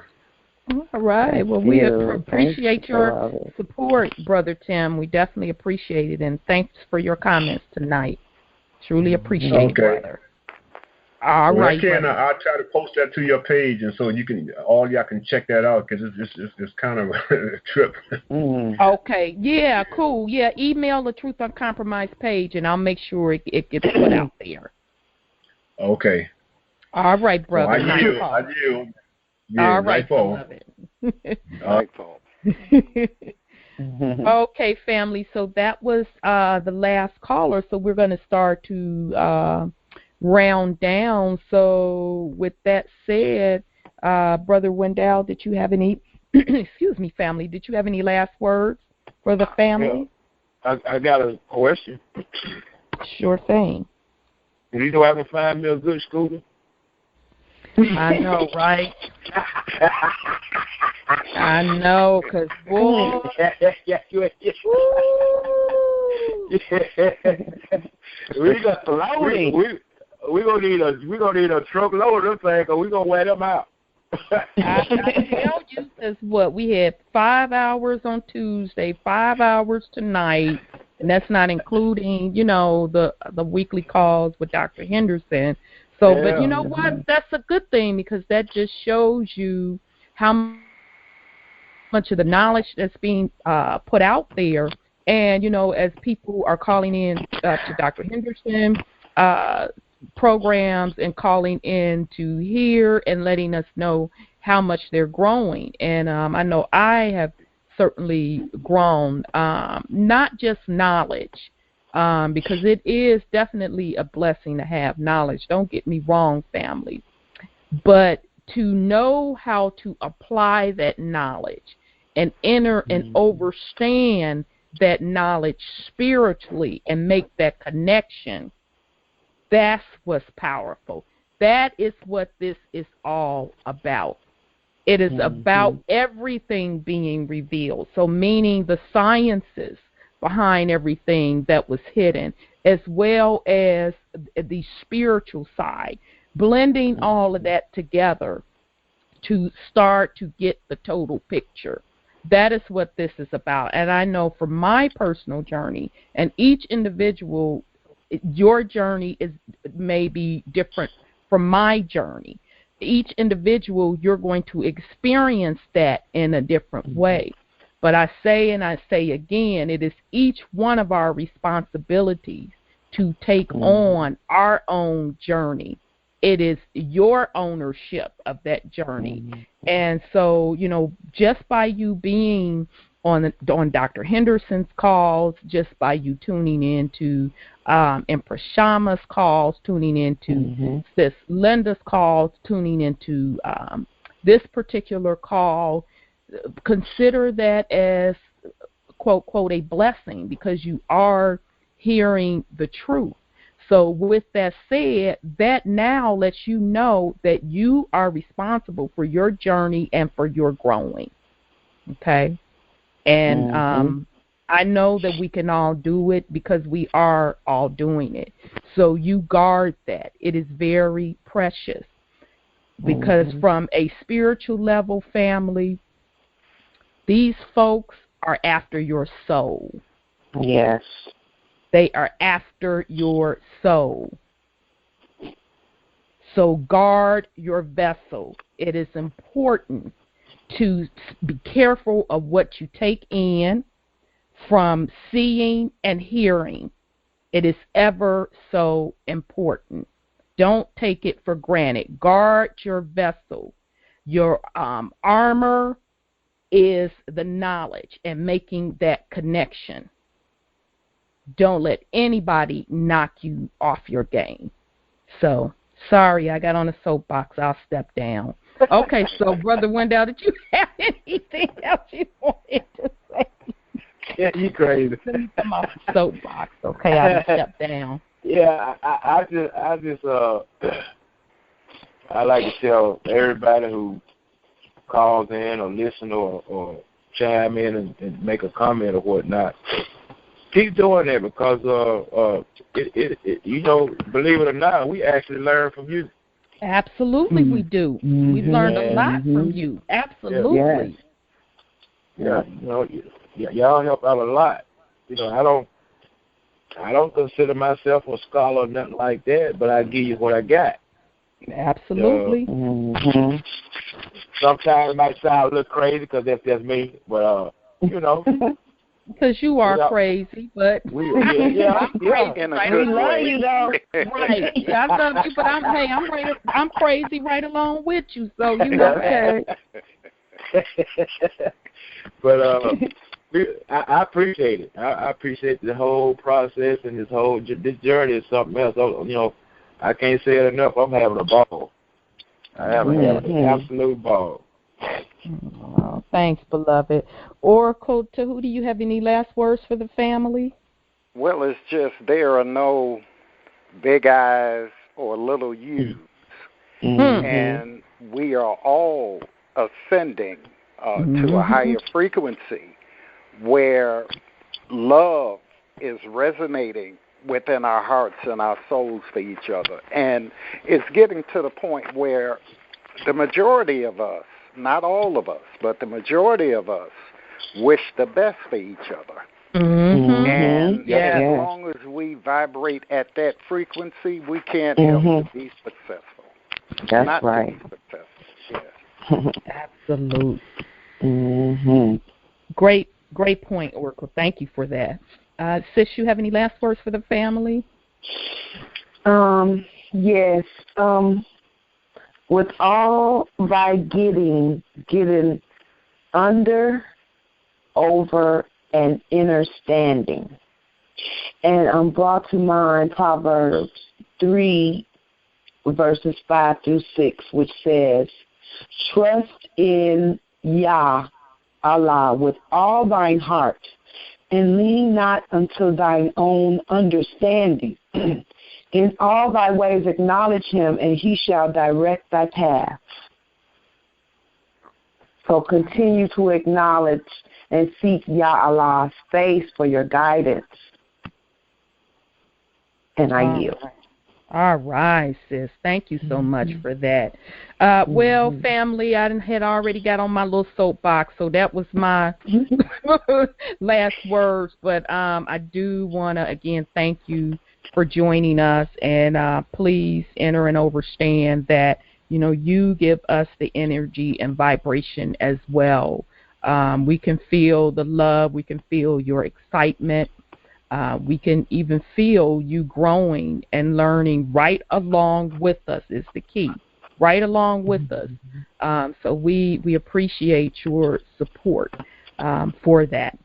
All right. Well, we appreciate your support, Brother Tim. We definitely appreciate it, and thanks for your comments tonight. Truly appreciate it, brother. All right. I'll try to post that to your page, and so all y'all can check that out, because it's kind of a trip. Okay. Yeah. Cool. Yeah. Email the Truth Uncompromised page, and I'll make sure it gets put out there. Okay. All right, brother. I yield. Yeah, all right, beloved. Nightfall. Okay, family. So that was the last caller. So we're going to start to round down. So with that said, Brother Wendell, did you have any? Excuse me, family. Did you have any last words for the family? Yeah. I got a question. Sure thing. Do you know I can find me a good scooter? I know, right? I know, because, boy. We're gonna need a truckload of them things, because we're gonna wear them out. I tell you, because what we had 5 hours on Tuesday, 5 hours tonight, and that's not including, the weekly calls with Dr. Henderson. So, but you know what? That's a good thing because that just shows you how much of the knowledge that's being put out there. And, as people are calling in to Dr. Henderson programs and calling in to hear and letting us know how much they're growing. And I know I have certainly grown, not just knowledge, because it is definitely a blessing to have knowledge. Don't get me wrong, family. But to know how to apply that knowledge and enter and understand that knowledge spiritually and make that connection, that's what's powerful. That is what this is all about. It is about everything being revealed. So meaning the sciences behind everything that was hidden, as well as the spiritual side, blending all of that together to start to get the total picture. That is what this is about. And I know from my personal journey, and each individual, your journey may be different from my journey. Each individual, you're going to experience that in a different way. But I say and I say again, it is each one of our responsibilities to take on our own journey. It is your ownership of that journey. And so, just by you being on Dr. Henderson's calls, just by you tuning into Empress Shama's calls, tuning into Sis Linda's calls, tuning into this particular call, consider that as, quote, quote, a blessing because you are hearing the truth. So with that said, that now lets you know that you are responsible for your journey and for your growing. Okay? And I know that we can all do it because we are all doing it. So you guard that. It is very precious because from a spiritual level, family, these folks are after your soul. Yes. They are after your soul. So guard your vessel. It is important to be careful of what you take in from seeing and hearing. It is ever so important. Don't take it for granted. Guard your vessel. Your armor is the knowledge and making that connection. Don't let anybody knock you off your game. So, sorry, I got on a soapbox. I'll step down. Okay, so Brother Wendell, did you have anything else you wanted to say? Yeah, you crazy. Let me come off the soapbox. Okay, I'll step down. Yeah, I just I like to tell everybody who calls in or listen or chime in and make a comment or whatnot. Keep doing that because believe it or not, we actually learn from you. Absolutely, we do. We've learned a lot from you. Absolutely. Yeah, y'all help out a lot. I don't consider myself a scholar or nothing like that, but I give you what I got. Absolutely. Sometimes it might sound a little crazy because that's just me, but Because you are crazy, but I'm crazy. Right? We love you though. Right. I love you, but I'm crazy right along with you. So okay. But I appreciate it. I appreciate the whole process and this journey is something else. I can't say it enough. I'm having a ball. Having an absolute ball. Oh, thanks, beloved. Oracle, to who do you have any last words for the family? Well, it's just there are no big I's or little U's. And we are all ascending to a higher frequency where love is resonating within our hearts and our souls for each other. And it's getting to the point where the majority of us, not all of us, but the majority of us wish the best for each other. Mm-hmm. And yes. as long as we vibrate at that frequency, we can't help to be successful. That's not right. To be successful. Yes. Absolutely. Mm-hmm. Great point, Oracle. Thank you for that. Sis, you have any last words for the family? Yes. With all thy getting under, over, and understanding. And brought to mind Proverbs 3, verses 5 through 6, which says, trust in Yah, Allah, with all thine heart, and lean not unto thine own understanding. In all thy ways acknowledge him, and he shall direct thy path. So continue to acknowledge and seek Yah Allah's face for your guidance. And I yield. All right, sis. Thank you so much for that. Well, family, I had already got on my little soapbox, so that was my last words. But I do want to, again, thank you for joining us. And please enter and understand that, you give us the energy and vibration as well. We can feel the love. We can feel your excitement. We can even feel you growing and learning right along with us is the key. Right along with us. So we appreciate your support for that.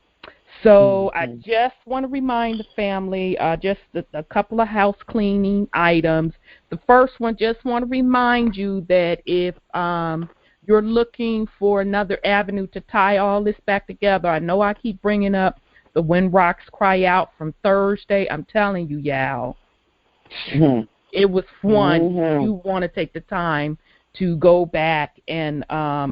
So I just want to remind the family just a couple of house cleaning items. The first one, just want to remind you that if you're looking for another avenue to tie all this back together, I know I keep bringing up the When Rocks Cry Out from Thursday. I'm telling you, y'all, it was fun. You want to take the time to go back and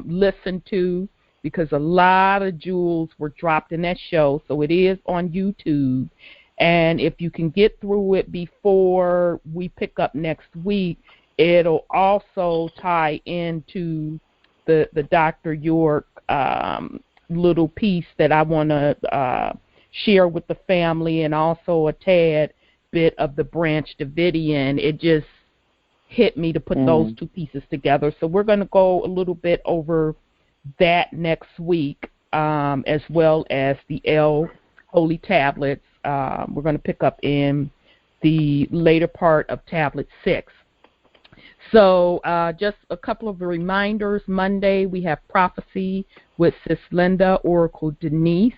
listen to, because a lot of jewels were dropped in that show. So it is on YouTube. And if you can get through it before we pick up next week, it'll also tie into the Dr. York little piece that I want to share with the family, and also a tad bit of the Branch Davidian. It just hit me to put those two pieces together. So we're going to go a little bit over that next week, as well as the El Holy Tablets. We're going to pick up in the later part of Tablet 6. So just a couple of reminders. Monday we have Prophecy with Sis Linda, Oracle Denise,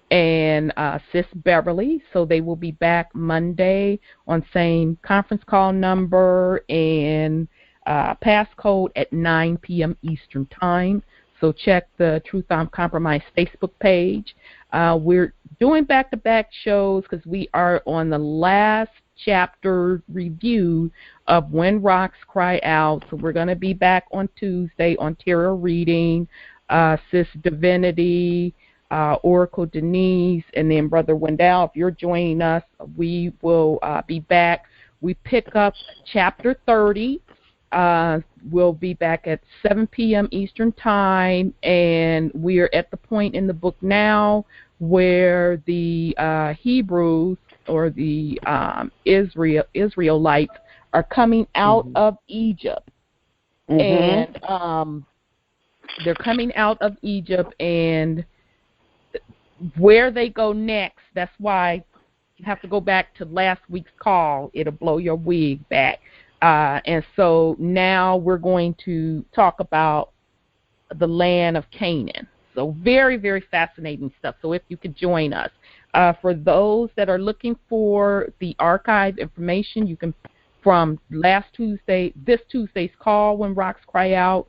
and Sis Beverly. So they will be back Monday on same conference call number and passcode at 9 p.m. Eastern Time. So check the Truth UnCompromised Facebook page. We're doing back-to-back shows because we are on the last chapter review of When Rocks Cry Out. So we're going to be back on Tuesday on tarot reading, Sis Divinity, Oracle Denise, and then Brother Wendell. If you're joining us, we will be back. We pick up chapter 30. We'll be back at 7 p.m. Eastern Time, and we are at the point in the book now where the Hebrews, or the Israelites, are coming out of Egypt. And they're coming out of Egypt, and where they go next, that's why you have to go back to last week's call. It'll blow your wig back. And so now we're going to talk about the land of Canaan. So very, very fascinating stuff. So if you could join us. For those that are looking for the archive information, you can, from last Tuesday, this Tuesday's call, When Rocks Cry Out,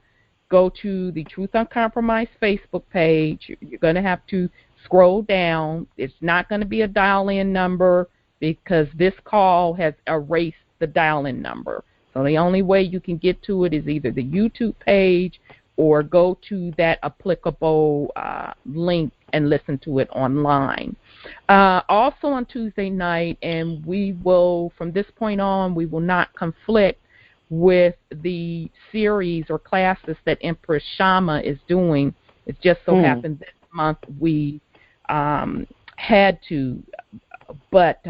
go to the Truth Uncompromised Facebook page. You're going to have to scroll down. It's not going to be a dial-in number because this call has erased the dial-in number. So the only way you can get to it is either the YouTube page or go to that applicable link and listen to it online. Also on Tuesday night, and we will, from this point on, we will not conflict with the series or classes that Empress Shama is doing. It just so happened this month we had to, but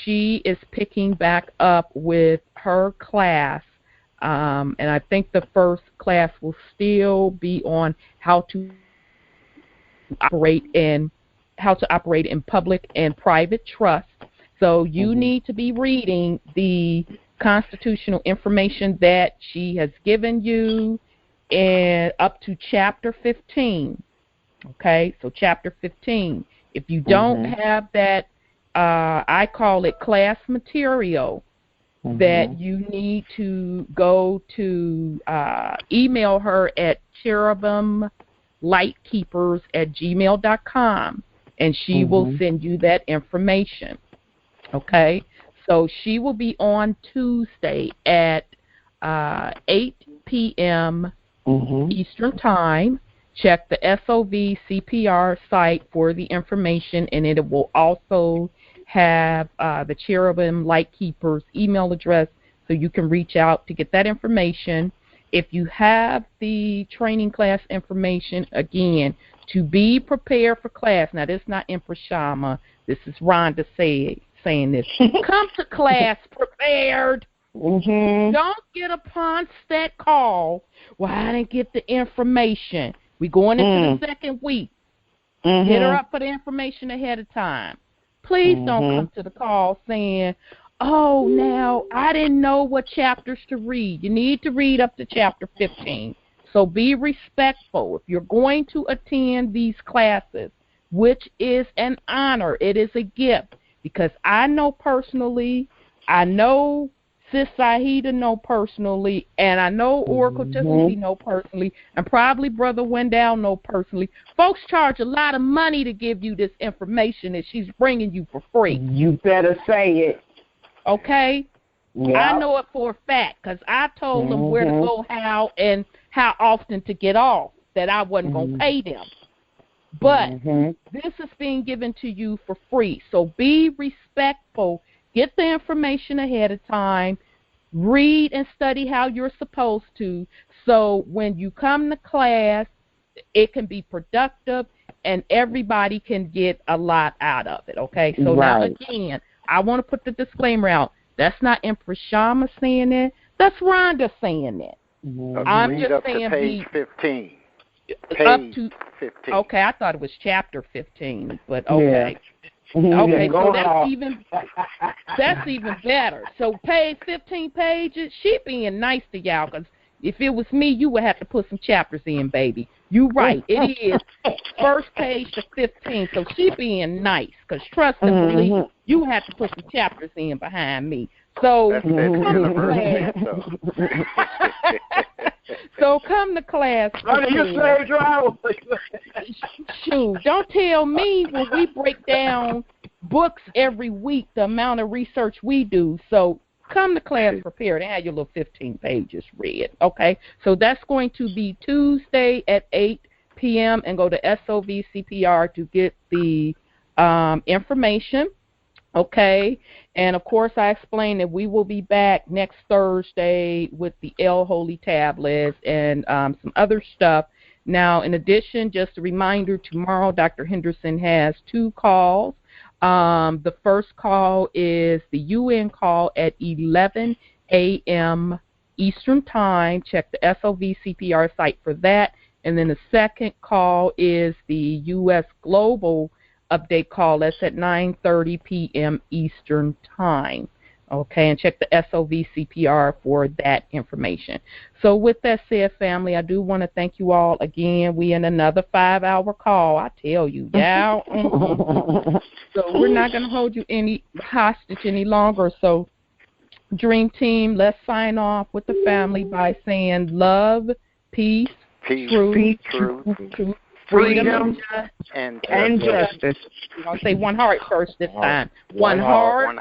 she is picking back up with her class, and I think the first class will still be on how to operate in public and private trust. So you need to be reading the constitutional information that she has given you and up to chapter 15. Okay, so chapter 15. If you don't have that, I call it class material, that you need to go to email her at cherubimlightkeepers@gmail.com, and she will send you that information. Okay, so she will be on Tuesday at 8 p.m. Eastern Time. Check the SOV CPR site for the information, and it will also have the Cherubim Lightkeepers email address, so you can reach out to get that information. If you have the training class information, again, to be prepared for class. Now, this is not Empress Shama. This is Rhonda saying this. Come to class prepared. Don't get upon that call. Well, I didn't get the information. We're going into the second week. Hit her up for the information ahead of time. Please don't come to the call saying, oh, now, I didn't know what chapters to read. You need to read up to chapter 15. So be respectful. If you're going to attend these classes, which is an honor, it is a gift, because I know personally, I know Sis Sahida know personally, and I know Oracle Tahuti know personally, and probably Brother Wendell know personally. Folks charge a lot of money to give you this information that she's bringing you for free. You better say it. Okay? Yep. I know it for a fact, because I told them where to go, how, and how often to get off, that I wasn't going to pay them. But this is being given to you for free. So be respectful. Get the information ahead of time. Read and study how you're supposed to, so when you come to class, it can be productive and everybody can get a lot out of it, okay? So now, again, I want to put the disclaimer out. That's not Empress Shama saying it. That's Rhonda saying it. I'm just up saying to page 15. Up to 15. Okay, I thought it was chapter 15, but okay. Okay, so that's even better. So page 15 pages, she being nice to y'all, because if it was me, you would have to put some chapters in, baby. You right, it is first page to 15, so she being nice, because trust and believe, you have to put some chapters in behind me. So come to class. So come to class. Shoot, don't tell me when we break down books every week the amount of research we do. So come to class prepared and have your little 15 pages read. Okay, so that's going to be Tuesday at 8 p.m. and go to SOVCPR to get the information. Okay, and of course I explained that we will be back next Thursday with the El Holy Tablets and some other stuff. Now, in addition, just a reminder, tomorrow Dr. Henderson has 2 calls. The first call is the UN call at 11 a.m. Eastern Time. Check the SOVCPR site for that. And then the second call is the U.S. Global update call. That's at 9:30 p.m. Eastern Time. Okay, and check the SOVCPR for that information. So with that said, family, I do want to thank you all again. We in another 5-hour call, I tell you, yeah. So we're not going to hold you any hostage any longer. So Dream Team, let's sign off with the family by saying love, peace, truth, freedom, and justice. We're going to say one heart first this time. One heart,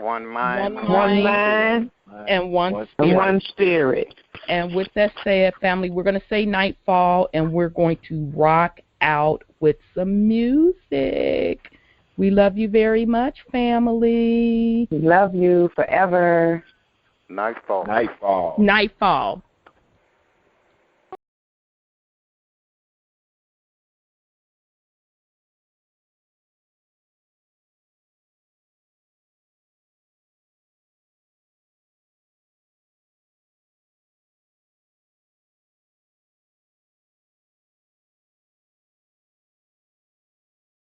one mind, and one spirit. And with that said, family, we're going to say nightfall, and we're going to rock out with some music. We love you very much, family. We love you forever. Nightfall. Nightfall. Nightfall.